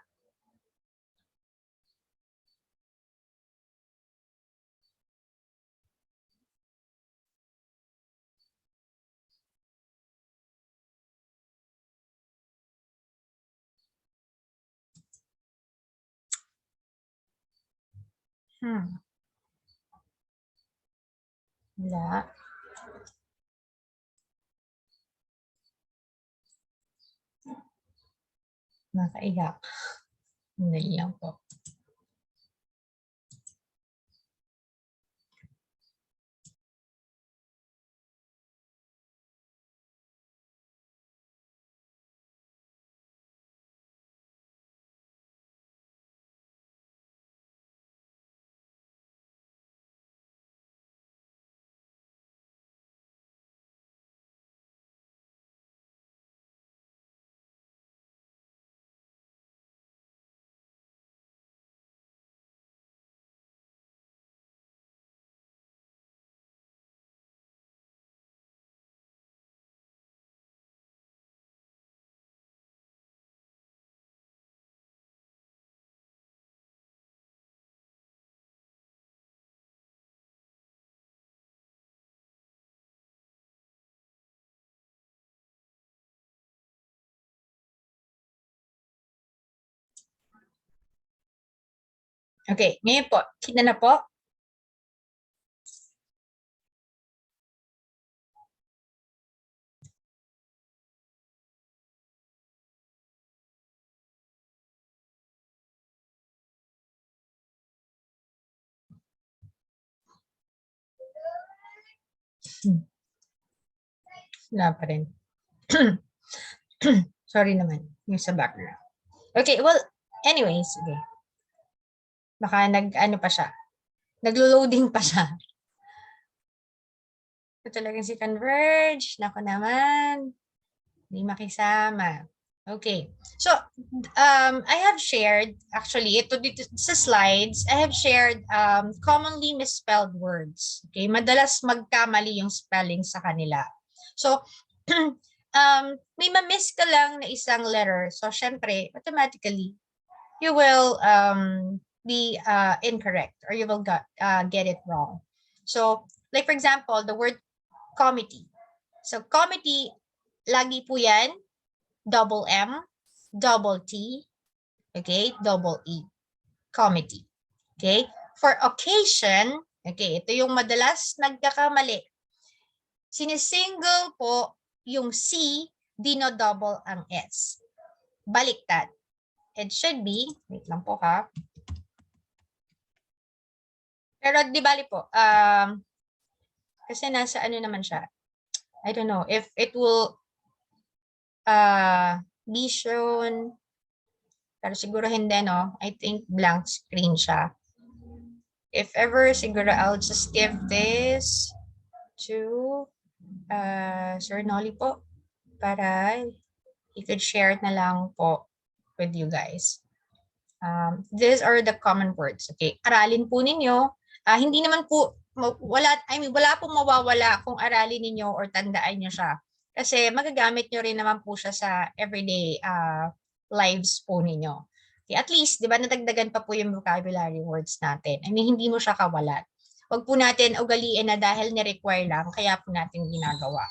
S1: Wala. Nakaiyak. Hindi lang po. Okay, ngayon po. Kita na po. Wala pa rin. Sorry naman. Yung sa background. Okay, well, anyways. Okay. Baka nag-ano pa siya. Naglo-loading pa siya. Ito talagang si Converge. Nako naman. Hindi makisama. Okay. So, I have shared, actually, ito dito sa slides, I have shared commonly misspelled words. Okay. Madalas magkamali yung spelling sa kanila. So, may ma-miss ka lang na isang letter. So, syempre, automatically, you will be incorrect or you will get it wrong. So, like for example, the word committee. So, committee, lagi po yan, double M, double T, okay, double E, committee. Okay? For occasion, okay, ito yung madalas nagkakamali. Sinisingle po yung C, dino-double ang S. Baliktad. It should be, wait lang po ha. Pero di bali po, kasi nasa ano naman siya. I don't know if it will be shown, pero siguro hindi, no? I think blank screen siya. If ever, siguro I'll just give this to Sir Nolly po para he could share it na lang po with you guys. These are the common words. Okay, aralin po ninyo. Hindi naman po wala pong mawawala kung aralin ninyo or tandaan niyo siya. Kasi magagamit nyo rin naman po siya sa everyday lives po ninyo. Okay, at least, di ba, nadagdagan pa po yung vocabulary words natin. I mean, hindi mo siya kawalan. Huwag po natin ugaliin na dahil ni-require lang, kaya po natin ginagawa.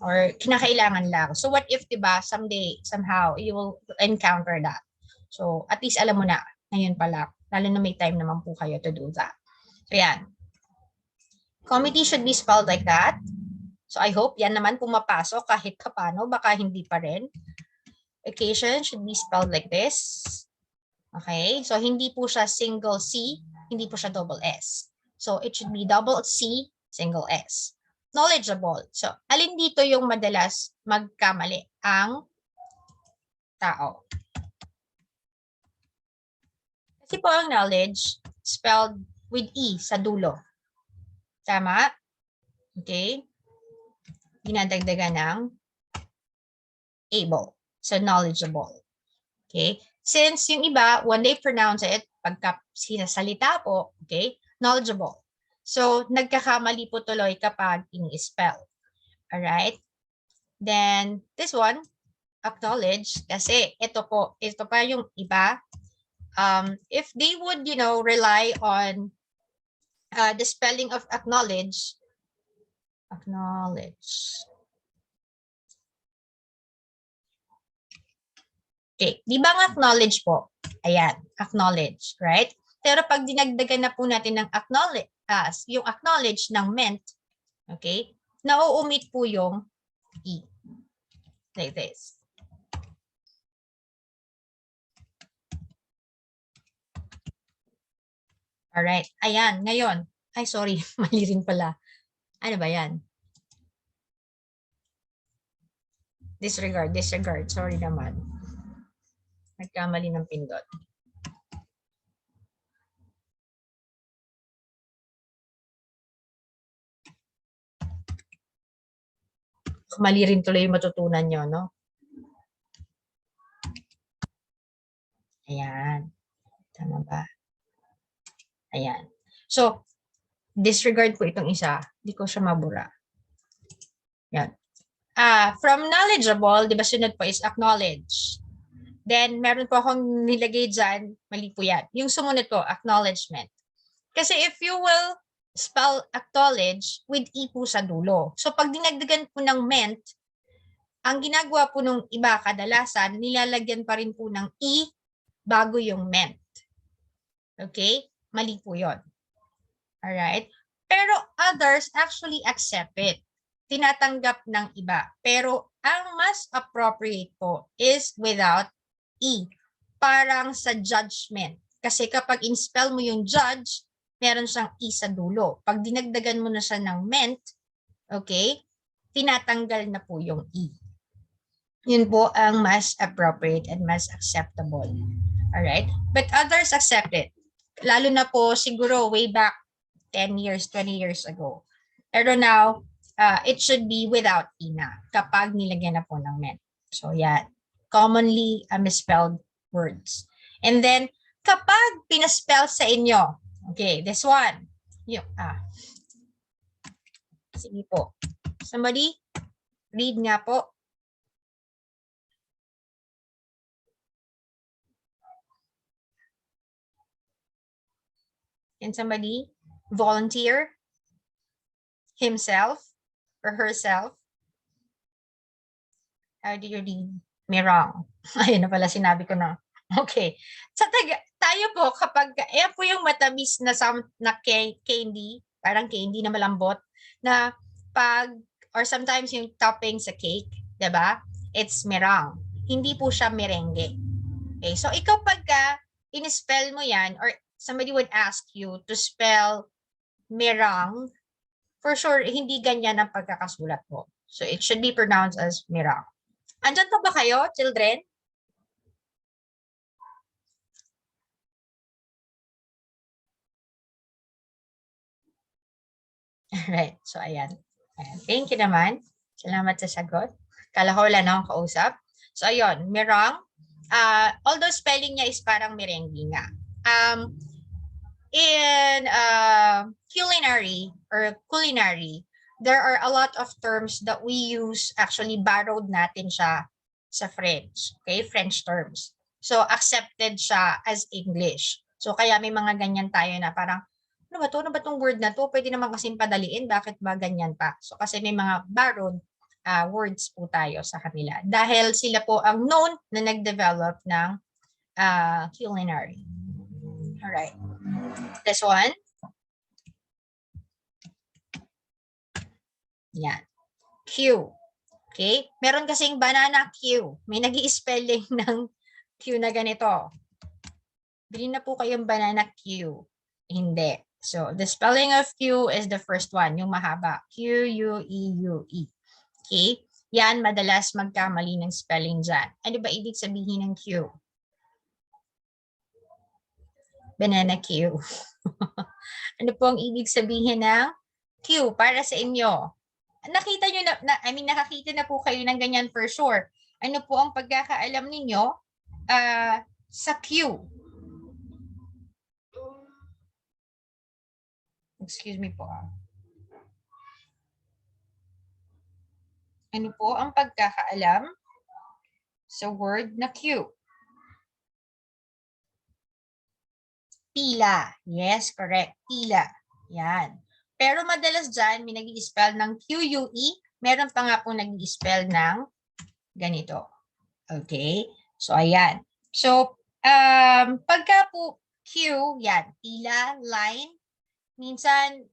S1: Or kinakailangan lang. So what if, di ba, someday, somehow, you will encounter that. So at least alam mo na, ngayon pala, lalo na may time naman po kayo to do that. So yan. Committee should be spelled like that. So I hope yan naman pumapasok kahit paano, baka hindi pa rin. Occasion should be spelled like this. Okay, so hindi po siya single C, hindi po siya double S. So it should be double C, single S. Knowledgeable. So alin dito yung madalas magkamali? Ang tao. Kasi po ang knowledge spelled with E sa dulo. Tama? Okay. Dinadagdagan ng able. So, knowledgeable. Okay? Since yung iba, when they pronounce it, pagka sinasalita po, okay, knowledgeable. So, nagkakamali po tuloy kapag ini-spell. Alright? Then, this one, acknowledge, kasi ito pa yung iba. If they would, rely on the spelling of acknowledge, okay, di ba ang acknowledge po? Ayan, acknowledge, right? Pero pag dinagdagan na po natin ng acknowledge, yung acknowledge ng meant, okay, nauumit po yung E. Like this. Alright, ayan, ngayon. Ay, sorry, mali rin pala. Ano ba yan? Disregard, sorry naman. Nagkamali ng pindot. Mali rin tuloy yung matutunan nyo, no? Ayan. Tama ba? Ayan. So, disregard po itong isa. Hindi ko siya mabura. Yan. From knowledgeable, di ba sunod po is acknowledge. Then, meron po akong nilagay dyan, mali po yan. Yung sumunod po, acknowledgement. Kasi if you will spell acknowledge with E po sa dulo. So, pag dinagdagan po ng meant, ang ginagawa po nung iba kadalasan, nilalagyan pa rin po ng E bago yung meant. Okay? Mali po yun. Alright? Pero others actually accept it. Tinatanggap ng iba. Pero ang mas appropriate po is without E. Parang sa judgment. Kasi kapag in-spell mo yung judge, meron siyang E sa dulo. Pag dinagdagan mo na siya ng meant, okay, tinatanggal na po yung E. Yun po ang mas appropriate and mas acceptable. Alright? But others accept it. Lalo na po siguro way back 10 years, 20 years ago. Pero now, it should be without ina kapag nilagyan na po ng men. So yan, commonly misspelled words. And then, kapag pinaspell sa inyo, okay, this one, yung, sige po. Somebody, read nga po. Can somebody volunteer himself or herself? How do you read? May wrong. Ayun na pala, sinabi ko na. Okay. So, tayo po, kapag, ayan po yung matamis na, na candy, parang candy na malambot, na pag, or sometimes yung topping sa cake, diba? It's meringue. Hindi po siya merengue. Okay, so ikaw pagka in-spell mo yan, or somebody would ask you to spell meringue, for sure, hindi ganyan ang pagkakasulat mo. So it should be pronounced as meringue. Andyan pa ba kayo, children? Alright, so ayan. Thank you naman. Salamat sa sagot. Kala ko wala na akong kausap. So ayun, meringue. Although spelling niya is parang merengue nga. In culinary, there are a lot of terms that we use, actually borrowed natin siya sa French. Okay, French terms. So accepted siya as English. So kaya may mga ganyan tayo na parang, ano ba to? Ano ba tong word na to? Pwede naman kasing padaliin. Bakit ba ganyan pa? So kasi may mga borrowed words po tayo sa kanila. Dahil sila po ang known na nag-develop ng culinary. Alright. This one. Yan. Q. Okay? Meron kasing banana Q. May nag-i-spelling ng Q na ganito. Bili na po kayong banana Q. Hindi. So, the spelling of Q is the first one, yung mahaba. Q-U-E-U-E. Okay? Yan, madalas magkamali ng spelling dyan. Ano ba ibig sabihin ng Q? Banana Q. Ano po ang ibig sabihin ng Q para sa inyo? Nakita nyo nakakita na po kayo ng ganyan for sure. Ano po ang pagkakaalam ninyo sa Q? Excuse me po. Ano po ang pagkakaalam sa word na Q? Pila. Yes, correct. Pila. Yan. Pero madalas dyan, may nag-i-spell ng Q-U-E. Meron pa nga po nag-i-spell ng ganito. Okay? So, ayan. So, pagka po Q, yan. Pila, line. Minsan,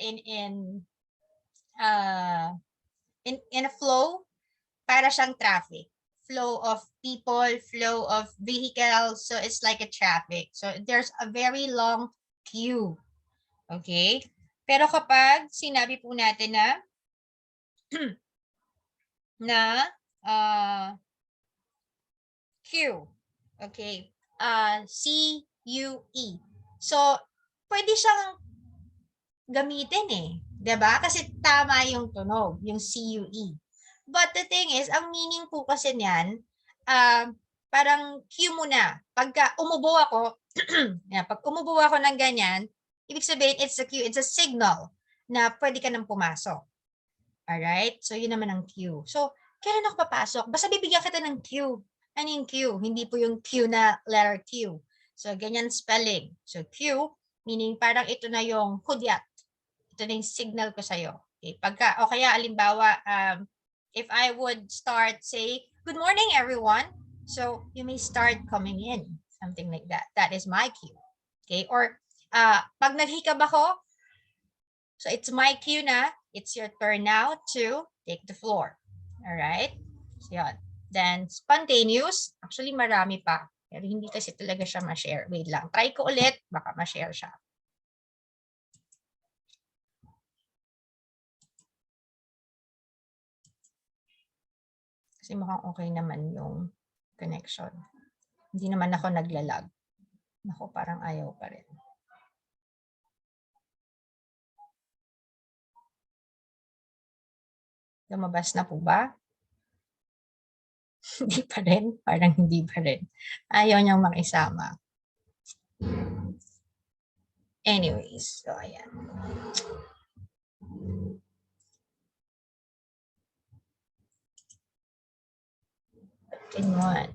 S1: in a flow, para siyang traffic. Flow of people, flow of vehicles. So it's like a traffic. So there's a very long queue. Okay? Pero kapag sinabi po natin na Q. Okay? C-U-E. So pwede siyang gamitin eh. 'Di ba? Kasi tama yung tunog, yung C-U-E. But the thing is, ang meaning po kasi niyan, parang cue mo na. Pagka umubo ako, pag umubo ako ng ganyan, ibig sabihin, it's a cue, it's a signal na pwede ka nang pumasok. Alright? So, yun naman ang cue. So, kailan ako papasok? Basta bibigyan kita ng cue. Ano yung cue? Hindi po yung cue na letter Q. So, ganyan spelling. So, cue, meaning parang ito na yung hudyat. Ito na yung signal ko sa'yo. Okay? Pagka, o kaya, alimbawa, if I would start, say, good morning, everyone. So you may start coming in, something like that. That is my cue. Okay? Or pag naghikab ako, so it's my cue na, it's your turn now to take the floor. All right? So yun. Then spontaneous, actually marami pa. Pero hindi kasi talaga siya ma-share. Wait lang. Try ko ulit, baka ma-share siya. Kasi mukhang okay naman yung connection. Hindi naman ako naglalag. Ako parang ayaw pa rin. Lumabas na po ba? Hindi pa rin. Parang hindi pa rin. Ayaw niyang makisama. Anyways, so ayan. Tinuan.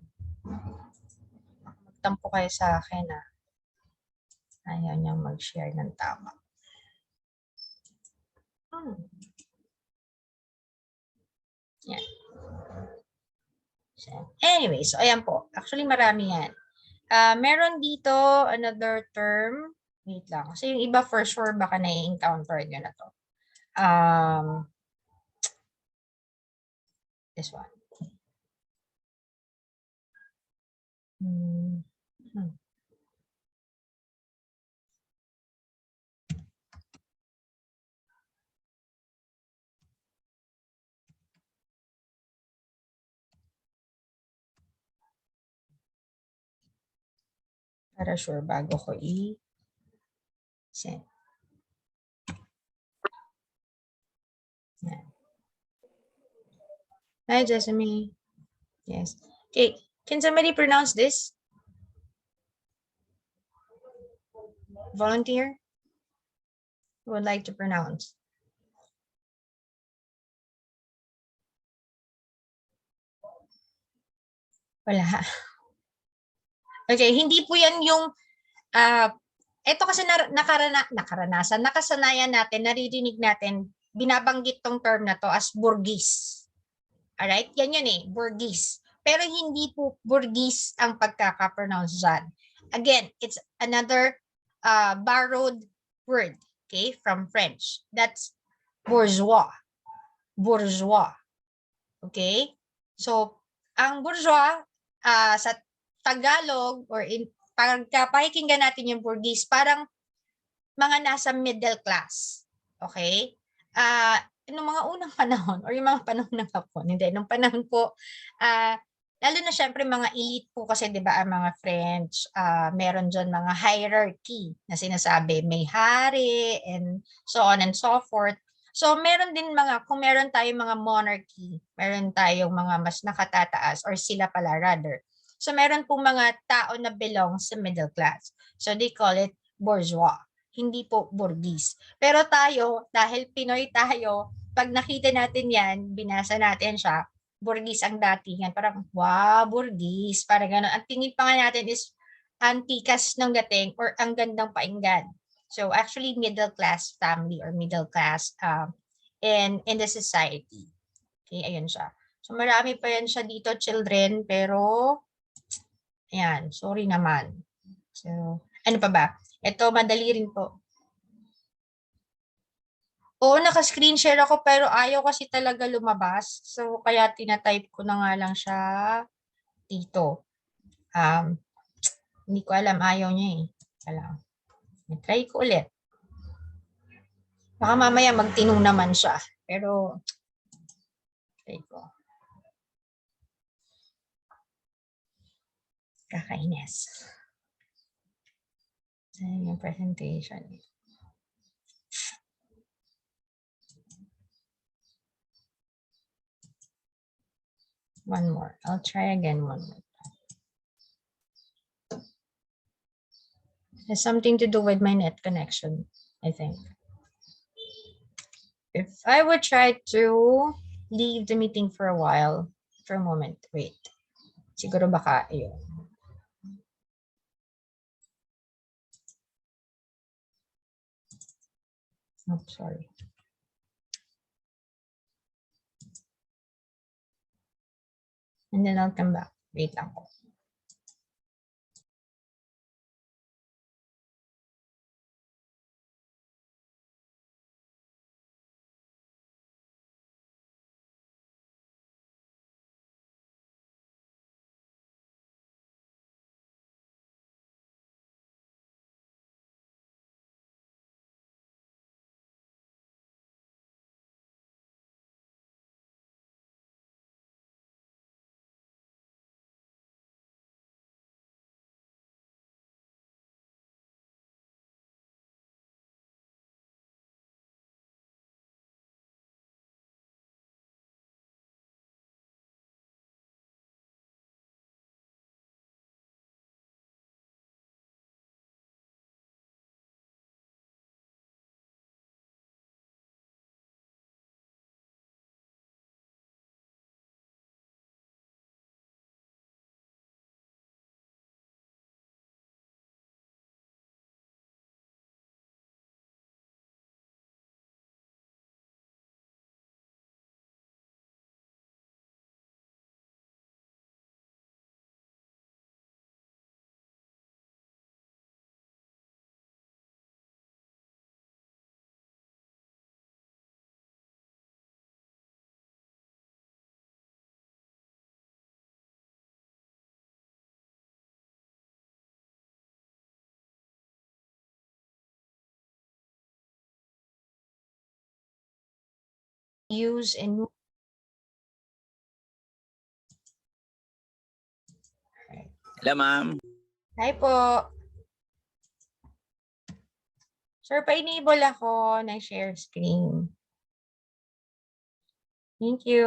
S1: Magtampo kayo sa akin ah. Ayaw niyang mag-share ng tama. Yan. Anyway, so ayan po. Actually, marami yan. Meron dito another term. Wait lang. Kasi yung iba for sure baka na-encounter nyo na to. This one. Para sure bago ko i-send. Yan. Hi, Jessamine. Yes. Okay. Can somebody pronounce this? Volunteer? Who would like to pronounce? Wala. Okay, hindi po yan yung ito kasi nakasanayan natin, naririnig natin, binabanggit tong term na to as burgis. Alright? Yan yun eh, burgis. Pero hindi po burgis ang pagkaka-pronounce dyan. Again, it's another borrowed word, okay, from French. That's bourgeois. Bourgeois. Okay? So, ang bourgeois sa Tagalog or pagkapakinggan natin yung burgis, parang mga nasa middle class. Okay? Nung mga unang panahon or yung mga panahon ng Hapon, hindi, nung panahon po, lalo na syempre mga elite po kasi 'di ba ang mga French, meron diyan mga hierarchy na sinasabi, may hari and so on and so forth. So meron din kung meron tayong mga monarchy, meron tayong mga mas nakatataas or sila pala rather. So meron pong mga tao na belong sa middle class. So they call it bourgeois, hindi po burgis. Pero tayo, dahil Pinoy tayo, pag nakita natin yan, binasa natin siya, burgis ang datingan. Parang, wow, burgis. Parang gano'n. Ang tingin pa nga natin is antikas ng dating or ang gandang painggan. So actually, middle class family or middle class in the society. Okay, ayun siya. So marami pa yan siya dito, children, pero ayan, sorry naman. So, ano pa ba? Ito, madali rin po. Oo, naka-screen share ako pero ayaw kasi talaga lumabas. So, kaya tinatype ko na nga lang siya dito. Hindi ko alam, ayaw niya eh. Alam. Try ko ulit. Baka mamaya magtinong naman siya. Pero, try ko. Kakainis. Saan yung presentation? One more. I'll try again one more. It has something to do with my net connection, I think. If I would try to leave the meeting for a while, for a moment, wait. Siguro baka, ayun. Oh, sorry. And then I'll come back. Wait lang po. use in
S4: Hello, ma'am.
S1: Hi po. Sir, pa-enable ako ng share screen. Thank you.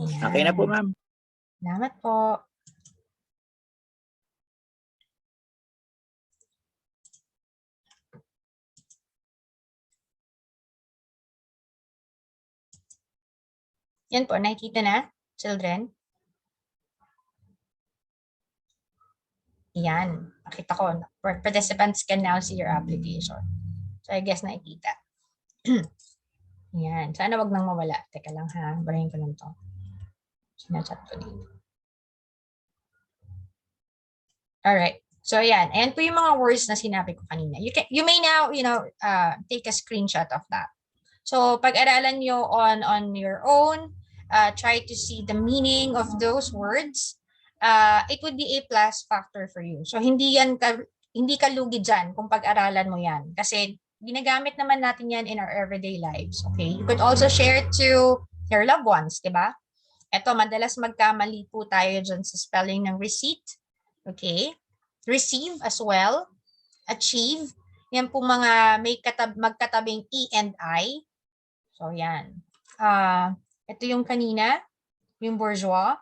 S4: Okay na po, ma'am.
S1: Salamat po. Yan po, nakikita na, children? Yan, nakita ko. Participants can now see your application. So, I guess nakikita. Yan, sana wag nang mawala. Teka lang ha, barahin ko lang to. Sinachat ko dito. Alright. So, ayan. Ayan po yung mga words na sinabi ko kanina. You may now, take a screenshot of that. So, pag-aralan nyo on your own, try to see the meaning of those words. It would be a plus factor for you. So, hindi ka lugi dyan kung pag-aralan mo yan. Kasi, ginagamit naman natin yan in our everyday lives. Okay? You could also share to your loved ones, di ba? Ito, madalas magkamali po tayo dyan sa spelling ng receipt. Okay? Receive as well. Achieve. Yan po mga may magkatabing E and I. So, yan. Ito yung kanina, yung bourgeois.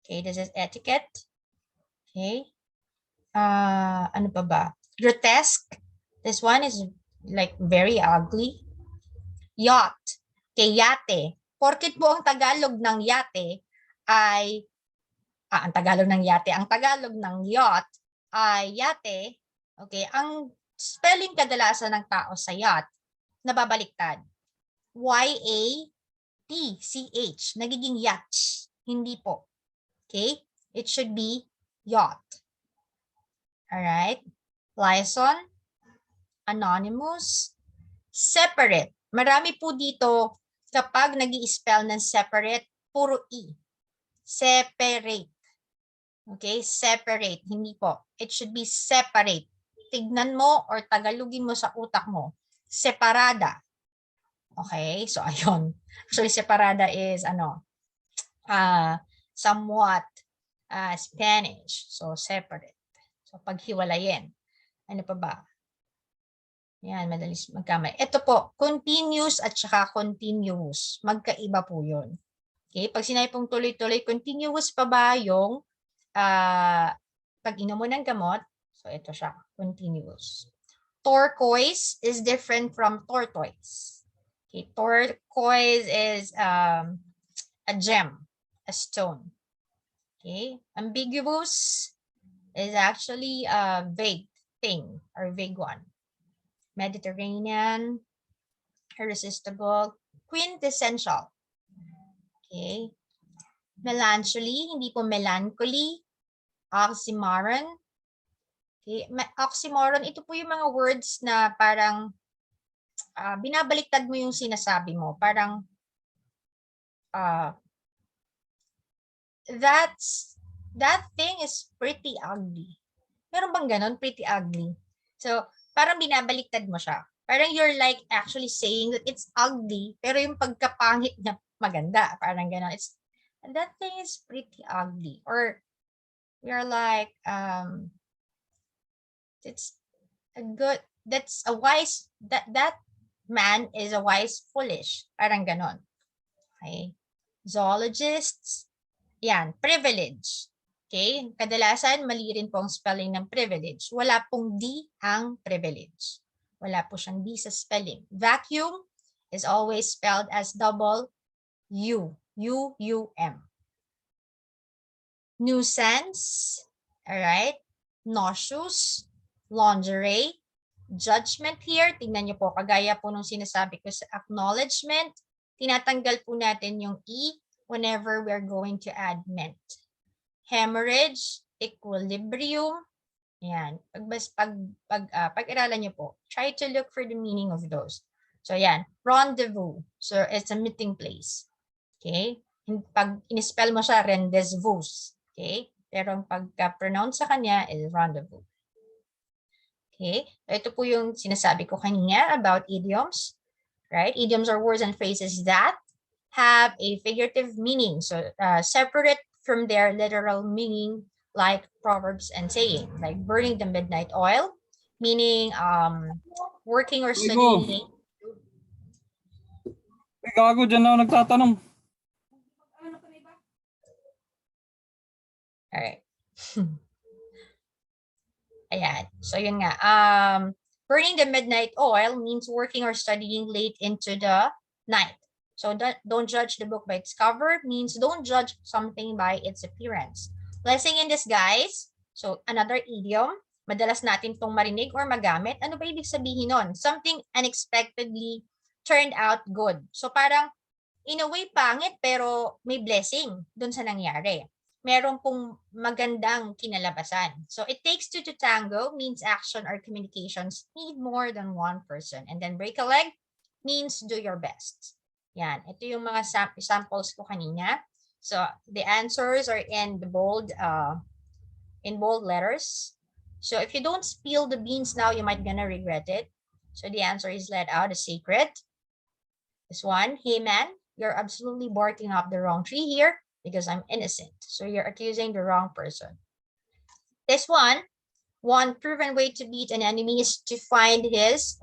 S1: Okay, this is etiquette. Okay. Ano pa ba? Grotesque. This one is like very ugly. Yacht. Okay, yate. Porkit po ang Tagalog ng yate ay, ang Tagalog ng yacht ay yate. Okay, ang spelling kadalasan ng tao sa yacht, nababaliktad. Y-A-T-C-H. Nagiging yacht. Hindi po. Okay? It should be yacht. Alright? Liaison. Anonymous. Separate. Marami po dito kapag nag-i-spell ng separate, puro E. Separate. Okay? Separate. Hindi po. It should be separate. Tignan mo or tagalugin mo sa utak mo. Separada. Okay? So, ayun. Actually, separada is, somewhat Spanish. So, separate. So, paghiwalayin. Ano pa ba? Yan, madalis magkamay. Ito po, continuous at saka continuous. Magkaiba po yun. Okay? Pag sinabi pong tuloy-tuloy, continuous pa ba yung pag-inom mo ng gamot? So, ito siya. Continuous. Turquoise is different from tortoise. Okay, turquoise is a gem, a stone. Okay, ambiguous is actually a vague thing or vague one. Mediterranean, irresistible, quintessential. Okay, melancholy, hindi po melancholy, oxymoron. Okay, oxymoron, ito po yung mga words na parang binabaliktad mo yung sinasabi mo. Parang that thing is pretty ugly. Meron bang ganon? Pretty ugly. So, parang binabaliktad mo siya. Parang you're like actually saying that it's ugly, pero yung pagkapangit na maganda. Parang ganon. That thing is pretty ugly. Or you're like, it's a good, that's a wise, that man is a wise foolish. Parang ganon. Okay. Zoologists. Yan. Privilege. Okay. Kadalasan, mali rin po ang spelling ng privilege. Wala pong D ang privilege. Wala po siyang D sa spelling. Vacuum is always spelled as double U. U-U-M. Nuisance. Alright. Nauseous. Lingerie. Judgment here, tingnan niyo po, kagaya po nung sinasabi ko sa acknowledgement, tinatanggal po natin yung E whenever we're going to add ment. Hemorrhage, equilibrium, yan. Pag-aralan niyo po, try to look for the meaning of those. So yan, rendezvous, so it's a meeting place. Okay? Pag in-spell mo siya, rendezvous. Okay? Pero ang pagka-pronounce sa kanya is rendezvous. Okay? Ito po yung sinasabi ko kanina about idioms. Right? Idioms are words and phrases that have a figurative meaning. So separate from their literal meaning, like proverbs and saying, like burning the midnight oil, meaning working or studying late.
S3: Gago, dyan na ako nagtatanong.
S1: All right. Ayan. So yun nga. Burning the midnight oil means working or studying late into the night. So don't judge the book by its cover means don't judge something by its appearance. Blessing in disguise. So another idiom. Madalas natin tong marinig or magamit. Ano ba ibig sabihin nun? Something unexpectedly turned out good. So parang in a way pangit pero may blessing dun sa nangyari. Meron pong magandang kinalabasan. So it takes two to tango means action or communications need more than one person. And then break a leg means do your best. Yan. Ito yung mga samples ko kanina. So the answers are in the bold letters. So if you don't spill the beans now, you might gonna regret it. So the answer is let out a secret. This one, hey man, you're absolutely barking up the wrong tree here because I'm innocent. So you're accusing the wrong person. This one proven way to beat an enemy is to find his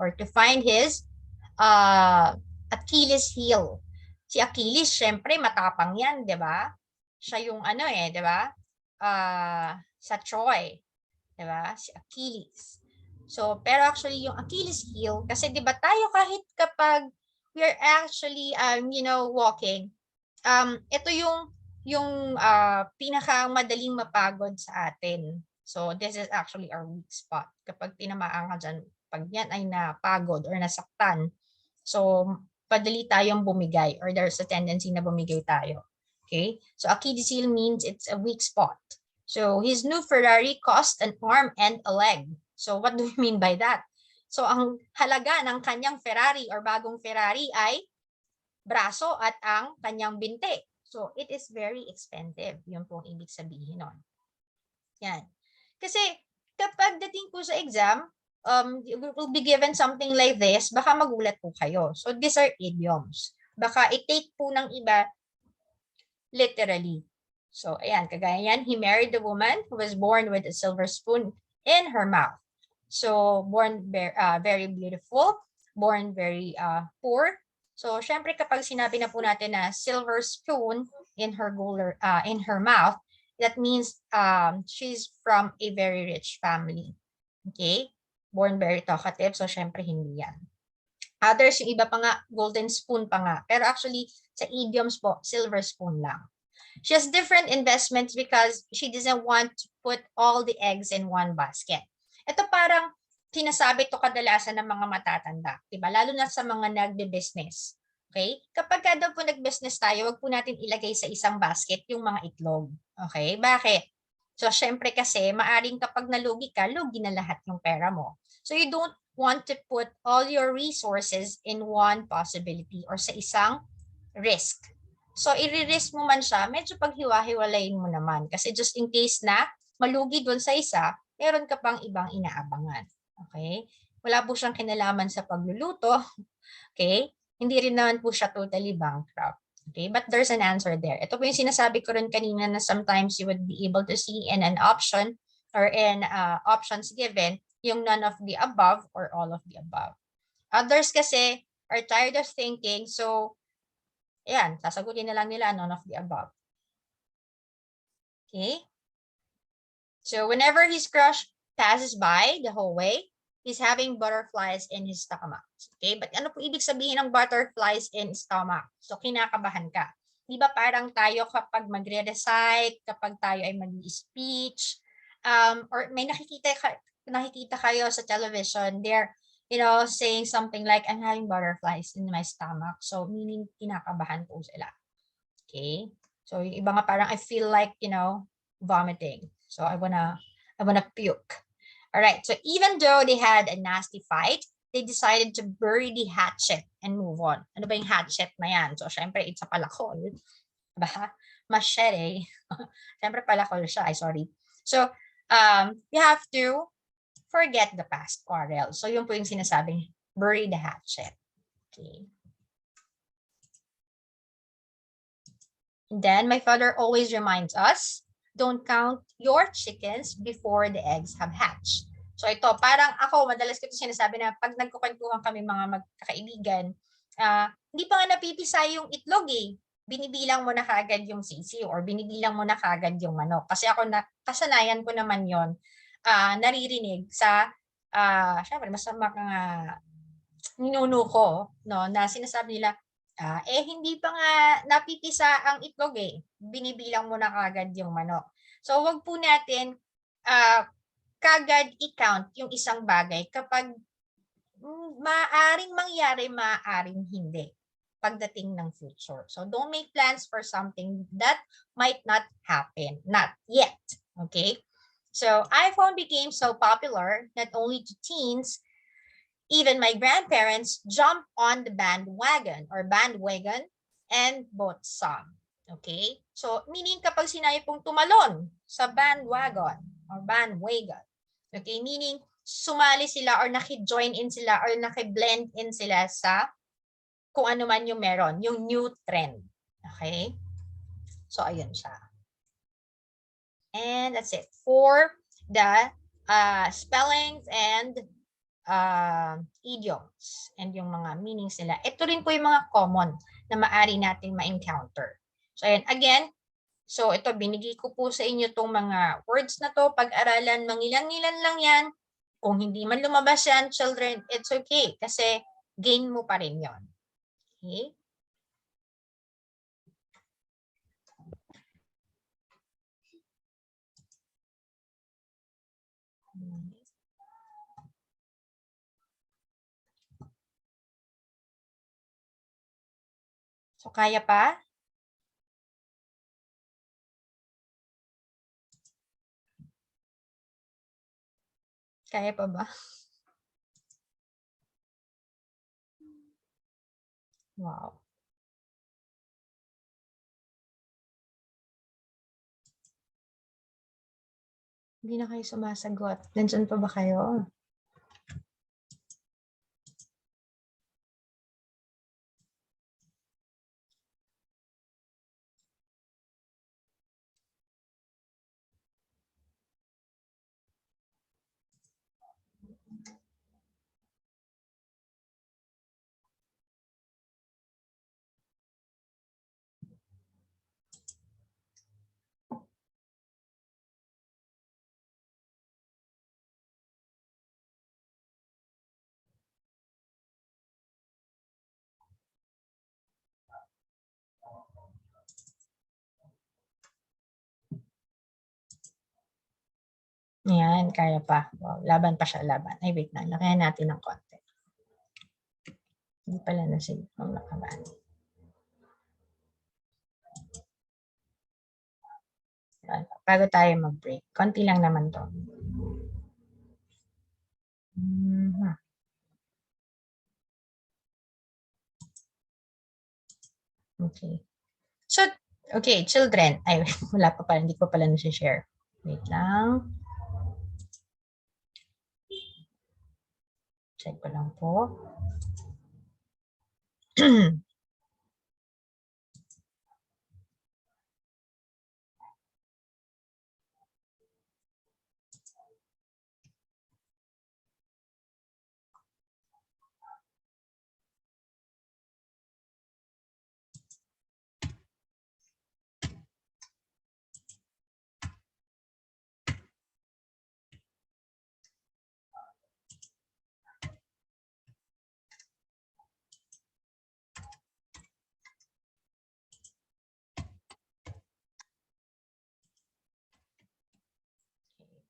S1: Achilles heel. Si Achilles, syempre matapang yan, 'di ba? Siya yung ano eh, 'di ba? Sa Troy, 'di ba? Si Achilles. So, pero actually yung Achilles heel kasi 'di ba tayo kahit kapag we're actually walking, ito yung pinakamadaling mapagod sa atin. So, this is actually our weak spot. Kapag tinamaan ka dyan, pag yan ay napagod or nasaktan, so, padali tayong bumigay or there's a tendency na bumigay tayo. Okay? So, Achilles heel means it's a weak spot. So, his new Ferrari cost an arm and a leg. So, what do we mean by that? So, ang halaga ng kanyang Ferrari or bagong Ferrari ay braso at ang kanyang binte. So, it is very expensive. Yun pong ibig sabihin nun. Yan. Kasi, kapag dating po sa exam, you will be given something like this, baka magulat po kayo. So, these are idioms. Baka i-take po ng iba literally. So, ayan, kagaya yan, he married the woman who was born with a silver spoon in her mouth. So, born very beautiful, born very poor. So, syempre kapag sinabi na po natin na silver spoon in her mouth, that means she's from a very rich family. Okay? Born very talkative, so syempre hindi yan. Others, yung iba pa nga, golden spoon pa nga. Pero actually, sa idioms po, silver spoon lang. She has different investments because she doesn't want to put all the eggs in one basket. Ito parang sinasabi to kadalasan ng mga matatanda, diba? Lalo na sa mga nagbe-business. Okay? Kapag daw po nag-business tayo, wag po natin ilagay sa isang basket yung mga itlog. Okay? Bakit? So, syempre kasi, maaring kapag nalugi ka, lugi na lahat yung pera mo. So, you don't want to put all your resources in one possibility or sa isang risk. So, i-risk mo man siya, medyo paghiwa-hiwalayin mo naman. Kasi just in case na malugi doon sa isa, meron ka pang ibang inaabangan. Okay? Wala po siyang kinalaman sa pagluluto. Okay? Hindi rin naman po siya totally bankrupt. Okay? But there's an answer there. Ito po yung sinasabi ko rin kanina na sometimes you would be able to see in an option or in options given yung none of the above or all of the above. Others kasi are tired of thinking, so ayan, sasagutin na lang nila none of the above. Okay? So whenever his crush passes by the hallway, he's having butterflies in his stomach. Okay? But ano po ibig sabihin ng butterflies in stomach? So kinakabahan ka. Di ba parang tayo kapag magre-recite, kapag tayo ay mag-speech, or may nakikita kayo sa television, they're saying something like, I'm having butterflies in my stomach. So, meaning, kinakabahan po sila. Okay? So, yung iba nga parang, I feel like, vomiting. So, I wanna puke. Alright, so even though they had a nasty fight, they decided to bury the hatchet and move on. Ano ba yung hatchet na yan? So, syempre, it's a palakol. Diba? Machete. Syempre, palakol siya. Sorry. So, you have to forget the past quarrel. So yun po yung sinasabing bury the hatchet. Okay. And then my father always reminds us, don't count your chickens before the eggs have hatched. So ito, parang ako, madalas ko ito sinasabi na pag nagkukwentuhan kami mga magkakaibigan, hindi pa nga napipisa yung itlog eh. Binibilang mo na kaagad yung sisi or binibilang mo na kaagad yung manok. Kasi ako, kasanayan ko naman yon naririnig sa, syempre, mas mga ninuno ko, no, na sinasabi nila, hindi pa nga napipisa ang itlog eh. Binibilang mo na kagad yung manok. So, wag po natin kagad i-count yung isang bagay kapag maaaring mangyari, maaaring hindi pagdating ng future. So, don't make plans for something that might not happen. Not yet. Okay? So, iPhone became so popular, not only to teens, even my grandparents jumped on the bandwagon and bought some. Okay? So, meaning kapag sinabi pong tumalon sa bandwagon or bandwagon, okay, meaning sumali sila or naki-join in sila or naki-blend in sila sa kung ano man yung meron, yung new trend. Okay? So, ayun siya. And that's it for the spellings and idioms and yung mga meanings nila. Ito rin po yung mga common na maaari natin ma-encounter. So, ayan. Again, so ito, binigay ko po sa inyo itong mga words na to. Pag-aralan, mangilan-ngilan lang yan. Kung hindi man lumabas yan, children, it's okay. Kasi gain mo pa rin yon. Okay? So, kaya pa? Kaya pa ba? Wow. Hindi na kayo sumasagot. Nandiyan pa ba kayo? Ayan, kaya pa. Wow, laban pa siya, laban. Ay, wait na. Lakayan natin ng konti. Hindi pala na siya ang nakaban. Bago tayo mag-break. Konti lang naman to. Okay. So, okay, children. Ay, wala pa pala. Hindi ko pala na-share. Wait lang. Check ko lang po.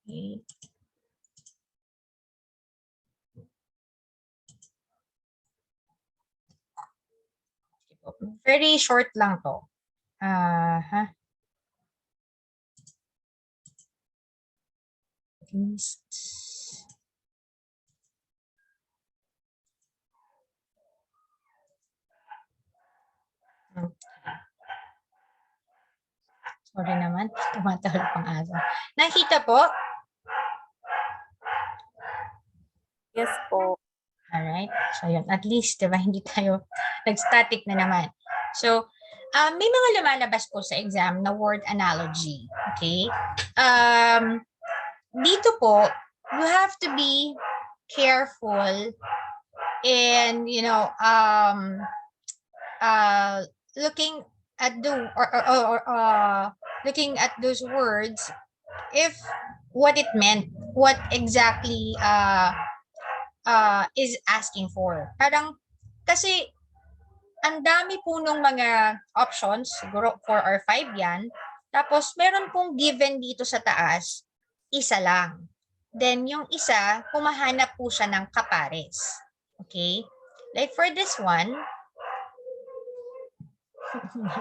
S1: Okay. Very short lang to. Sorry naman, tumatahol pang aso. Nakita po?
S2: Yes po.
S1: Alright? So, yun. At least, diba, hindi tayo nag-static na naman. So, may mga lumalabas po sa exam na word analogy. Okay? Dito po, you have to be careful in, looking at looking at those words if what it meant, what exactly is asking for. Parang, kasi, ang dami po nung mga options, siguro 4 or 5 yan. Tapos, meron pong given dito sa taas, isa lang. Then, yung isa, pumahanap po siya ng kapares. Okay? Like for this one,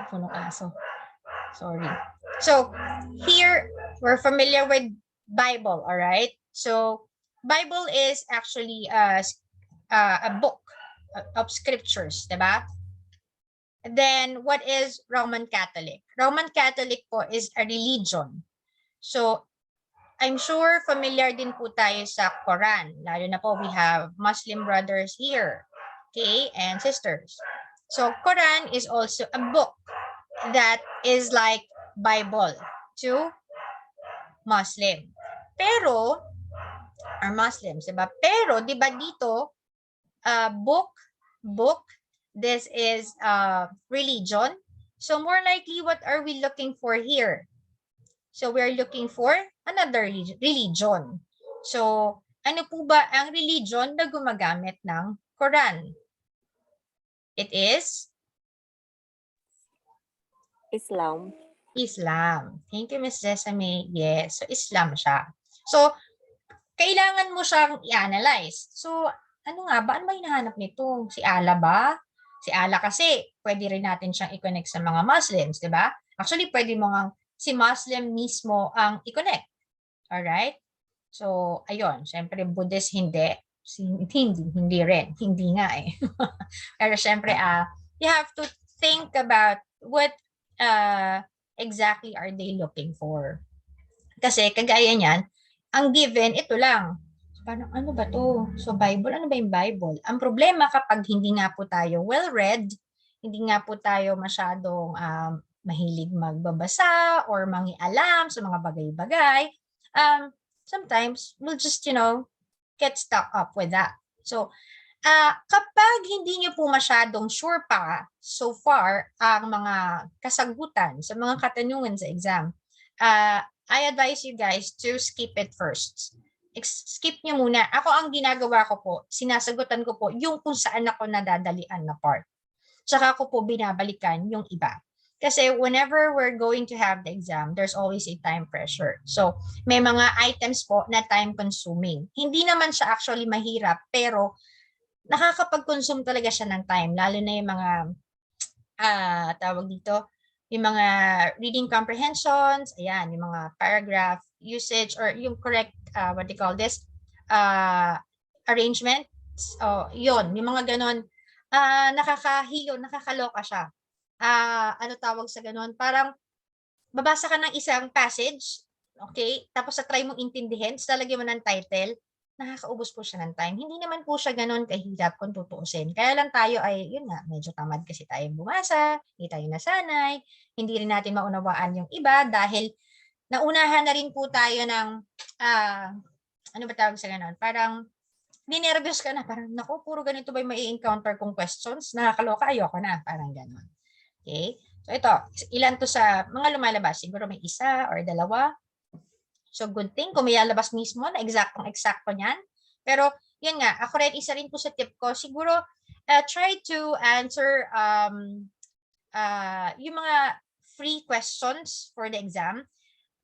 S1: puno aso. Sorry. So, here, we're familiar with Bible, all right? So, Bible is actually a book of scriptures, diba? Then, what is Roman Catholic? Roman Catholic po is a religion. So, I'm sure familiar din po tayo sa Quran. Lalo na po, we have Muslim brothers here, okay, and sisters. So, Quran is also a book that is like Bible to Muslim. Pero, are Muslims, diba? Pero, di ba dito, book, this is religion. So, more likely, what are we looking for here? So, we're looking for another religion. So, ano po ba ang religion na gumagamit ng Quran? It is
S2: Islam.
S1: Islam. Thank you, Ms. Sesame. Yes, so Islam siya. So, kailangan mo siyang i-analyze. So, ano nga ba? Ano ba hinahanap nito? Si Allah ba? Si Allah kasi, pwede rin natin siyang i-connect sa mga Muslims, di ba? Actually, pwede mo nga si Muslim mismo ang i-connect. Alright? So, ayun. Siyempre, Buddhist hindi. Hindi rin. Hindi nga eh. Pero siyempre, you have to think about what exactly are they looking for. Kasi, kagaya niyan, ang given, ito lang. Parang ano ba to? So, Bible, ano ba yung Bible? Ang problema kapag hindi nga po tayo well-read, hindi nga po tayo masyadong mahilig magbabasa or mangialam sa mga bagay-bagay, sometimes we'll just, get stuck up with that. So, kapag hindi nyo po masyadong sure pa so far ang mga kasagutan sa mga katanungan sa exam, I advise you guys to skip it first. Skip nyo muna. Ako ang ginagawa ko po, sinasagutan ko po yung kung saan ako nadadalian na part. Tsaka ko po binabalikan yung iba. Kasi whenever we're going to have the exam, there's always a time pressure. So, may mga items po na time consuming. Hindi naman siya actually mahirap, pero nakakapag-consume talaga siya ng time, lalo na yung mga tawag dito, yung mga reading comprehensions, ayan, yung mga paragraph usage or yung correct, what do you call this, arrangement. Yun, yung mga ganon, nakakahilo, nakakaloka siya. Ano tawag sa ganon? Parang babasa ka ng isang passage, okay? Tapos sa try mong intindihin, lalagyan mo ng title, nakakaubos po siya ng time. Hindi naman po siya ganun kahirap kung tutuusin. Kaya lang tayo ay, yun nga, medyo tamad kasi tayo bumasa, hindi tayo nasanay, hindi rin natin maunawaan yung iba dahil naunahan na rin po tayo ng, ano ba tawag sa ganun? Parang, ninervous ka na, parang, naku, puro ganito ba yung mai-encounter kong questions? Nakakaloka, ayoko na, parang ganun. Okay? So ito, ilan to sa mga lumalabas? Siguro may isa or dalawa. So good thing kung may lalabas mismo na eksaktong-eksakto niyan. Pero yun nga, ako rin, isa rin po sa tip ko, siguro try to answer yung mga free questions for the exam.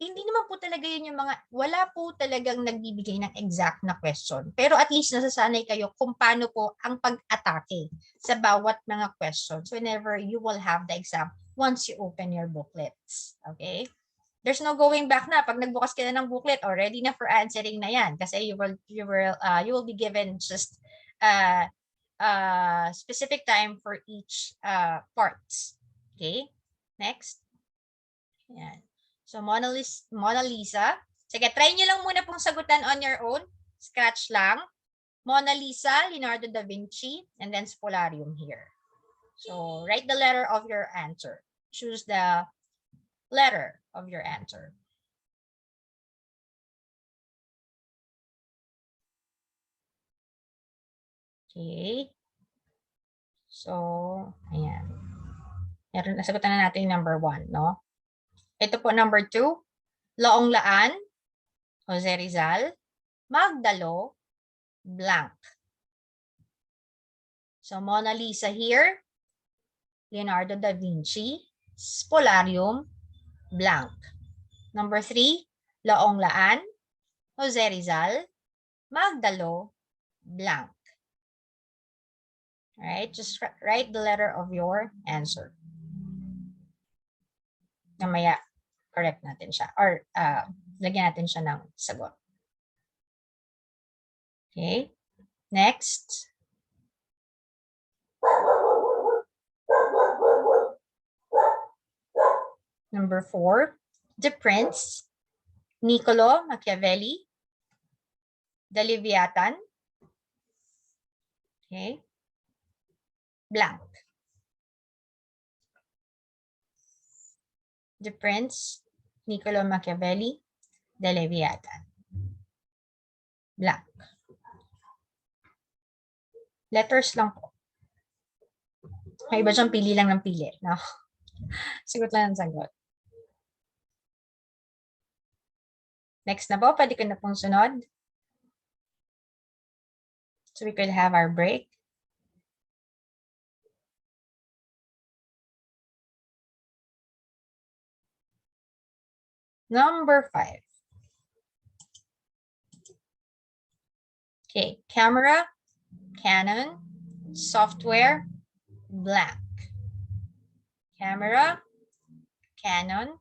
S1: Hindi naman po talaga yun yung mga, wala po talagang nagbibigay ng exact na question. Pero at least nasasanay kayo kung paano po ang pag-atake sa bawat mga questions whenever you will have the exam once you open your booklets. Okay? There's no going back na. Pag nagbukas ka na ng booklet, ready na for answering na yan. Kasi you will be given just specific time for each parts. Okay? Next. Yan. So, Mona Lisa. Sige, try nyo lang muna pong sagutan on your own. Scratch lang. Mona Lisa, Leonardo da Vinci, and then Spolarium here. So write the letter of your answer. Choose the letter of your answer. Okay. So, ayan. Nasagutan na natin yung number 1, no? Ito po number 2. Laong Laan, Jose Rizal, Magdalo, blank. So, Mona Lisa here, Leonardo da Vinci, Spolarium, blank. Number 3, Laong Laan, Jose Rizal, Magdalo, blank. Alright, just write the letter of your answer. Namaya, correct natin siya. Or, lagyan natin siya ng sagot. Okay, next. Number 4, The Prince, Niccolo Machiavelli, The Leviathan. Okay, blank. The Prince, Niccolo Machiavelli, The Leviathan. Blank. Letters lang po. May iba siyang pili lang ng pili, no? Sagot lang ng sagot. Next na po, pwede ko na pong sunod. So we could have our break. Number 5. Okay, camera, Canon, software, blank. Camera, Canon,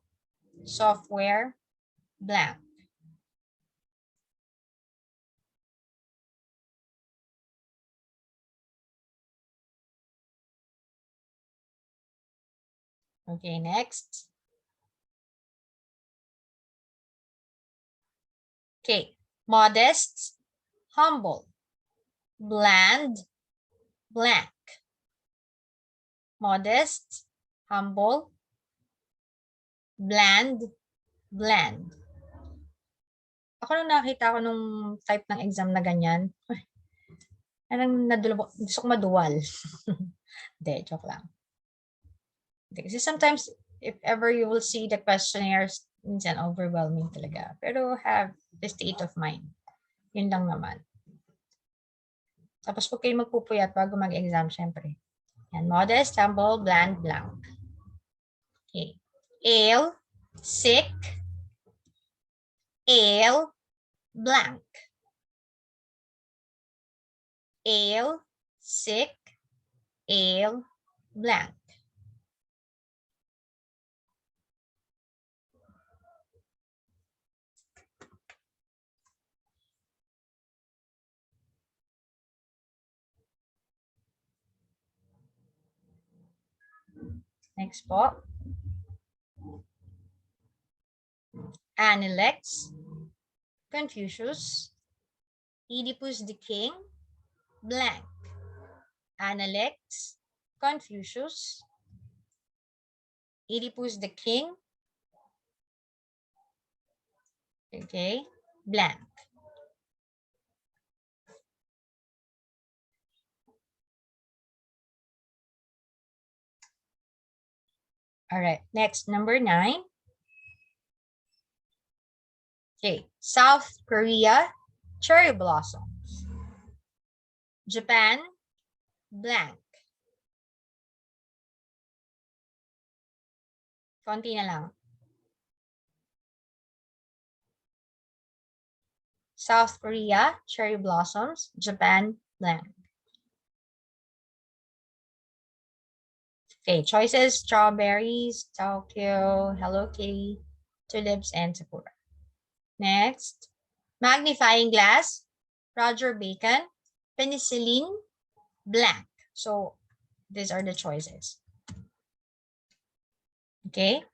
S1: software, blank. Okay, next. Okay, modest, humble, bland, blank. Modest, humble, bland, bland. Ako nung nakita ko nung type ng exam na ganyan, anong gusto ko maduwal. Hindi, joke lang. Kasi sometimes, if ever you will see the questionnaires, minsan overwhelming talaga. Pero have the state of mind. Yun lang naman. Tapos huwag kayo magpupuyat bago mag-exam, syempre. Yan, modest, humble, bland, blank. Okay. Ale, sick, ale, blank. Ale, sick, ale, blank. Next po. Analects, Confucius, Oedipus the King, blank. Analects, Confucius, Oedipus the King, okay, blank. All right, next, number 9. Okay, South Korea, cherry blossoms. Japan, blank. Konti na lang. South Korea, cherry blossoms. Japan, blank. Okay, choices, strawberries, Tokyo, Hello Kitty, tulips, and Sakura. Next, magnifying glass, Roger Bacon, penicillin, blank. So these are the choices. Okay,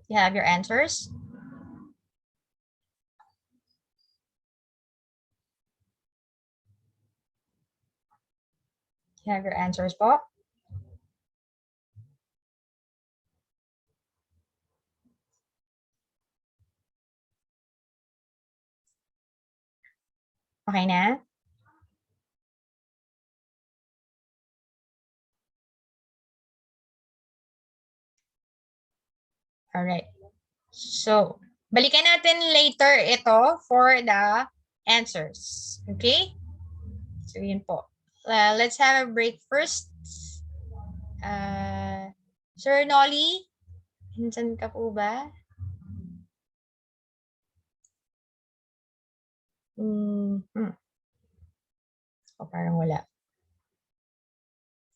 S1: you have your answers. You have your answers po? Okay na? Alright. So, balikan natin later ito for the answers. Okay? So, yun po. Let's have a break first. Sir Nolly, hinsan ka po ba? O, parang wala.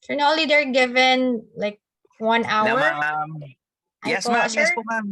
S1: Sir Nolly, they're given like 1
S4: Na,
S1: hour.
S4: ma'am.
S1: Ay
S4: Yes,
S1: po,
S4: ma'am. Yes
S1: sir?
S4: po, ma'am.